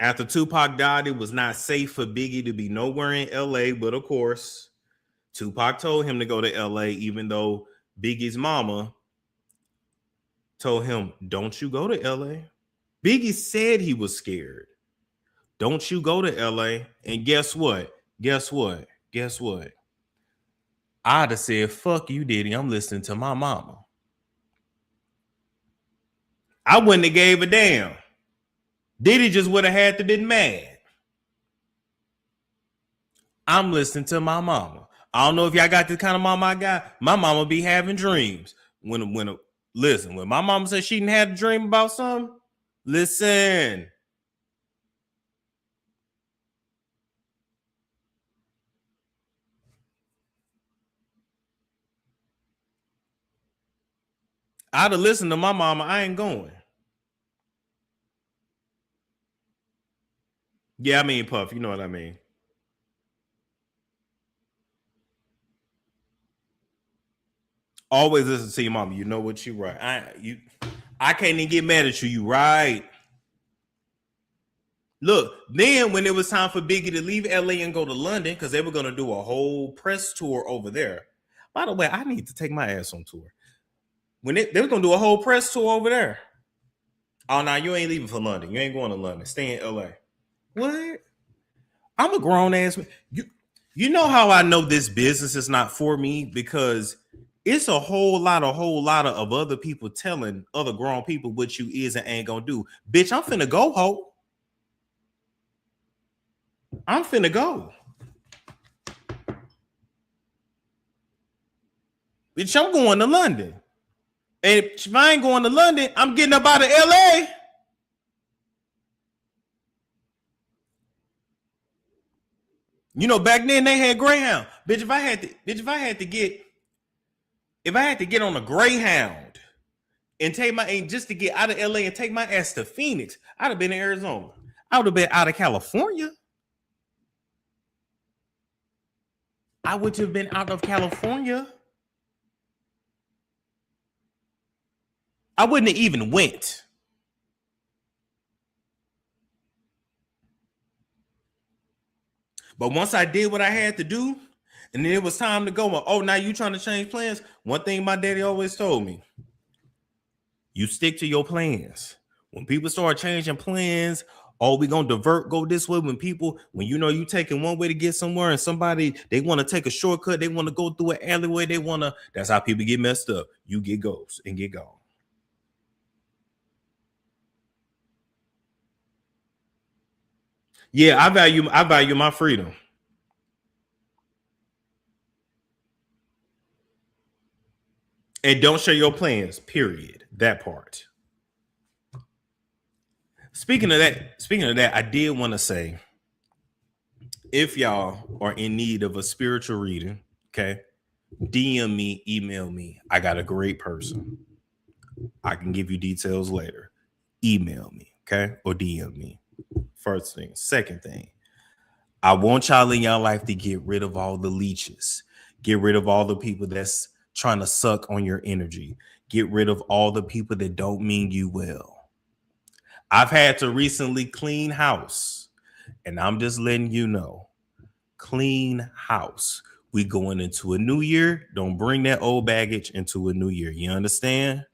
After Tupac died, it was not safe for Biggie to be nowhere in LA, but of course, Tupac told him to go to LA, even though Biggie's mama told him, don't you go to LA. Biggie said he was scared. Don't you go to LA. And guess what? I'd have said, fuck you, Diddy. I'm listening to my mama. I wouldn't have gave a damn. Diddy just would have had to been mad. I'm listening to my mama. I don't know if y'all got the kind of mama I got. My mama be having dreams. When my mama said she didn't have a dream about something, listen. I'd have listened to my mama. I ain't going. Yeah, I mean, Puff, you know what I mean. Always listen to your mama. You know what you right. I can't even get mad at you. You right. Look, then when it was time for Biggie to leave LA and go to London, because they were going to do a whole press tour over there. By the way, I need to take my ass on tour. When they were going to do a whole press tour over there. Oh, no, you ain't leaving for London. You ain't going to London. Stay in LA. What? I'm a grown ass man. You know how I know this business is not for me? Because it's a whole lot of other people telling other grown people what you is and ain't gonna do. Bitch, I'm finna go, ho. I'm finna go. Bitch, I'm going to London. And if I ain't going to London, I'm getting up out of LA. You know, back then they had Greyhound. Bitch, if I had to get on a Greyhound and just to get out of LA and take my ass to Phoenix, I'd have been in Arizona. I would have been out of California. I would have been out of California. I wouldn't have even went. But once I did what I had to do, and then it was time to go. Oh, now you trying to change plans? One thing my daddy always told me: you stick to your plans. When people start changing plans, oh, we gonna divert, go this way. When you know you taking one way to get somewhere, and somebody they want to take a shortcut, they want to go through an alleyway, that's how people get messed up. You get ghosts and get gone. Yeah, I value my freedom. And don't share your plans, period. That part. Speaking of that, I did want to say, if y'all are in need of a spiritual reading, okay, DM me, email me. I got a great person. I can give you details later. Email me, okay, or DM me. First thing. Second thing, I want y'all in y'all life to get rid of all the leeches. Get rid of all the people that's trying to suck on your energy. Get rid of all the people that don't mean you well. I've had to recently clean house, and I'm just letting you know, clean house. We going into a new year. Don't bring that old baggage into a new year. You understand?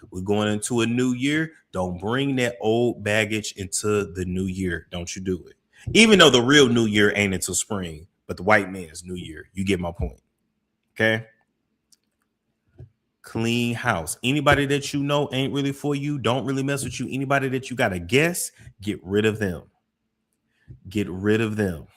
We're going into a new year. Don't bring that old baggage into the new year. Don't you do it. Even though the real new year ain't until spring, but the white man's new year. You get my point. Okay? Clean house. Anybody that you know ain't really for you, don't really mess with you. Anybody that you got to guess, get rid of them. Get rid of them.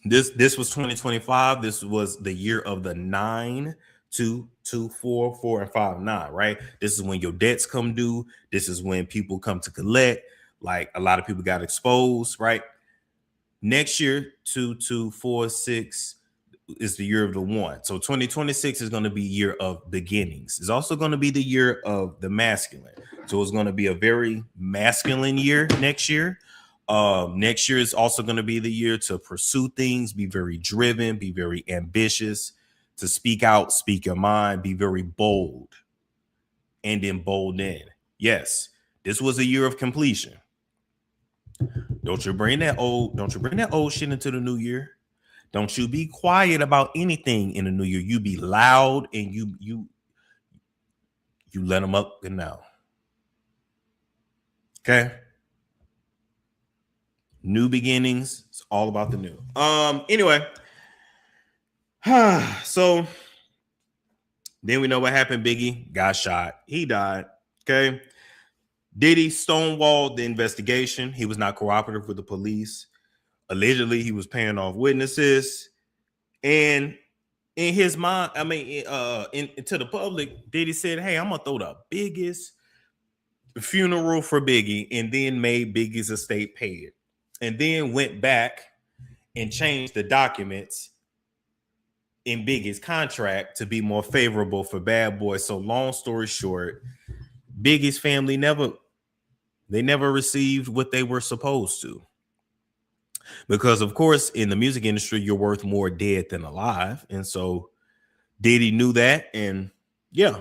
This was 2025. This was the year of the 9, 2, 2, 4, 4, and 5, 9, right? This is when your debts come due. This is when people come to collect. Like a lot of people got exposed, right? Next year, 2, 2, 4, 6 is the year of the 1. So 2026 is going to be year of beginnings. It's also going to be the year of the masculine. So it's going to be a very masculine year next year. Next year is also going to be the year to pursue things, be very driven, be very ambitious, to speak out, speak your mind, be very bold, and embolden. Yes, this was a year of completion. Don't you bring that old shit into the new year. Don't you be quiet about anything in the new year. You be loud and you let them up and now. Okay. New beginnings. It's all about the new. Anyway. So then we know what happened. Biggie got shot. He died. Okay. Diddy stonewalled the investigation. He was not cooperative with the police. Allegedly, he was paying off witnesses. And in his mind, to the public, Diddy said, hey, I'm going to throw the biggest funeral for Biggie, and then made Biggie's estate pay it. And then went back and changed the documents in Biggie's contract to be more favorable for Bad Boy. So long story short, Biggie's family never received what they were supposed to. Because, of course, in the music industry, you're worth more dead than alive. And so Diddy knew that. And yeah,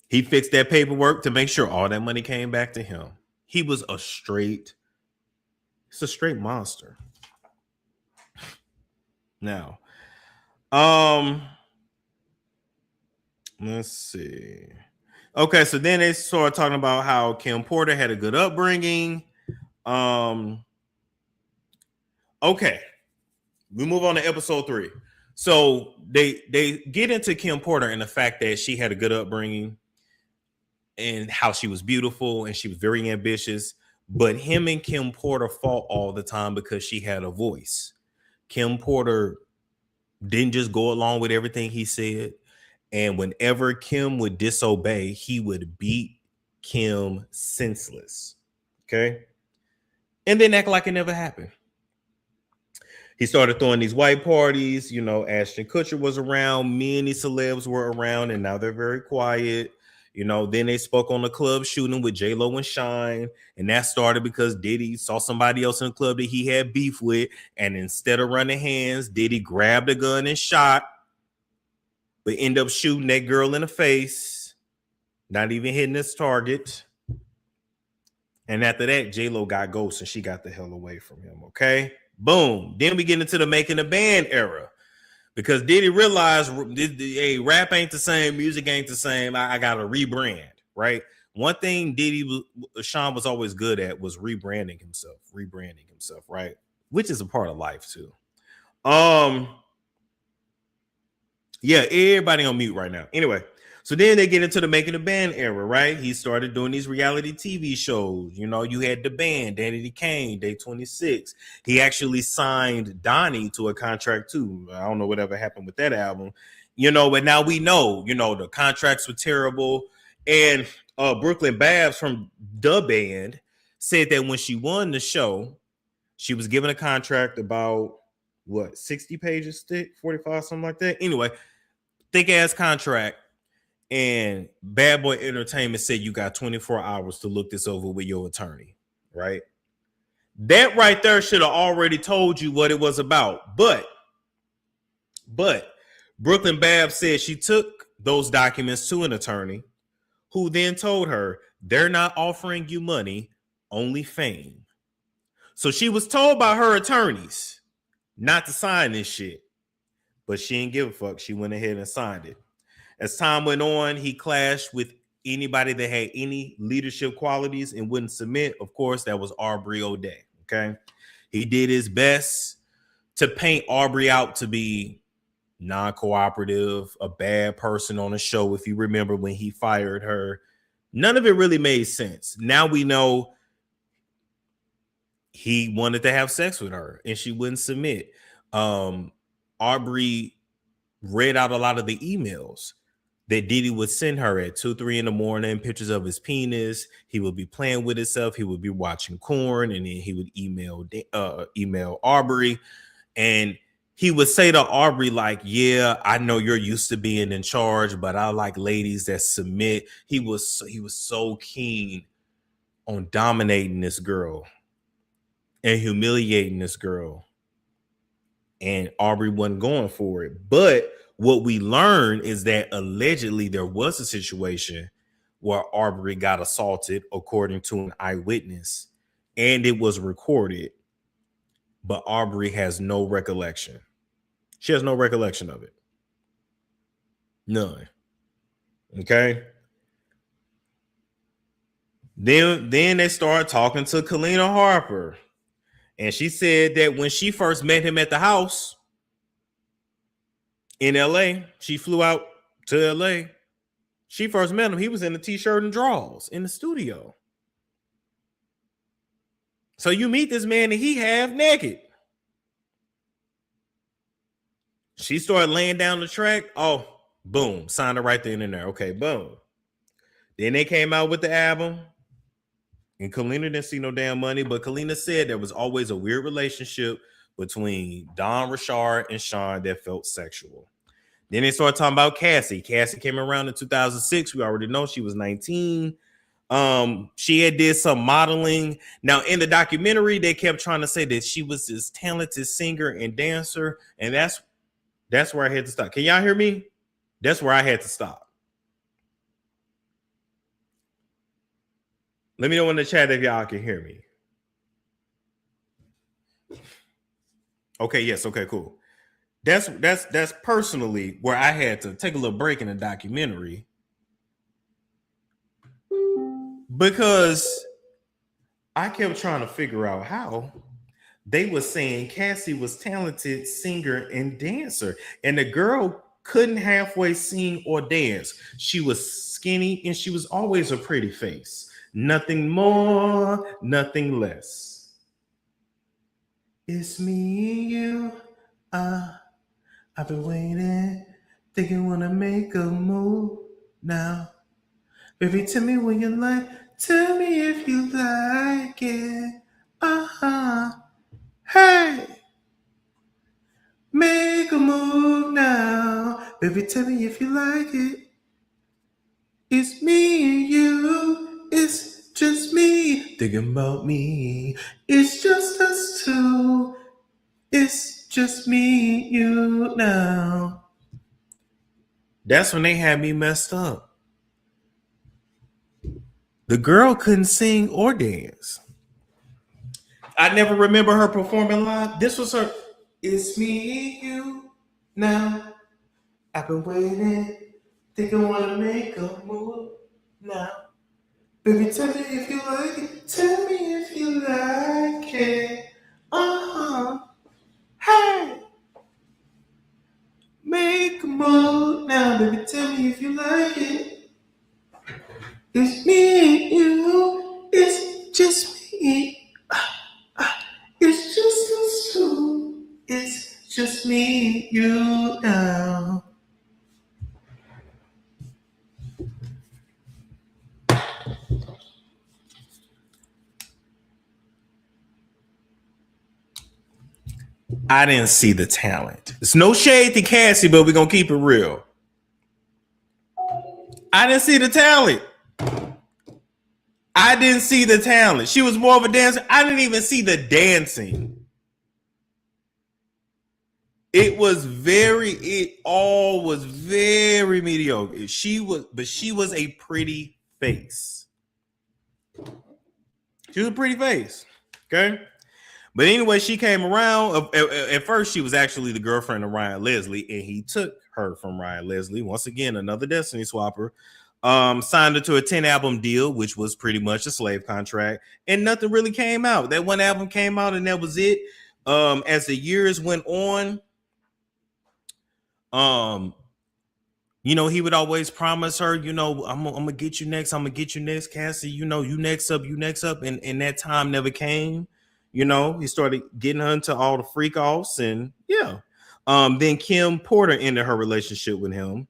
he fixed that paperwork to make sure all that money came back to him. He was a straight monster. Now, let's see. Okay, so then they started talking about how Kim Porter had a good upbringing. Okay, we move on to episode 3. So they get into Kim Porter and the fact that she had a good upbringing and how she was beautiful and she was very ambitious. But him and Kim Porter fought all the time because she had a voice. Kim Porter didn't just go along with everything he said. And whenever Kim would disobey, he would beat Kim senseless. Okay. And then act like it never happened. He started throwing these white parties. You know, Ashton Kutcher was around. Many celebs were around, and now they're very quiet. You know, then they spoke on the club shooting with J-Lo and Shine. And that started because Diddy saw somebody else in the club that he had beef with. And instead of running hands, Diddy grabbed a gun and shot. But ended up shooting that girl in the face. Not even hitting his target. And after that, J-Lo got ghost and she got the hell away from him. Okay? Boom. Then we get into the making a band era. Because Diddy realized, hey, rap ain't the same, music ain't the same. I got to rebrand, right? One thing Sean was always good at was rebranding himself, right? Which is a part of life too. Yeah, everybody on mute right now. Anyway, so then they get into the making a band era, right? He started doing these reality TV shows. You know, you had The Band, Danny Kane, Day 26. He actually signed Donnie to a contract too. I don't know whatever happened with that album. You know, but now we know, you know, the contracts were terrible. And Brooklyn Babs from The Band said that when she won the show, she was given a contract about, 60 pages thick, 45, something like that. Anyway, thick ass contract. And Bad Boy Entertainment said you got 24 hours to look this over with your attorney, right? That right there should have already told you what it was about. But But Brooklyn Babs said she took those documents to an attorney who then told her they're not offering you money, only fame. So she was told by her attorneys not to sign this shit, but she didn't give a fuck. She went ahead and signed it. As time went on, he clashed with anybody that had any leadership qualities and wouldn't submit. Of course, that was Aubrey O'Day. Okay. He did his best to paint Aubrey out to be non-cooperative, a bad person on the show. If you remember when he fired her, none of it really made sense. Now we know he wanted to have sex with her and she wouldn't submit. Aubrey read out a lot of the emails that Diddy would send her at 2-3 in the morning, pictures of his penis. He would be playing with himself. He would be watching porn, and then he would email Aubrey, and he would say to Aubrey, like, yeah, I know you're used to being in charge, but I like ladies that submit. He was so keen on dominating this girl and humiliating this girl. And Aubrey wasn't going for it. But what we learned is that allegedly there was a situation where Aubrey got assaulted, according to an eyewitness, and it was recorded. But Aubrey has no recollection. She has no recollection of it. None. Okay. Then they started talking to Kina Harper. And she said that when she first met him at the house in LA, she flew out to LA. She first met him. He was in a t-shirt and drawers in the studio. So you meet this man and he half naked. She started laying down the track. Oh, boom. Signed it right then and there. Okay, boom. Then they came out with the album. And Kina didn't see no damn money, but Kina said there was always a weird relationship between Don Richard and Sean that felt sexual. Then they started talking about Cassie. Cassie came around in 2006. We already know she was 19. She had did some modeling. Now, in the documentary, they kept trying to say that she was this talented singer and dancer, and that's where I had to stop. Can y'all hear me? That's where I had to stop. Let me know in the chat if y'all can hear me. Okay, yes, okay, cool. That's personally where I had to take a little break in the documentary, because I kept trying to figure out how they were saying Cassie was talented singer and dancer, and the girl couldn't halfway sing or dance. She was skinny and she was always a pretty face. Nothing more, nothing less. It's me and you. I've been waiting, thinking wanna make a move now. Baby, tell me when you like, tell me if you like it. Hey, make a move now. Baby, tell me if you like it. It's me and you, it's just me, thinking about me. It's just us two, it's just me and you now. That's when they had me messed up. The girl couldn't sing or dance. I never remember her performing live. This was her. It's me and you now. I've been waiting, think I wanna make a move now. Baby, tell me if you like it. Tell me if you like it. Hey, make a move now. Baby, tell me if you like it. It's me and you. It's just me. It's just us two. It's just me and you now. I didn't see the talent. It's no shade to Cassie, but we're going to keep it real. I didn't see the talent. I didn't see the talent. She was more of a dancer. I didn't even see the dancing. It all was very mediocre. She was a pretty face. She was a pretty face. Okay. But anyway, she came around. At first, she was actually the girlfriend of Ryan Leslie, and he took her from Ryan Leslie. Once again, another Destiny swapper. Signed her to a 10-album deal, which was pretty much a slave contract, and nothing really came out. That one album came out, and that was it. As the years went on, he would always promise her, I'm gonna get you next. I'm gonna get you next, Cassie. You next up, and that time never came. He started getting her into all the freak offs, and then Kim Porter ended her relationship with him,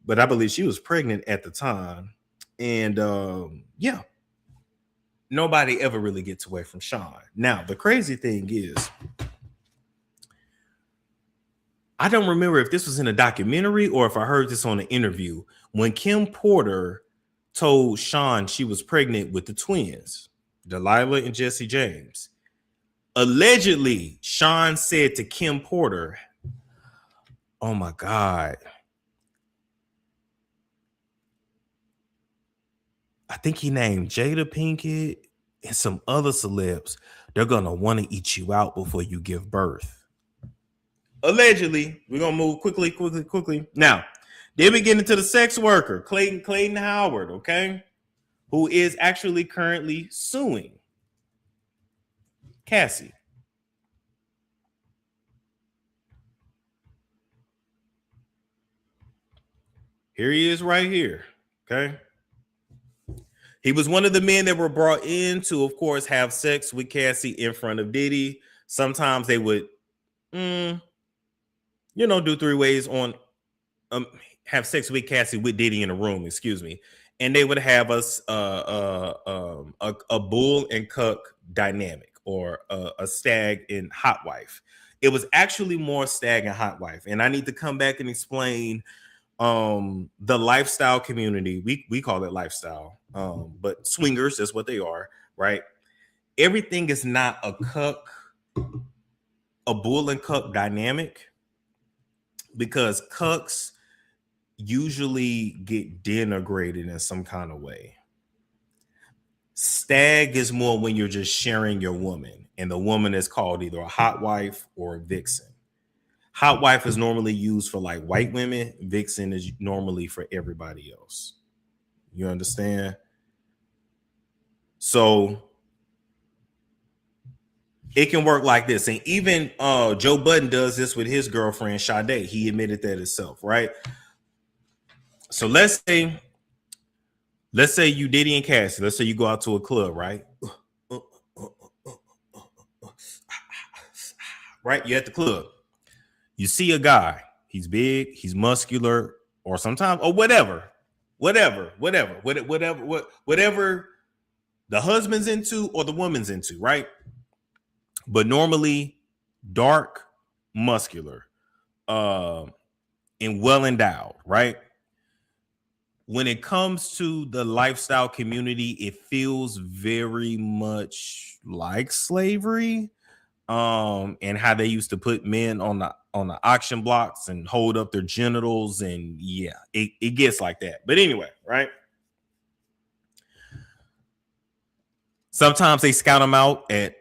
but I believe she was pregnant at the time, and nobody ever really gets away from Sean. Now, the crazy thing is, I don't remember if this was in a documentary or if I heard this on an interview, when Kim Porter told Sean she was pregnant with the twins, Delilah and Jesse James. Allegedly, Sean said to Kim Porter, "Oh my God, I think he named Jada Pinkett and some other celebs. They're gonna want to eat you out before you give birth." Allegedly, we're gonna move quickly. Now, then we get into the sex worker, Clayton Howard, okay, who is actually currently suing Cassie. Here he is right here, okay? He was one of the men that were brought in to, of course, have sex with Cassie in front of Diddy. Sometimes they would, do 3 ways on, have sex with Cassie with Diddy in a room, excuse me. And they would have us a bull and cuck dynamic, or a stag and hot wife. It was actually more stag and hot wife. And I need to come back and explain the lifestyle community. We call it lifestyle, but swingers is what they are, right? Everything is not a bull and cuck dynamic, because cucks usually get denigrated in some kind of way. Stag is more when you're just sharing your woman, and the woman is called either a hot wife or a vixen. Hot wife is normally used for like white women. Vixen is normally for everybody else. You understand? So it can work like this. And even Joe Budden does this with his girlfriend, Sade. He admitted that himself, right? So let's say you Diddy and Cassie. Let's say you go out to a club, right? Right? You're at the club. You see a guy. He's big. He's muscular, or sometimes, or whatever the husband's into or the woman's into, right? But normally dark, muscular, and well endowed, right? When it comes to the lifestyle community, it feels very much like slavery, and how they used to put men on the auction blocks and hold up their genitals, and it gets like that. But anyway, right? Sometimes they scout them out at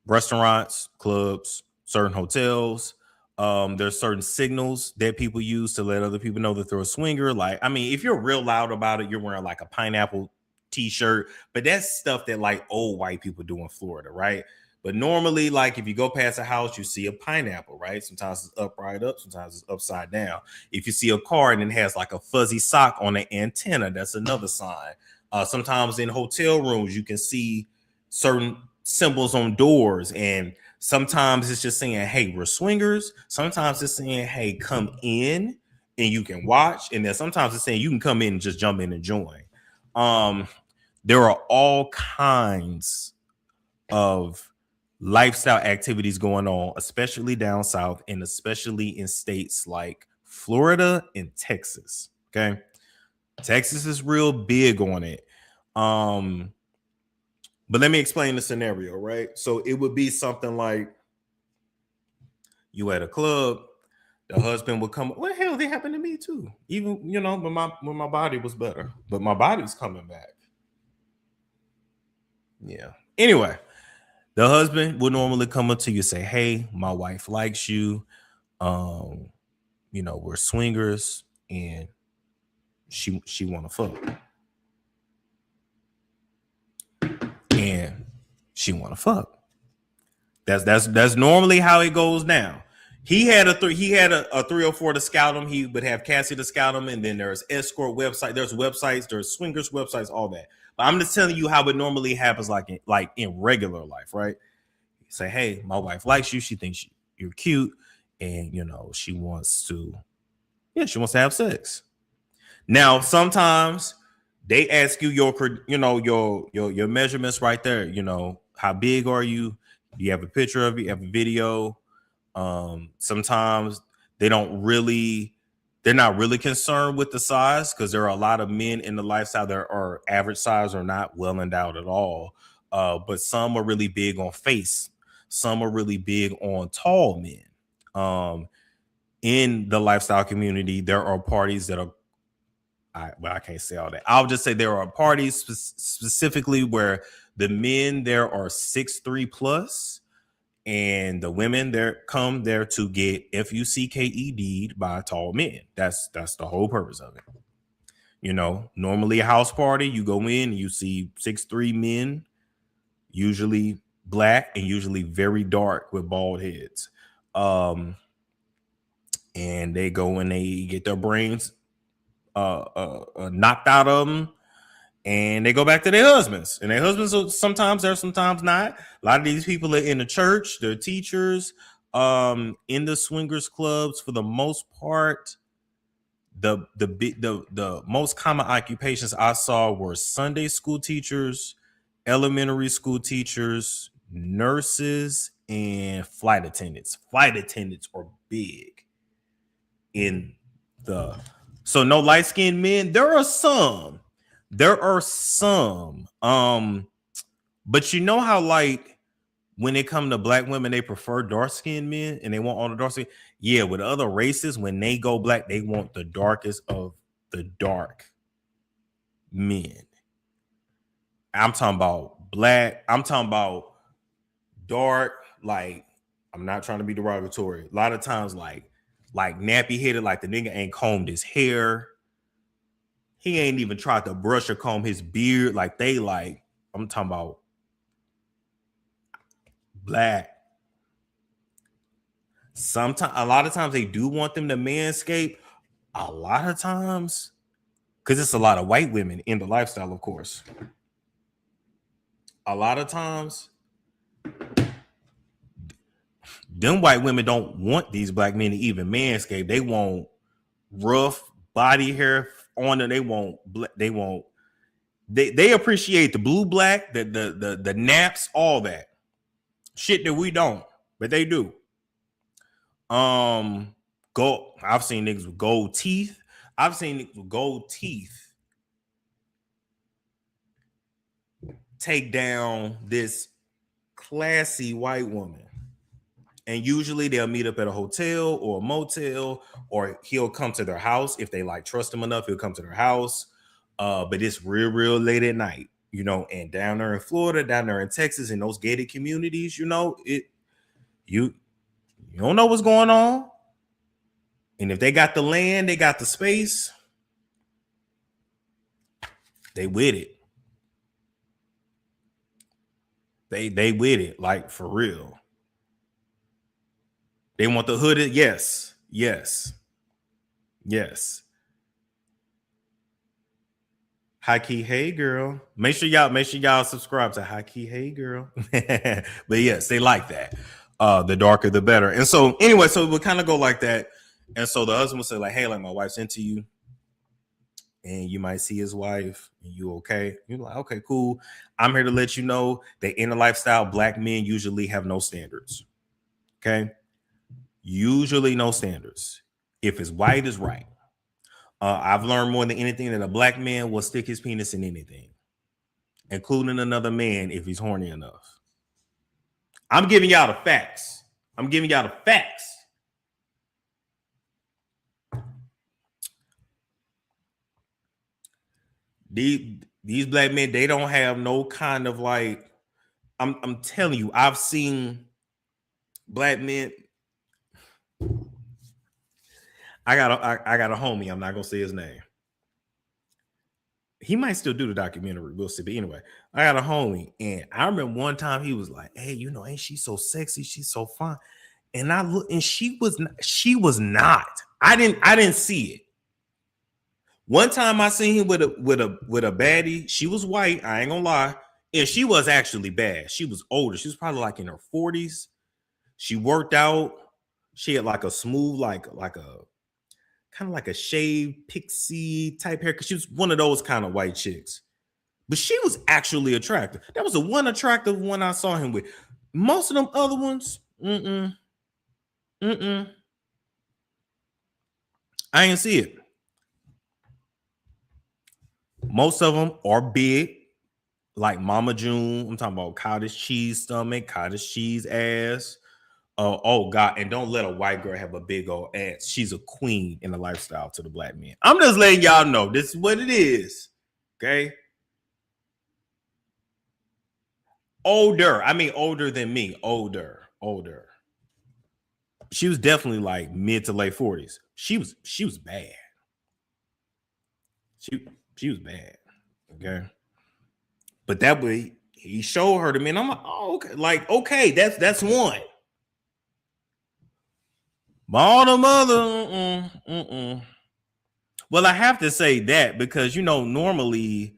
restaurants, clubs, certain hotels. There's certain signals that people use to let other people know that they're a swinger. Like, I mean, if you're real loud about it, you're wearing like a pineapple t-shirt, but that's stuff that like old white people do in Florida, right? But normally, like if you go past a house, you see a pineapple, right? Sometimes it's upright up, sometimes it's upside down. If you see a car and it has like a fuzzy sock on the antenna, that's another sign. Sometimes in hotel rooms, you can see certain symbols on doors, and sometimes it's just saying, "Hey, we're swingers." Sometimes it's saying, "Hey, come in and you can watch." And then sometimes it's saying you can come in and just jump in and join. There are all kinds of lifestyle activities going on, especially down south, and especially in states like Florida and Texas. Okay, Texas is real big on it. But let me explain the scenario, right? So it would be something like you at a club, The husband would come. Well, hell, they happened to me too. Even when my body was better, but my body's coming back. Yeah. Anyway, the husband would normally come up to you and say, "Hey, my wife likes you. We're swingers, and she want to fuck, and she want to fuck." That's normally how it goes down. He had a 304 to scout him. He would have Cassie to scout him, and then there's escort website, there's websites, there's swingers websites, all that. But I'm just telling you how it normally happens, like in regular life, right? You say, "Hey, my wife likes you. She thinks you're cute, and she wants to have sex." Now, sometimes they ask you your measurements right there. How big are you? Do you have a picture of you? Have a video? Sometimes they're not really concerned with the size, because there are a lot of men in the lifestyle that are average size or not well endowed at all. But some are really big on face. Some are really big on tall men. In the lifestyle community, there are parties that are, I can't say all that. I'll just say there are parties specifically where the men there are 6'3" plus, and the women there come there to get FUCKED'd by tall men. That's the whole purpose of it. Normally a house party, you go in and you see 6'3" men, usually black and usually very dark with bald heads. And they go and they get their brains knocked out of them, and they go back to their husbands. And their husbands are sometimes there, sometimes not. A lot of these people are in the church, they're teachers, in the swingers clubs. For the most part, the most common occupations I saw were Sunday school teachers, elementary school teachers, nurses, and flight attendants. Flight attendants are big in the. So no light-skinned men. There are some. But you know how, like, when it comes to black women, they prefer dark-skinned men and they want all the dark skin. Yeah, with other races, when they go black, they want the darkest of the dark men. I'm talking about black. I'm talking about dark. Like, I'm not trying to be derogatory. A lot of times, like nappy headed, like the nigga ain't combed his hair. He ain't even tried to brush or comb his beard. Like, I'm talking about black. A lot of times they do want them to manscape. A lot of times, because it's a lot of white women in the lifestyle, of course. A lot of times, them white women don't want these black men to even manscape. They want rough body hair on them. They appreciate the blue, black, the naps, all that shit that we don't, but they do. I've seen niggas with gold teeth. I've seen niggas with gold teeth take down this classy white woman. And usually they'll meet up at a hotel or a motel, or he'll come to their house. If they trust him enough, he'll come to their house. But it's real late at night, and down there in Florida, down there in Texas, in those gated communities, you don't know what's going on. And if they got the land, they got the space, they with it. They with it, like, for real. They want the hooded. Yes. High Key, hey girl. Make sure y'all subscribe to High Key, hey girl. But yes, they like that. The darker, the better. And so anyway, so it would kind of go like that. And so the husband would say, like, hey, like, my wife's into you. And you might see his wife, and you okay? You're like, okay, cool. I'm here to let you know that in the lifestyle, black men usually have no standards. Okay? Usually no standards. If it's white, it's right. I've learned more than anything that a black man will stick his penis in anything, including another man if he's horny enough. I'm giving y'all the facts. These black men, they don't have no kind of like. I'm telling you, I've seen black men. I got a homie. I'm not gonna say his name. He might still do the documentary. We'll see. But anyway, I got a homie, and I remember one time he was like, "Hey, ain't she so sexy? She's so fun." And I look, and she was not. I didn't see it. One time I seen him with a baddie. She was white. I ain't gonna lie, and she was actually bad. She was older. She was probably like in her 40s. She worked out. She had like a smooth, like a kind of like a shaved pixie type hair, because she was one of those kind of white chicks. But she was actually attractive. That was the one attractive one I saw him with. Most of them other ones, I ain't see it. Most of them are big, like Mama June. I'm talking about cottage cheese stomach, cottage cheese ass. Oh God, and don't let a white girl have a big old ass. She's a queen in the lifestyle to the black men. I'm just letting y'all know this is what it is. Okay. Older. I mean older than me. Older. She was definitely like mid to late 40s. She was bad. She was bad. Okay. But that way he showed her to me, and I'm like, oh, okay. Like, okay, that's one. All the mother, Well, I have to say that because normally,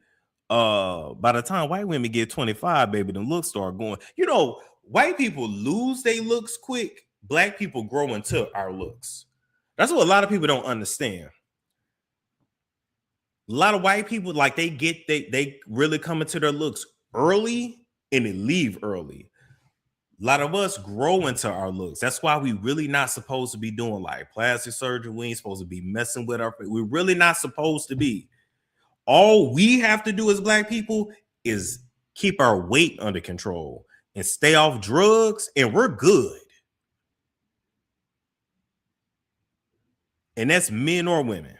by the time white women get 25, baby, the looks start going. White people lose their looks quick. Black people grow into our looks. That's what a lot of people don't understand. A lot of white people, like they really come into their looks early and they leave early. A lot of us grow into our looks. That's why we really not supposed to be doing like plastic surgery. We ain't supposed to be messing with our. We're really not supposed to be. All we have to do as black people is keep our weight under control and stay off drugs, and we're good. And that's men or women.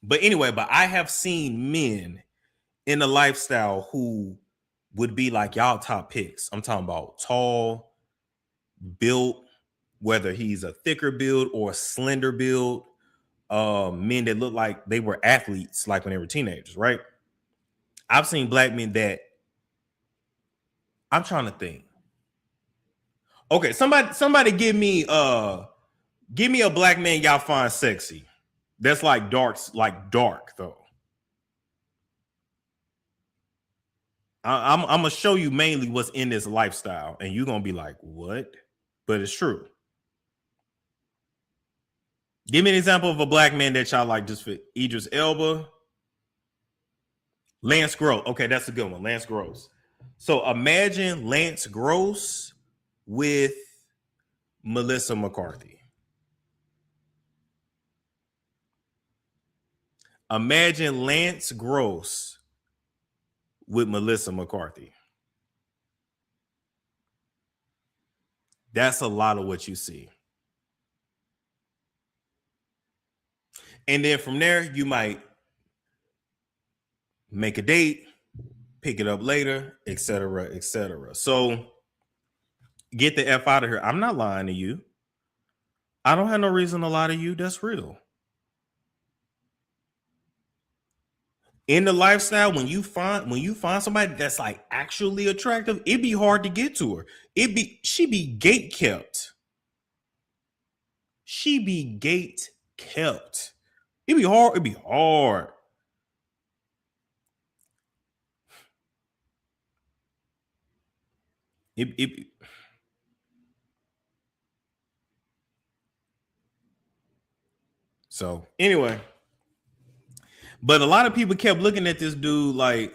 But anyway, I have seen men in the lifestyle who would be like y'all top picks. I'm talking about tall, built, whether he's a thicker build or a slender build, men that look like they were athletes like when they were teenagers, right? I've seen black men that I'm trying to think. Okay, somebody give me a black man y'all find sexy. That's like dark though. I'm gonna show you mainly what's in this lifestyle, and you're gonna be like, what? But it's true. Give me an example of a black man that y'all like just for Idris Elba. Lance Gross. Okay, that's a good one. Lance Gross. So imagine Lance Gross with Melissa McCarthy. Imagine Lance Gross with Melissa McCarthy. That's a lot of what you see. And then from there, you might make a date, pick it up later, etc., etc. So get the F out of here. I'm not lying to you. I don't have no reason to lie to you. That's real. In the lifestyle, when you find somebody that's like actually attractive, it'd be hard to get to her. She be gate kept. She be gate kept. It'd be hard. It'd be hard. So anyway, but a lot of people kept looking at this dude like,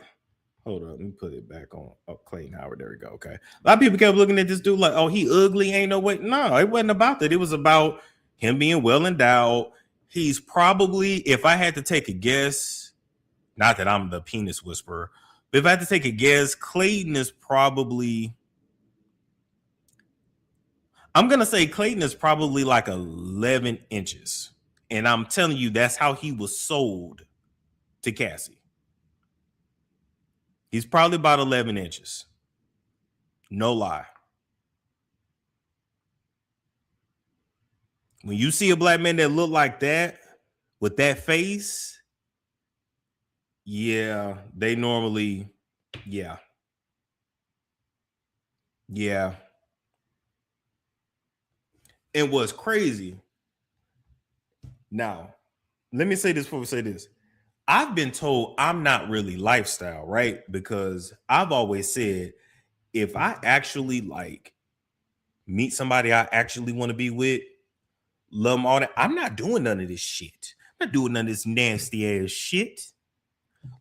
hold up, let me put it back on. Oh, Clayton Howard, there we go. Okay. A lot of people kept looking at this dude like, oh, he ugly, ain't no way. No, it wasn't about that. It was about him being well endowed. He's probably, if I had to take a guess, not that I'm the penis whisperer, but if I had to take a guess, Clayton is probably, I'm going to say Clayton is probably like 11 inches. And I'm telling you, that's how he was sold to Cassie. He's probably about 11 inches. No lie. When you see a black man that look like that, with that face, yeah, they normally, yeah. And what's crazy, now, let me say this before we say this. I've been told I'm not really lifestyle, right? Because I've always said, if I actually like meet somebody I actually want to be with, love them all that, I'm not doing none of this shit. I'm not doing none of this nasty ass shit.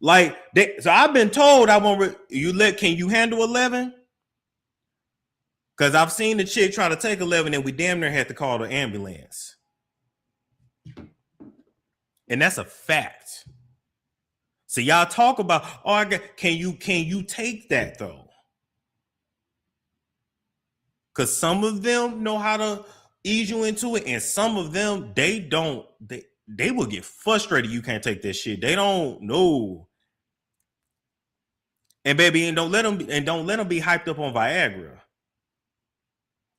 Like, so I've been told I won't. Can you handle 11? Because I've seen the chick try to take 11 and we damn near had to call the ambulance. And that's a fact. So y'all talk about, can you take that though? Because some of them know how to ease you into it, and some of them, they don't. They will get frustrated. You can't take that shit. They don't know. And baby, don't let them be hyped up on Viagra.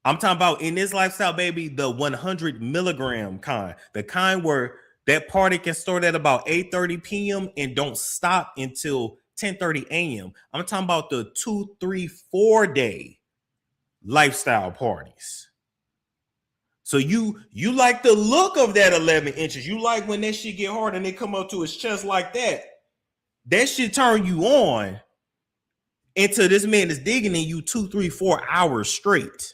I'm talking about in this lifestyle, baby, the 100 milligram kind, the kind where that party can start at about 8:30 p.m. and don't stop until 10:30 a.m. I'm talking about the 2, 3, 4 day lifestyle parties. So you like the look of that 11 inches. You like when that shit get hard and they come up to his chest like that. That shit turn you on until this man is digging in you 2, 3, 4 hours straight.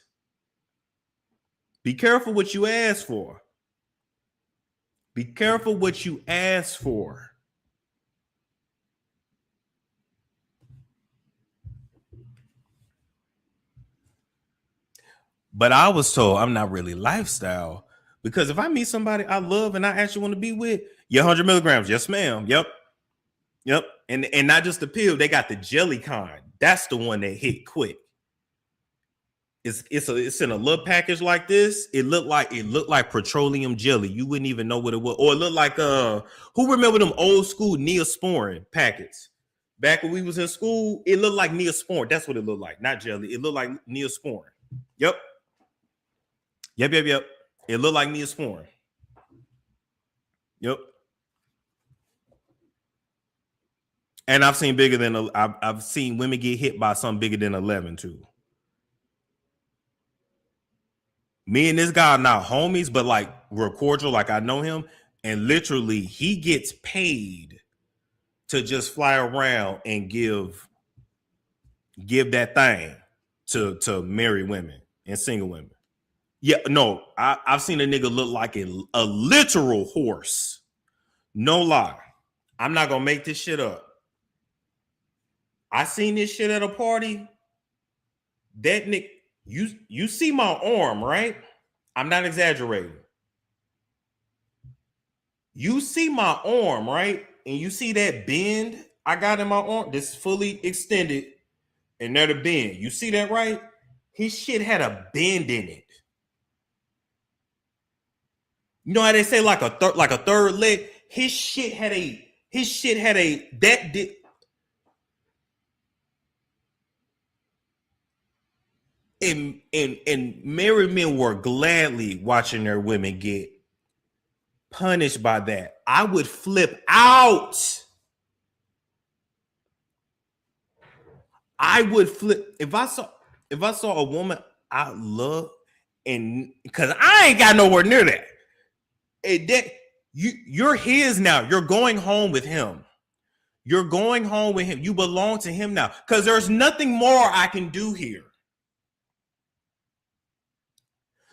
Be careful what you ask for. Be careful what you ask for. But I was told I'm not really lifestyle, because if I meet somebody I love and I actually want to be with, 100 milligrams. Yes, ma'am. Yep. And not just the pill. They got the jelly kind. That's the one that hit quick. It's in a little package like this. It looked like petroleum jelly. You wouldn't even know what it was. Or it looked like who remember them old school Neosporin packets? Back when we was in school, it looked like Neosporin. That's what it looked like, not jelly. It looked like Neosporin. Yep. It looked like Neosporin. Yep. And I've seen I've seen women get hit by something bigger than 11 too. Me and this guy are not homies, but like we're cordial, like I know him, and literally he gets paid to just fly around and give that thing to married women and single women. Yeah, no, I've seen a nigga look like a literal horse. No lie. I'm not gonna make this shit up. I seen this shit at a party. That nigga, you see my arm, right? I'm not exaggerating. You see my arm, right? And you see that bend I got in my arm? This fully extended and there the bend. You see that, right? His shit had a bend in it. You know how they say like a third leg? His shit had a that did. And married men were gladly watching their women get punished by that. I would flip out. I would flip if I saw a woman I love, and because I ain't got nowhere near that. You're his now. You're going home with him. You're going home with him. You belong to him now. Because there's nothing more I can do here.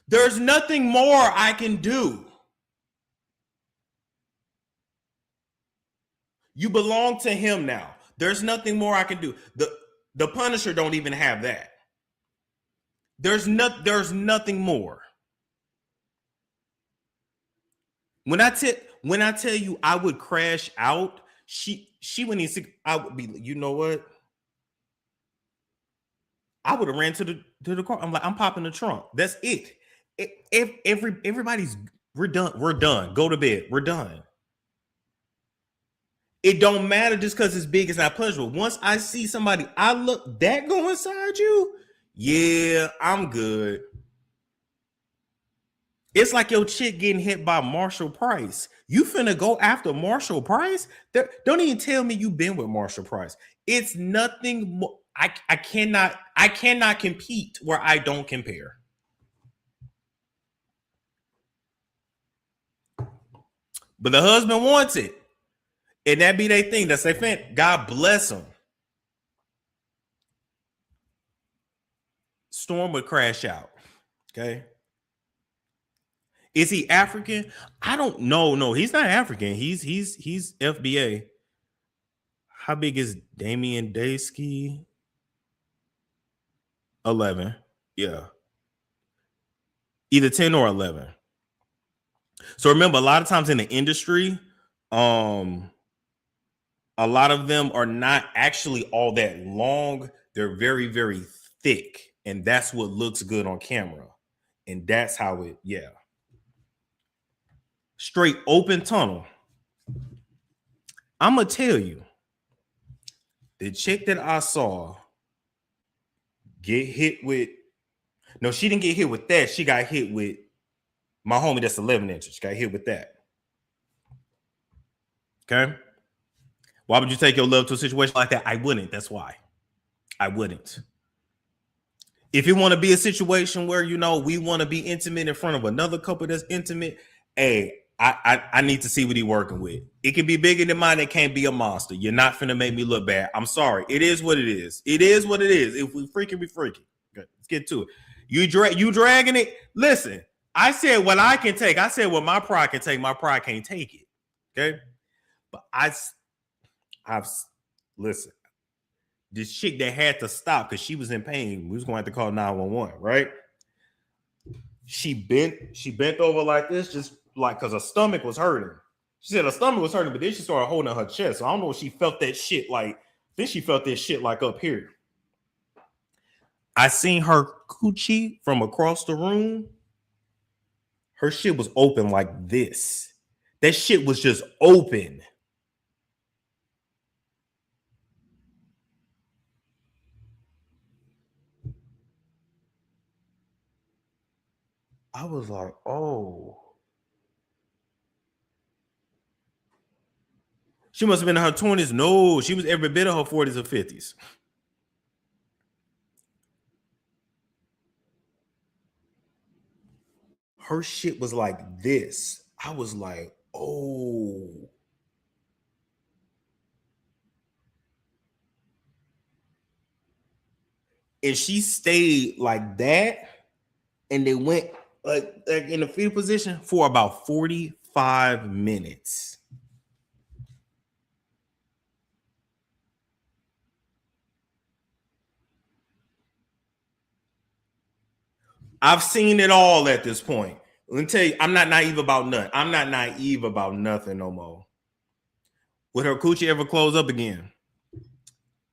There's nothing more I can do. You belong to him now. There's nothing more I can do. The Punisher don't even have that. There's nothing more. When I tell you I would crash out, she wouldn't even. I would be. You know what? I would have ran to the car. I'm like, I'm popping the trunk. That's it. Everybody's we're done. We're done. Go to bed. We're done. It don't matter just because it's big, it's not pleasurable. Once I see somebody, I look that go inside you, yeah, I'm good. It's like your chick getting hit by Marshall Price. You finna go after Marshall Price? Don't even tell me you been with Marshall Price. It's nothing more. I cannot compete where I don't compare. But the husband wants it. And that be their thing. That's their fan. God bless them. Storm would crash out. Okay. Is he African? I don't know. No, he's not African. He's FBA. How big is Damian Daysky? 11. Yeah. Either 10 or 11. So remember, a lot of times in the industry, a lot of them are not actually all that long. They're very, very thick. And that's what looks good on camera. And that's how it, yeah. Straight open tunnel. I'm going to tell you, the chick that I saw get hit with, no, she didn't get hit with that. She got hit with my homie that's 11 inches. Got hit with that. Okay? Why would you take your love to a situation like that? I wouldn't. That's why. I wouldn't. If you want to be a situation where, you know, we want to be intimate in front of another couple that's intimate, hey, I need to see what he's working with. It can be bigger than mine. It can't be a monster. You're not finna make me look bad. I'm sorry. It is what it is. It is what it is. If we freaking, we freaking. Okay, let's get to it. You dragging it. Listen, I said what I can take. I said what my pride can take. My pride can't take it. Okay, but I've listen. This chick that had to stop because she was in pain. We was going to have to call 911, right? She bent over like this, just like because her stomach was hurting. She said her stomach was hurting, but then she started holding her chest. So I don't know if she felt that shit like. Then she felt that shit like up here. I seen her coochie from across the room. Her shit was open like this. That shit was just open. I was like, oh. She must have been in her 20s. No, she was every bit of her 40s or 50s. Her shit was like this. I was like, oh. And she stayed like that. And they went like in the fetal position for about 45 minutes. I've seen it all at this point. Let me tell you, I'm not naive about nothing. I'm not naive about nothing no more. Would her coochie ever close up again?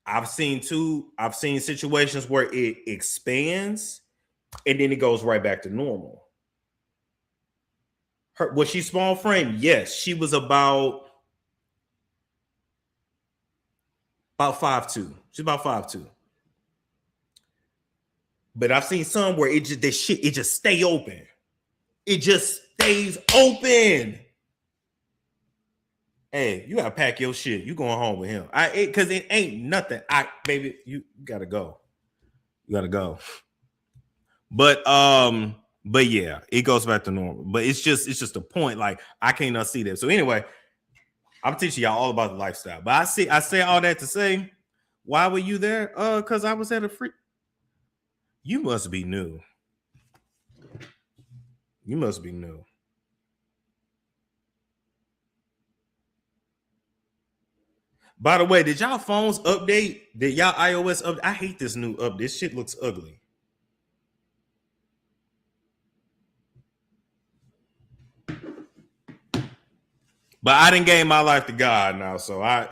I've seen situations where it expands and then it goes right back to normal. Was she small frame? Yes, she was about 5'2". She's about 5'2". But I've seen some where it just stay open. It just stays open. Hey, you gotta pack your shit. You going home with him. Cause it ain't nothing. Baby, you gotta go. You gotta go. But yeah, it goes back to normal. But it's just a point. Like I can't unsee that. So anyway, I'm teaching y'all all about the lifestyle. But I say all that to say, why were you there? Because I was at a free. You must be new. You must be new. By the way, did y'all phones update? Did y'all iOS update? I hate this new update. This shit looks ugly. But I didn't gave my life to God now, so I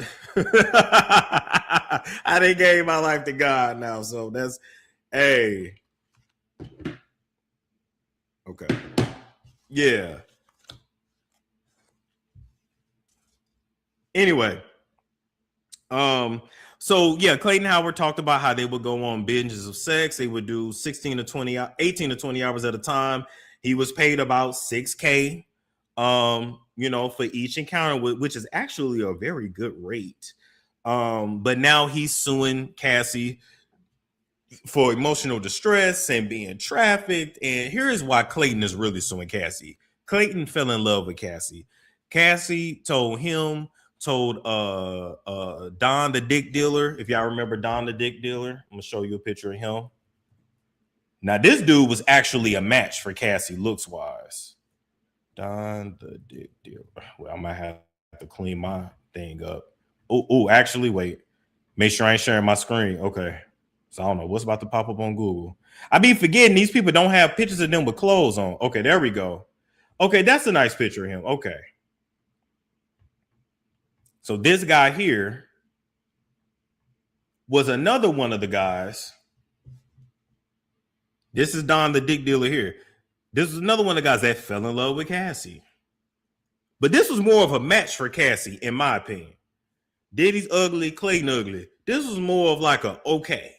didn't gave my life to God now, so that's hey. Okay. Yeah. Anyway, So yeah, Clayton Howard talked about how they would go on binges of sex. They would do 18 to 20 hours at a time. He was paid about $6,000, for each encounter, which is actually a very good rate. But now he's suing Cassie for emotional distress and being trafficked. And here's why Clayton is really suing Cassie. Clayton fell in love with Cassie. Cassie told Don the dick dealer, if y'all remember Don the dick dealer, I'm gonna show you a picture of him. Now this dude was actually a match for Cassie looks wise. Don the dick dealer. Well, I might have to clean my thing up. Oh, actually, wait. Make sure I ain't sharing my screen. Okay. So I don't know what's about to pop up on Google. I be forgetting these people don't have pictures of them with clothes on. Okay, there we go. Okay, that's a nice picture of him. Okay. So this guy here was another one of the guys. This is Don the dick dealer here. This is another one of the guys that fell in love with Cassie. But this was more of a match for Cassie, in my opinion. Diddy's ugly, Clayton ugly. This was more of like a okay.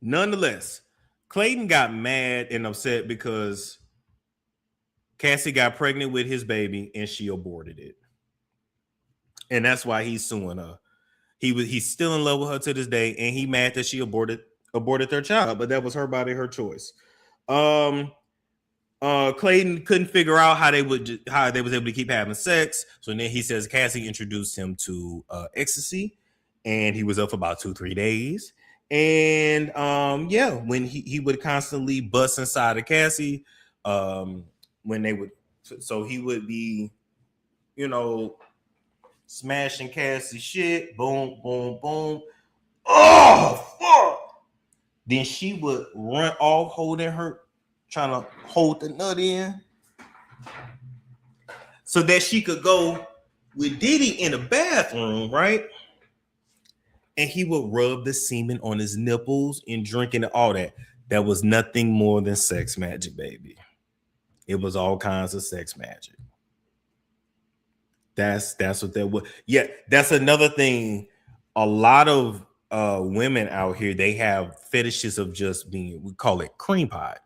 Nonetheless, Clayton got mad and upset because Cassie got pregnant with his baby and she aborted it. And that's why he's suing her. He's still in love with her to this day, and he mad that she aborted their child, but that was her body, her choice. Clayton couldn't figure out how they was able to keep having sex. So then he says Cassie introduced him to ecstasy, and he was up for about 2-3 days. And when he would constantly bust inside of Cassie, when they would, so he would be, smashing Cassie shit, boom, boom, boom. Oh, fuck! Then she would run off holding her, trying to hold the nut in, so that she could go with Diddy in the bathroom, right? And he would rub the semen on his nipples and drinking and all that. That was nothing more than sex magic, baby. It was all kinds of sex magic. That's what that was. Yeah, that's another thing. A lot of women out here, they have fetishes of just being, we call it cream pie,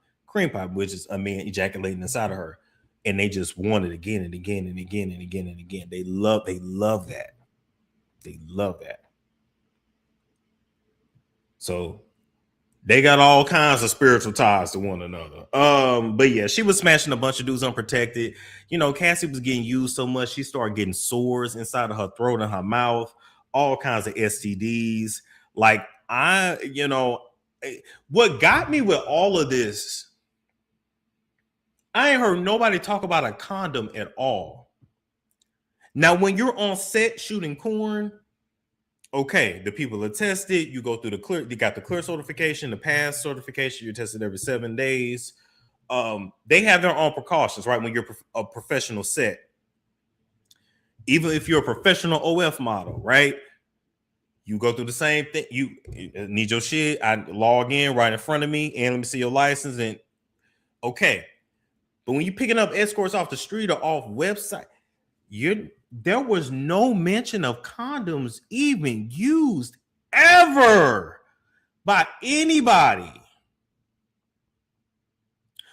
which is a man ejaculating inside of her, and they just want it again and again and again and again and again. They love that. They love that. So they got all kinds of spiritual ties to one another. But yeah, she was smashing a bunch of dudes unprotected. Cassie was getting used so much, she started getting sores inside of her throat and her mouth, all kinds of STDs. Like, what got me with all of this, I ain't heard nobody talk about a condom at all. Now, when you're on set shooting porn, okay, the people are tested. You go through the clear. You got the clear certification, the pass certification. You're tested every 7 days. They have their own precautions, right? When you're a professional set, even if you're a professional OF model, right? You go through the same thing. You need your shit. I log in right in front of me, and let me see your license. And okay, but when you're picking up escorts off the street or off website, there was no mention of condoms even used ever by anybody.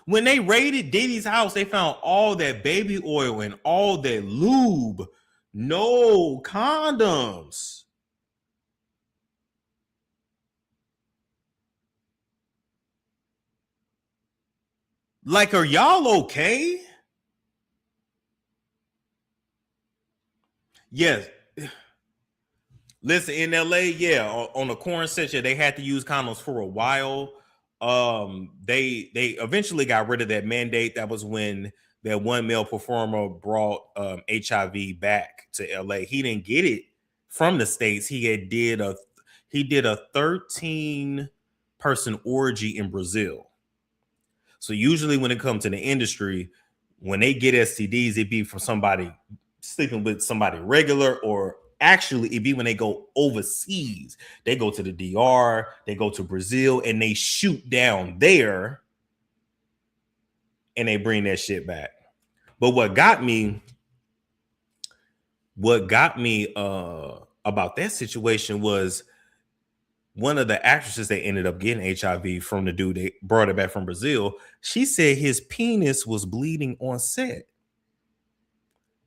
When they raided Diddy's house, they found all that baby oil and all that lube. No condoms. Like, are y'all okay? Yes. Listen, in LA, yeah, on the corn section, they had to use condoms for a while. They eventually got rid of that mandate. That was when that one male performer brought HIV back to LA. He didn't get it from the States. He did a 13-person orgy in Brazil. So usually when it comes to the industry, when they get STDs, it'd be from somebody sleeping with somebody regular, or actually it'd be when they go overseas. They go to the DR, they go to Brazil, and they shoot down there, and they bring that shit back. But what got me about that situation was one of the actresses that ended up getting HIV from the dude that brought it back from Brazil. She said his penis was bleeding on set,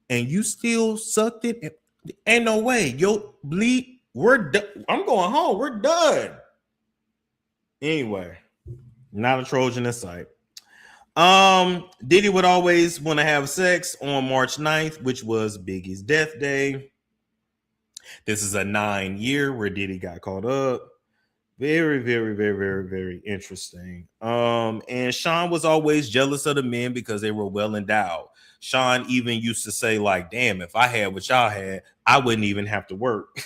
and you still sucked it. Ain't no way. Yo, bleed. We're done. I'm going home. We're done. Anyway, not a Trojan in sight. Diddy would always want to have sex on March 9th, which was Biggie's death day. This is a 9-year where Diddy got caught up. Very, very, very, very, very interesting. And Sean was always jealous of the men because they were well endowed. Sean even used to say, like, damn, if I had what y'all had, I wouldn't even have to work.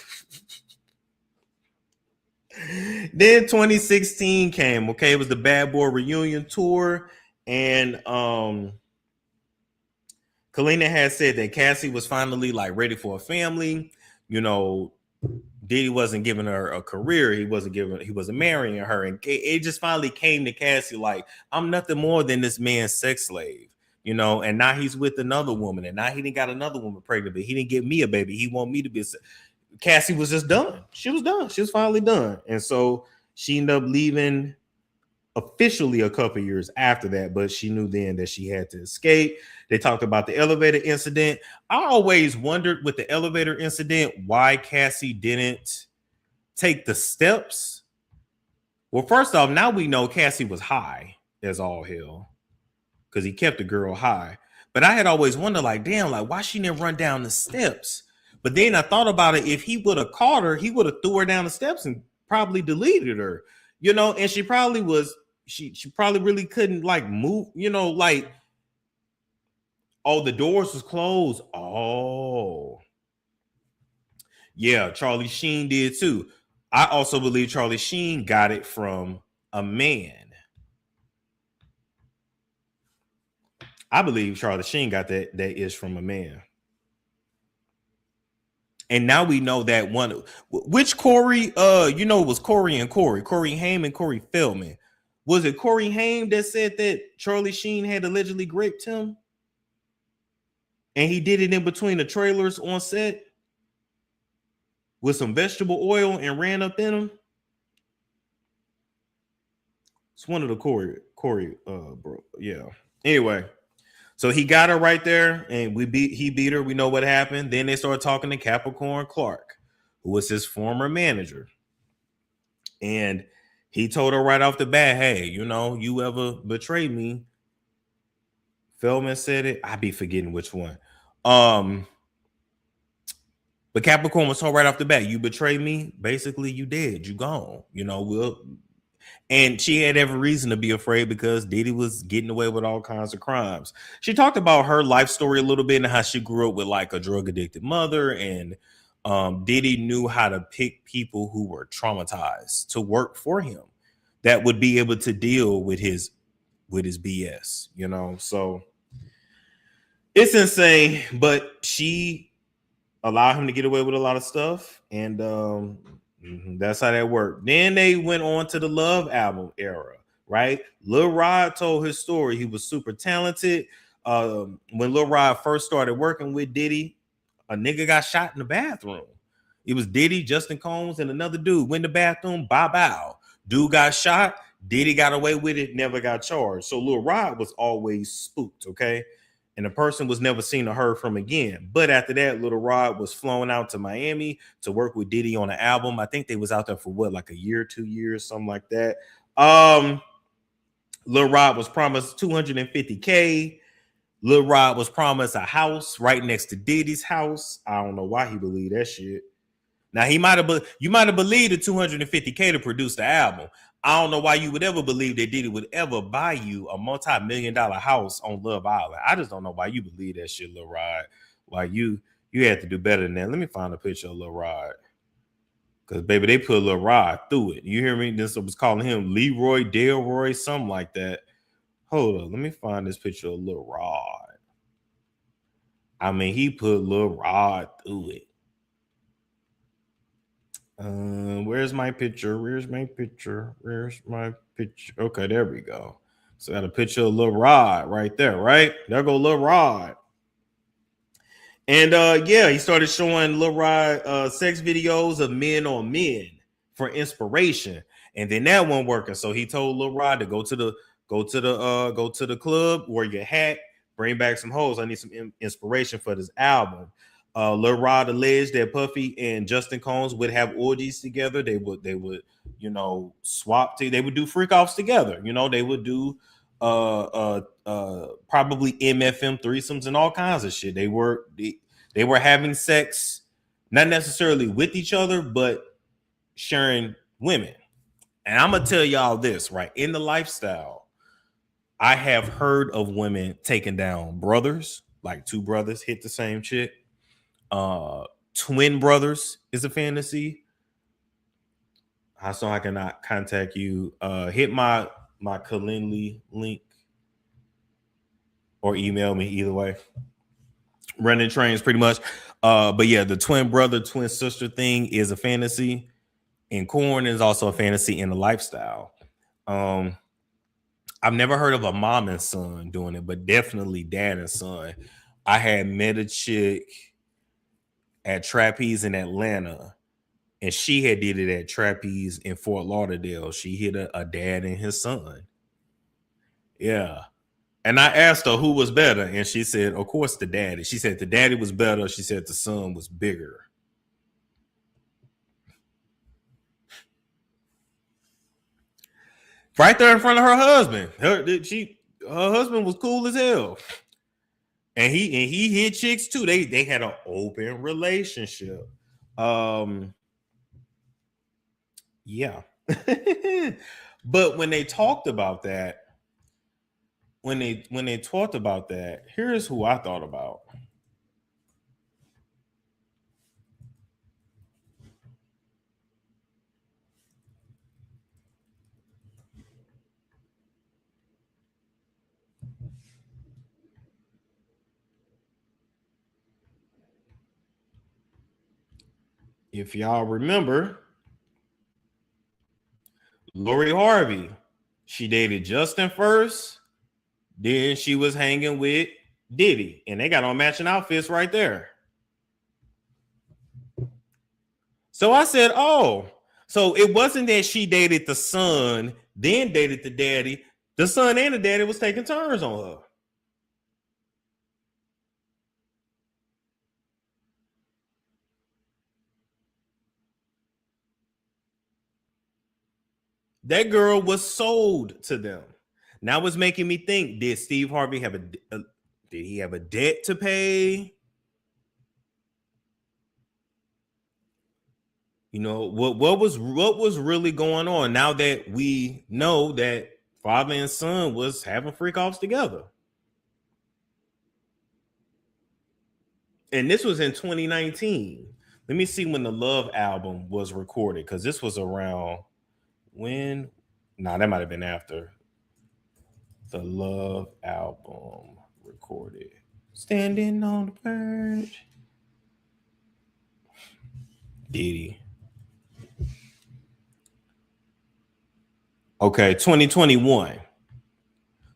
Then 2016 came, okay? It was the Bad Boy reunion tour. And Kalina had said that Cassie was finally like ready for a family. You know, Diddy wasn't giving her a career. He wasn't marrying her. And it just finally came to Cassie like, I'm nothing more than this man's sex slave, you know, and now he's with another woman. And now he didn't got another woman pregnant, but he didn't give me a baby. He want me to be. Cassie was just done. She was done. She was finally done. And so she ended up leaving officially a couple years after that, but she knew then that she had to escape. They talked about the elevator incident. I always wondered with the elevator incident why Cassie didn't take the steps. Well, first off, now we know Cassie was high as all hell because he kept the girl high. But I had always wondered, like, damn, like, why she didn't run down the steps? But then I thought about it. If he would have caught her, he would have threw her down the steps and probably deleted her, you know, and she probably was, she probably really couldn't like move, you know, like, oh, the doors was closed. Oh, yeah, Charlie Sheen did too. I also believe Charlie Sheen got it from a man. I believe Charlie Sheen got that is from a man. And now we know that one, which Corey, you know, it was Corey Haim and Corey Feldman. Was it Corey Haim that said that Charlie Sheen had allegedly raped him? And he did it in between the trailers on set with some vegetable oil and ran up in him. It's one of the Corey, bro. Yeah. Anyway. So he got her right there, and he beat her. We know what happened. Then they started talking to Capricorn Clark, who was his former manager. And he told her right off the bat, hey, you know, you ever betrayed me? Feldman said it. I be forgetting which one. But Capricorn was told right off the bat, you betrayed me. Basically, you did. You gone. You know, and she had every reason to be afraid because Diddy was getting away with all kinds of crimes. She talked about her life story a little bit and how she grew up with like a drug addicted mother. And Diddy knew how to pick people who were traumatized to work for him that would be able to deal with his BS, you know? So it's insane, but she allowed him to get away with a lot of stuff. And that's how that worked. Then they went on to the Love album era, right? Lil Rod told his story. He was super talented. When Lil Rod first started working with Diddy, a nigga got shot in the bathroom. It was Diddy, Justin Combs, and another dude went in the bathroom, bow. Dude got shot. Diddy got away with it, never got charged. So Lil Rod was always spooked, okay? And the person was never seen or heard from again. But after that, Lil Rod was flown out to Miami to work with Diddy on an album. I think they was out there for what, like a year, 2 years, something like that. Lil Rod was promised $250K. Lil Rod was promised a house right next to Diddy's house. I don't know why he believed that shit. Now you might have believed the $250K to produce the album. I don't know why you would ever believe that Diddy would ever buy you a multi-million-dollar house on Love Island. I just don't know why you believe that shit, Lil Rod. Like you had to do better than that. Let me find a picture of Lil Rod. Because, baby, they put Lil Rod through it. You hear me? This was calling him Leroy, Delroy, something like that. Hold on. Let me find this picture of Lil Rod. I mean, he put Lil Rod through it. Where's my picture? Okay, there we go. So got a picture of Lil Rod right there, right? There go Lil Rod. And yeah, he started showing Lil Rod sex videos of men on men for inspiration. And then that wasn't working. So he told Lil Rod to go to the club, wear your hat, bring back some hoes. I need some inspiration for this album. Lil Rod alleged that Puffy and Justin Combs would have orgies together. They would, you know, they would do freak offs together. You know, they would do probably MFM threesomes and all kinds of shit. They were having sex, not necessarily with each other, but sharing women. And I'm gonna tell y'all this, right? In the lifestyle, I have heard of women taking down brothers, like two brothers hit the same chick. Twin brothers is a fantasy. So I cannot contact you. Hit my Calendly link or email me, either way. Running trains, pretty much. But yeah, the twin brother, twin sister thing is a fantasy. And corn is also a fantasy in the lifestyle. I've never heard of a mom and son doing it, but definitely dad and son. I had met a chick at Trapeze in Atlanta, and she had did it at Trapeze in Fort Lauderdale. She hit a dad and his son. Yeah. And I asked her who was better, and she said, of course, the daddy. She said the daddy was better. She said the son was bigger. Right there in front of her husband. Her husband was cool as hell. And he hit chicks too. They had an open relationship. Yeah. But when they talked about that, here's who I thought about. If y'all remember, Lori Harvey, she dated Justin first, then she was hanging with Diddy, and they got on matching outfits right there. So I said, oh, so it wasn't that she dated the son, then dated the daddy. The son and the daddy was taking turns on her. That girl was sold to them. Now it's making me think: did Steve Harvey have did he have a debt to pay? You know what was really going on? Now that we know that father and son was having freak offs together, and this was in 2019. Let me see when the Love album was recorded, because this was around when. Nah, that might have been after the Love album recorded. Standing on the verge. Diddy. Okay, 2021.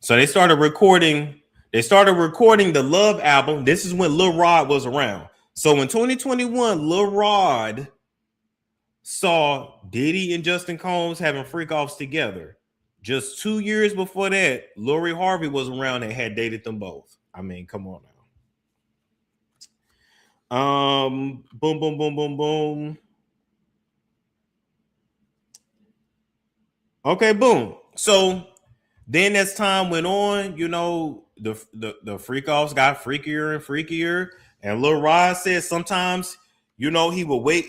So they started recording the Love album. This is when Lil Rod was around. So in 2021, Lil Rod saw Diddy and Justin Combs having freak offs together. Just 2 years before that, Lori Harvey was around and had dated them both. I mean, come on now. Boom, boom, boom, boom, boom. Okay, boom. So then as time went on, you know, the freak offs got freakier and freakier. And Lil Rod said sometimes, you know, he went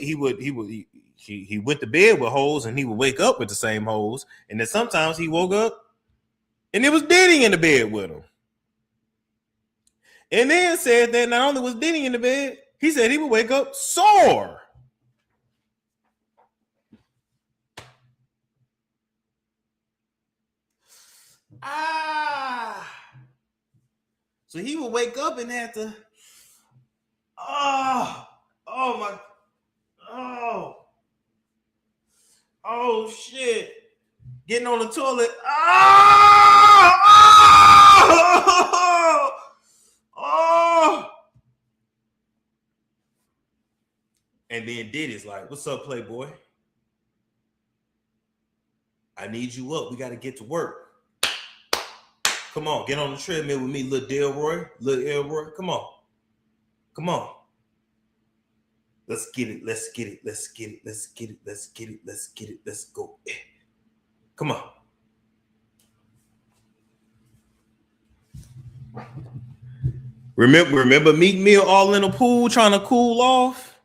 to bed with hoes and he would wake up with the same hoes. And then sometimes he woke up and it was Diddy in the bed with him. And then said that not only was Diddy in the bed, he said he would wake up sore. So he would wake up and have to, oh shit, getting on the toilet. Oh. And then Diddy's like, "What's up, Playboy? I need you up. We got to get to work. Come on, get on the treadmill with me, little Delroy, little Elroy. Come on. Come on. Let's get it. Let's get it. Let's get it. Let's get it. Let's get it. Let's get it. Let's go. Come on." Remember Meek Mill all in the pool trying to cool off?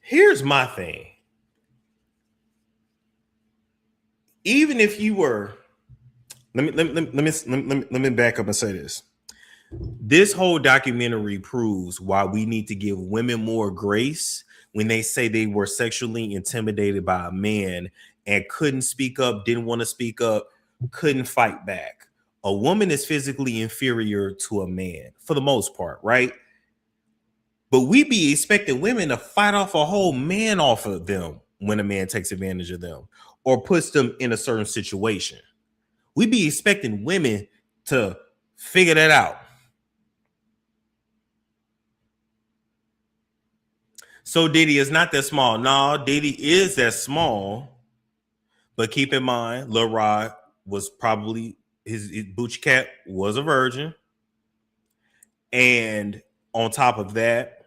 Here's my thing. Even if you were, let me back up and say this. This whole documentary proves why we need to give women more grace when they say they were sexually intimidated by a man and couldn't speak up, didn't want to speak up, couldn't fight back. A woman is physically inferior to a man for the most part, right? But we be expecting women to fight off a whole man off of them when a man takes advantage of them or puts them in a certain situation. We be expecting women to figure that out. So Diddy is not that small. No, Diddy is that small. But keep in mind, Lil Rod was probably, his Boochie Cat was a virgin. And on top of that,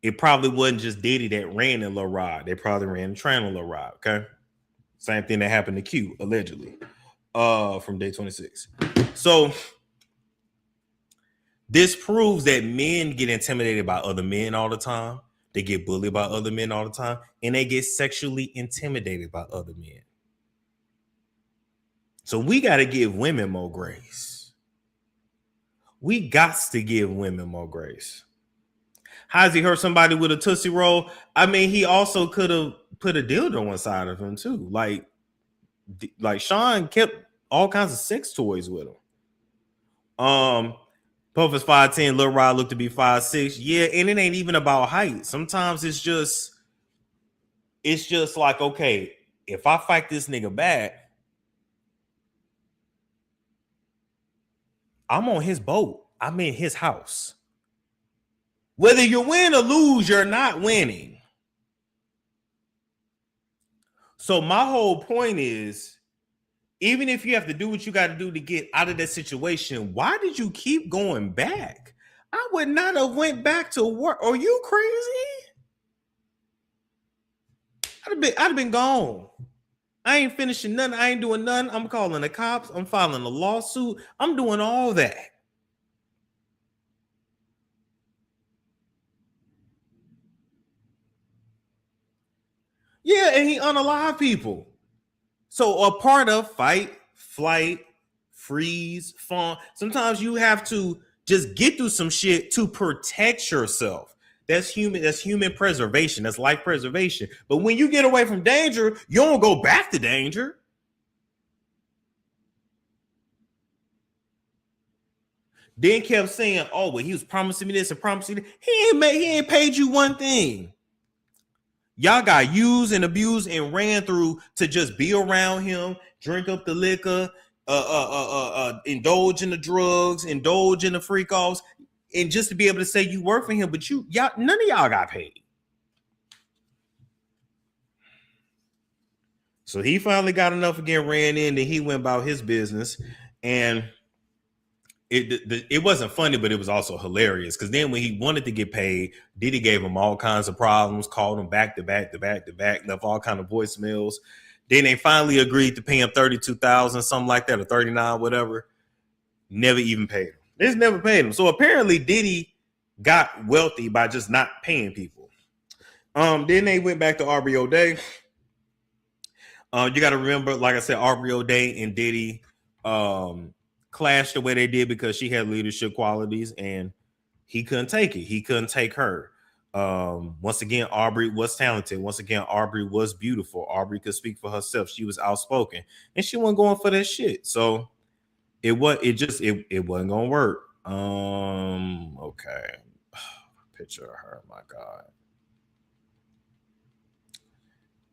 it probably wasn't just Diddy that ran in Lil Rod. They probably ran the train on Lil Rod, okay? Same thing that happened to Q, allegedly, from day 26. So this proves that men get intimidated by other men all the time. They get bullied by other men all the time. And they get sexually intimidated by other men. So we got to give women more grace. We got to give women more grace. How's he hurt somebody with a Tootsie Roll? I mean, he also could have put a dildo on side of him too. Like Sean kept all kinds of sex toys with him. Puff is 5'10", Lil Rod looked to be 5'6". Yeah, and it ain't even about height. Sometimes it's just like, okay, if I fight this nigga back, I'm on his boat. I'm in his house. Whether you win or lose, you're not winning. So my whole point is, even if you have to do what you got to do to get out of that situation, why did you keep going back? I would not have went back to work. Are you crazy? I'd have been gone. I ain't finishing nothing. I ain't doing nothing. I'm calling the cops. I'm filing a lawsuit. I'm doing all that. Yeah, and he unalive people. So a part of fight, flight, freeze, fawn. Sometimes you have to just get through some shit to protect yourself. That's human preservation. That's life preservation. But when you get away from danger, you don't go back to danger. Then kept saying, "Oh, well, he was promising me this and promising me that." He ain't paid you one thing. Y'all got used and abused and ran through to just be around him, drink up the liquor, indulge in the drugs, indulge in the freak offs, and just to be able to say you work for him, but y'all, none of y'all got paid. So he finally got enough again, ran in, and he went about his business. And it wasn't funny, but it was also hilarious, because then when he wanted to get paid, Diddy gave him all kinds of problems, called him back to back, left all kind of voicemails. Then they finally agreed to pay him $32,000, something like that, or $39,000, whatever. Never even paid him. They just never paid him. So apparently Diddy got wealthy by just not paying people. Then they went back to Aubrey O'Day. You got to remember, like I said, Aubrey O'Day and Diddy clashed the way they did because she had leadership qualities and he couldn't take it. He couldn't take her. Once again, Aubrey was talented. Once again, Aubrey was beautiful. Aubrey could speak for herself. She was outspoken and she wasn't going for that shit. So it wasn't gonna work. Okay. Picture of her, my God.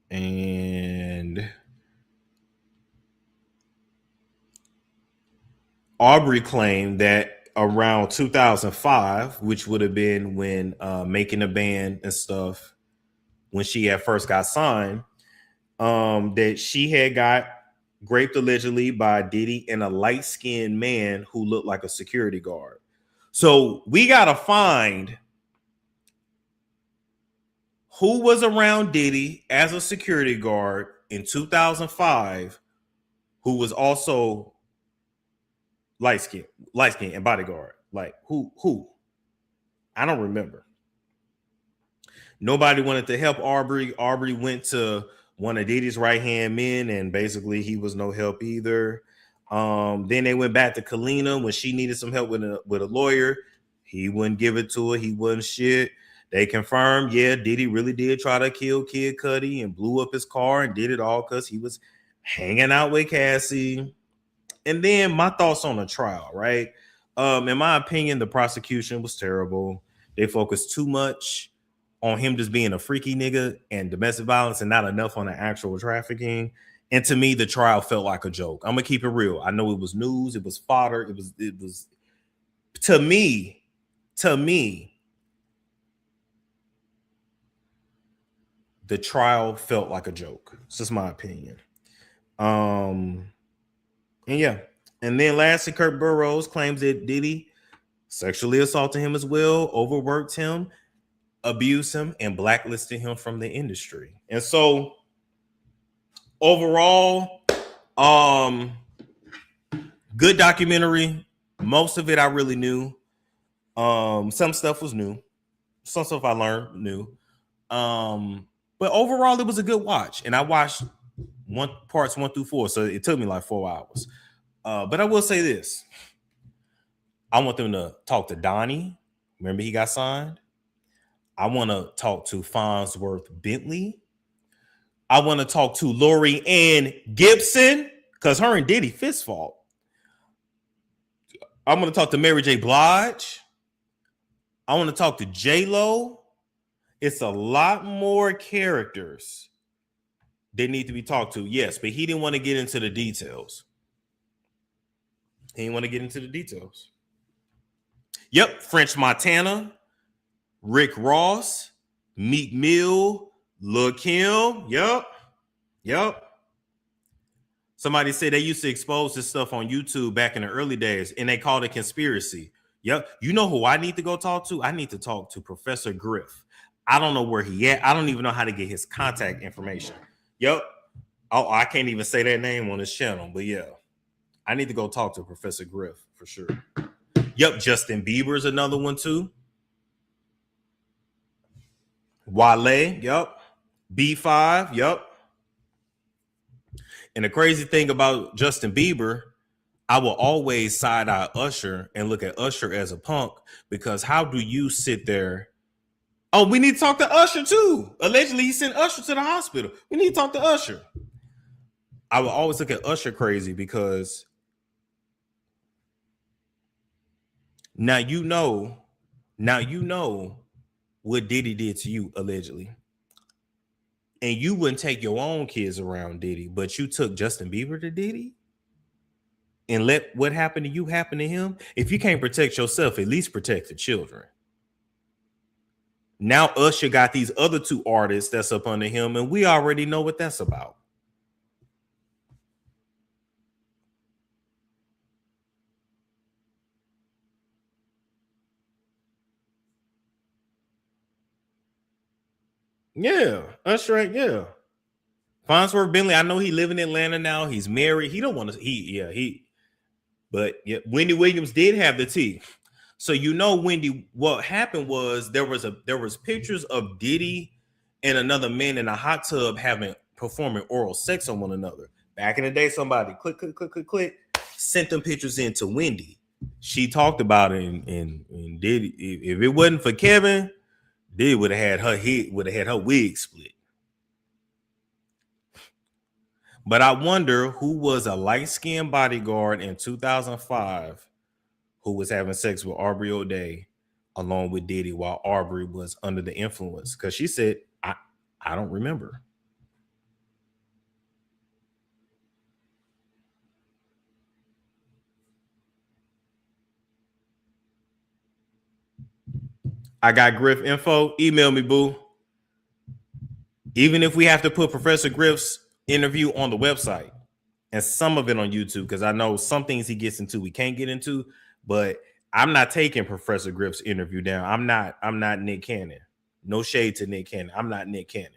And Aubrey claimed that around 2005, which would have been when making a band and stuff, when she had first got signed, that she had got raped allegedly by Diddy and a light-skinned man who looked like a security guard. So we gotta find who was around Diddy as a security guard in 2005, who was also light-skinned and bodyguard. Like who? I don't remember. Nobody wanted to help Aubrey. Aubrey went to one of Diddy's right-hand men, and basically he was no help either. Then they went back to Kalina when she needed some help with a lawyer. He wouldn't give it to her. He wasn't shit. They confirmed, yeah, Diddy really did try to kill Kid Cudi and blew up his car and did it all because he was hanging out with Cassie. And then my thoughts on the trial, right? In my opinion, the prosecution was terrible. They focused too much on him just being a freaky nigga and domestic violence and not enough on the actual trafficking. And to me, the trial felt like a joke. I'm gonna keep it real. I know it was news, it was fodder, it was to me, the trial felt like a joke. It's just my opinion. And yeah. And then lastly, Kirk Burrowes claims that Diddy sexually assaulted him as well, overworked him, abused him, and blacklisted him from the industry. And so overall, good documentary. Most of it I really knew. Some stuff was new. Some stuff I learned new. But overall, it was a good watch. And I watched parts 1 through 4, so it took me like 4 hours. But I will say this. I want them to talk to Donnie. Remember he got signed? I want to talk to Farnsworth Bentley. I want to talk to Lori Ann Gibson, because her and Diddy fist fought. I'm going to talk to Mary J. Blige. I want to talk to J-Lo. It's a lot more characters that need to be talked to. Yes, but he didn't want to get into the details. He didn't want to get into the details. Yep, French Montana, Rick Ross, Meek Mill, Lil' Kim. Yep. Somebody said they used to expose this stuff on YouTube back in the early days, and they called it conspiracy. Yep. You know who I need to go talk to? I need to talk to Professor Griff. I don't know where he at. I don't even know how to get his contact information. Yep. Oh, I can't even say that name on this channel, but yeah. I need to go talk to Professor Griff for sure. Yep. Justin Bieber's another one too. Wale. Yep. B5. Yep. And the crazy thing about Justin Bieber, I will always side-eye Usher and look at Usher as a punk, because how do you sit there? Oh, we need to talk to Usher too. Allegedly, he sent Usher to the hospital. We need to talk to Usher. I will always look at Usher crazy because now you know what Diddy did to you, allegedly. And you wouldn't take your own kids around Diddy, but you took Justin Bieber to Diddy and let what happened to you happen to him. If you can't protect yourself, at least protect the children. Now Usher got these other 2 artists that's up under him, and we already know what that's about. Yeah, Usher, yeah. Farnsworth Bentley, I know he live in Atlanta now. He's married. He don't want to. But yeah, Wendy Williams did have the tea. So you know, Wendy, what happened was there was pictures of Diddy and another man in a hot tub performing oral sex on one another. Back in the day, somebody click, sent them pictures in to Wendy. She talked about it and Diddy. If it wasn't for Kevin, Diddy would have had her wig split. But I wonder who was a light-skinned bodyguard in 2005 who was having sex with Aubrey O'Day along with Diddy while Aubrey was under the influence. Because she said, I don't remember. I got Griff info. Email me, boo. Even if we have to put Professor Griff's interview on the website and some of it on YouTube, because I know some things he gets into we can't get into, but I'm not taking Professor Griff's interview down. I'm not Nick Cannon. No shade to Nick Cannon. I'm not Nick Cannon.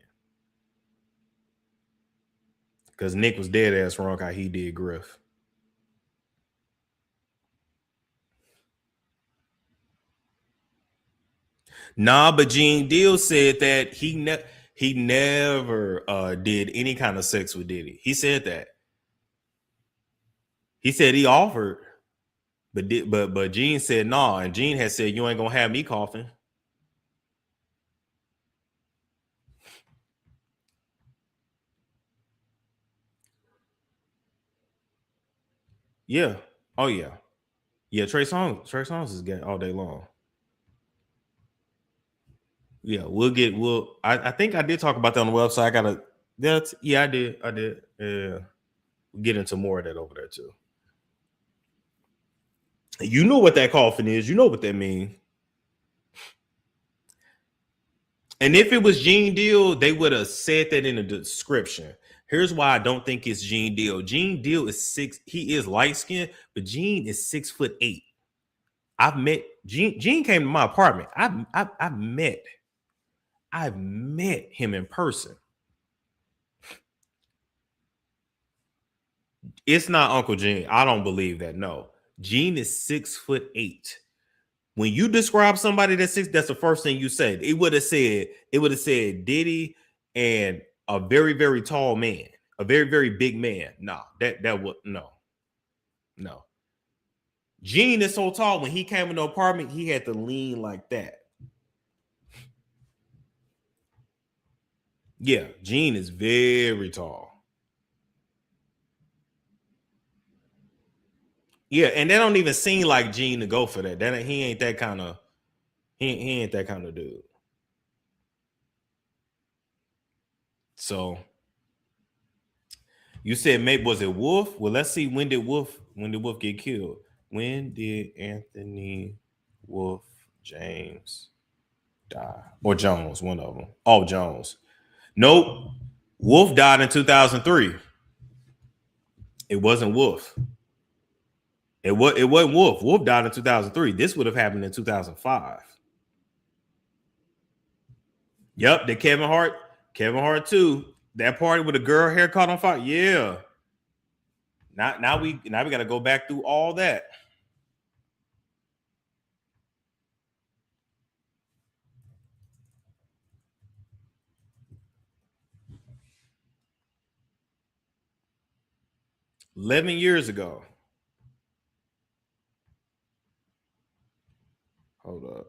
Because Nick was dead ass wrong how he did Griff. Nah, but Gene Deal said that he never did any kind of sex with Diddy. He said that. He said he offered, but Gene said nah, and Gene had said you ain't gonna have me coughing. Yeah. Oh yeah. Yeah. Trey Songz is getting all day long. Yeah, I think I did talk about that on the website. I did. Yeah. We'll get into more of that over there too. You know what that coffin is. You know what that means. And if it was Gene Deal, they would have said that in the description. Here's why I don't think it's Gene Deal. Gene Deal is he is light skinned, but Gene is 6'8". I've met Gene. Gene came to my apartment. I've met him in person. It's not Uncle Gene. I don't believe that. No, Gene is 6'8". When you describe somebody that's 6, that's the first thing you said. It would have said Diddy and a very, very tall man, a very, very big man. No, that would no. Gene is so tall. When he came in the apartment, he had to lean like that. Yeah, Gene is very tall. Yeah, and they don't even seem like Gene to go for that. He ain't that kind of he ain't that kind of dude. So you said maybe was it Wolf? Well, let's see when did Wolf get killed? When did Anthony Wolf James die? Or Jones, one of them. Oh, Jones. Nope. Wolf died in 2003. It wasn't Wolf. It wasn't Wolf. Wolf died in 2003. This would have happened in 2005. Yep, the Kevin Hart too. That party with a girl hair caught on fire. Yeah. Now we got to go back through all that. $11 years ago. Hold up.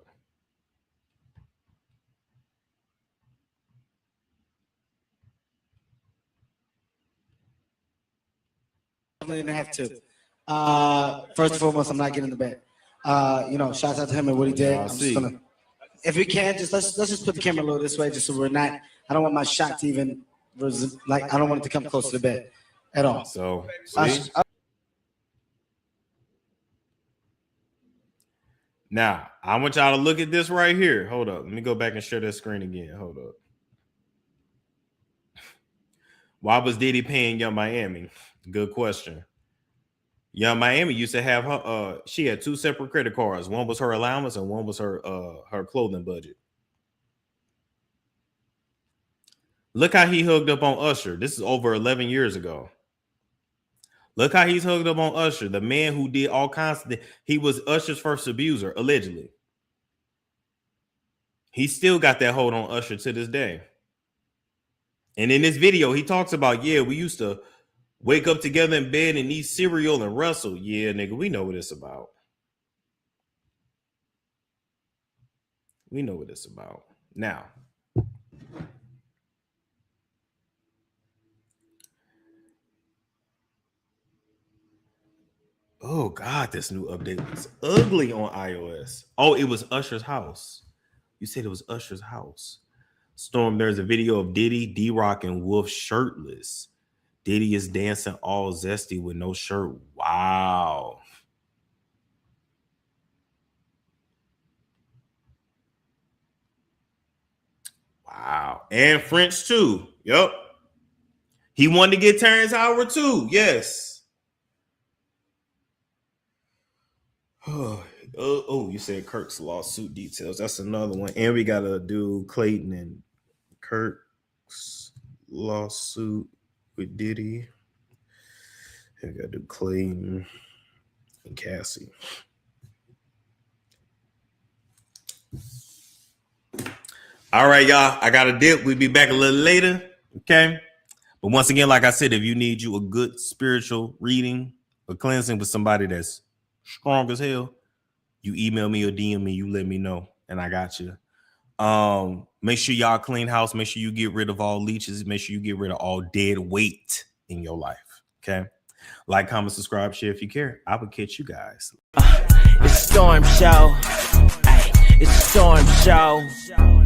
And I have to. First and foremost, I'm not getting in the bed. Shouts out to him and what he did. I'm just gonna, if we can, let's just put the camera a little this way, just so we're not. I don't want my shot to even I don't want it to come close to the bed at all. So now I want y'all to look at this right here. Hold up. Let me go back and share that screen again. Hold up. Why was Diddy paying Young Miami? Good question. Young Miami used to have her. She had 2 separate credit cards. One was her allowance, and one was her clothing budget. Look how he hooked up on Usher. This is over 11 years ago. Look how he's hooked up on Usher, the man who did all kinds of things. He was Usher's first abuser, allegedly. He still got that hold on Usher to this day. And in this video, he talks about, yeah, we used to wake up together in bed and eat cereal and wrestle. Yeah, nigga, we know what it's about. We know what it's about. Now, oh God, this new update is ugly on iOS. Oh, it was Usher's house. You said it was Usher's house. Storm, there's a video of Diddy, D-Rock, and Wolf shirtless. Diddy is dancing all zesty with no shirt. Wow. Wow. And French too. Yep. He wanted to get Terrence Howard too. Yes. Oh, you said Kirk's lawsuit details. That's another one. And we got to do Clayton and Kirk's lawsuit with Diddy. And we got to do Clayton and Cassie. All right, y'all. I got a dip. We'll be back a little later. Okay. But once again, like I said, if you need you a good spiritual reading or cleansing with somebody that's strong as hell, you email me or DM me, you let me know, and I got you. Make sure y'all clean house. Make sure you get rid of all leeches. Make sure you get rid of all dead weight in your life. Okay. Like, comment, subscribe, share if you care. I will catch you guys. It's Storm Show. Ay, it's Storm Show.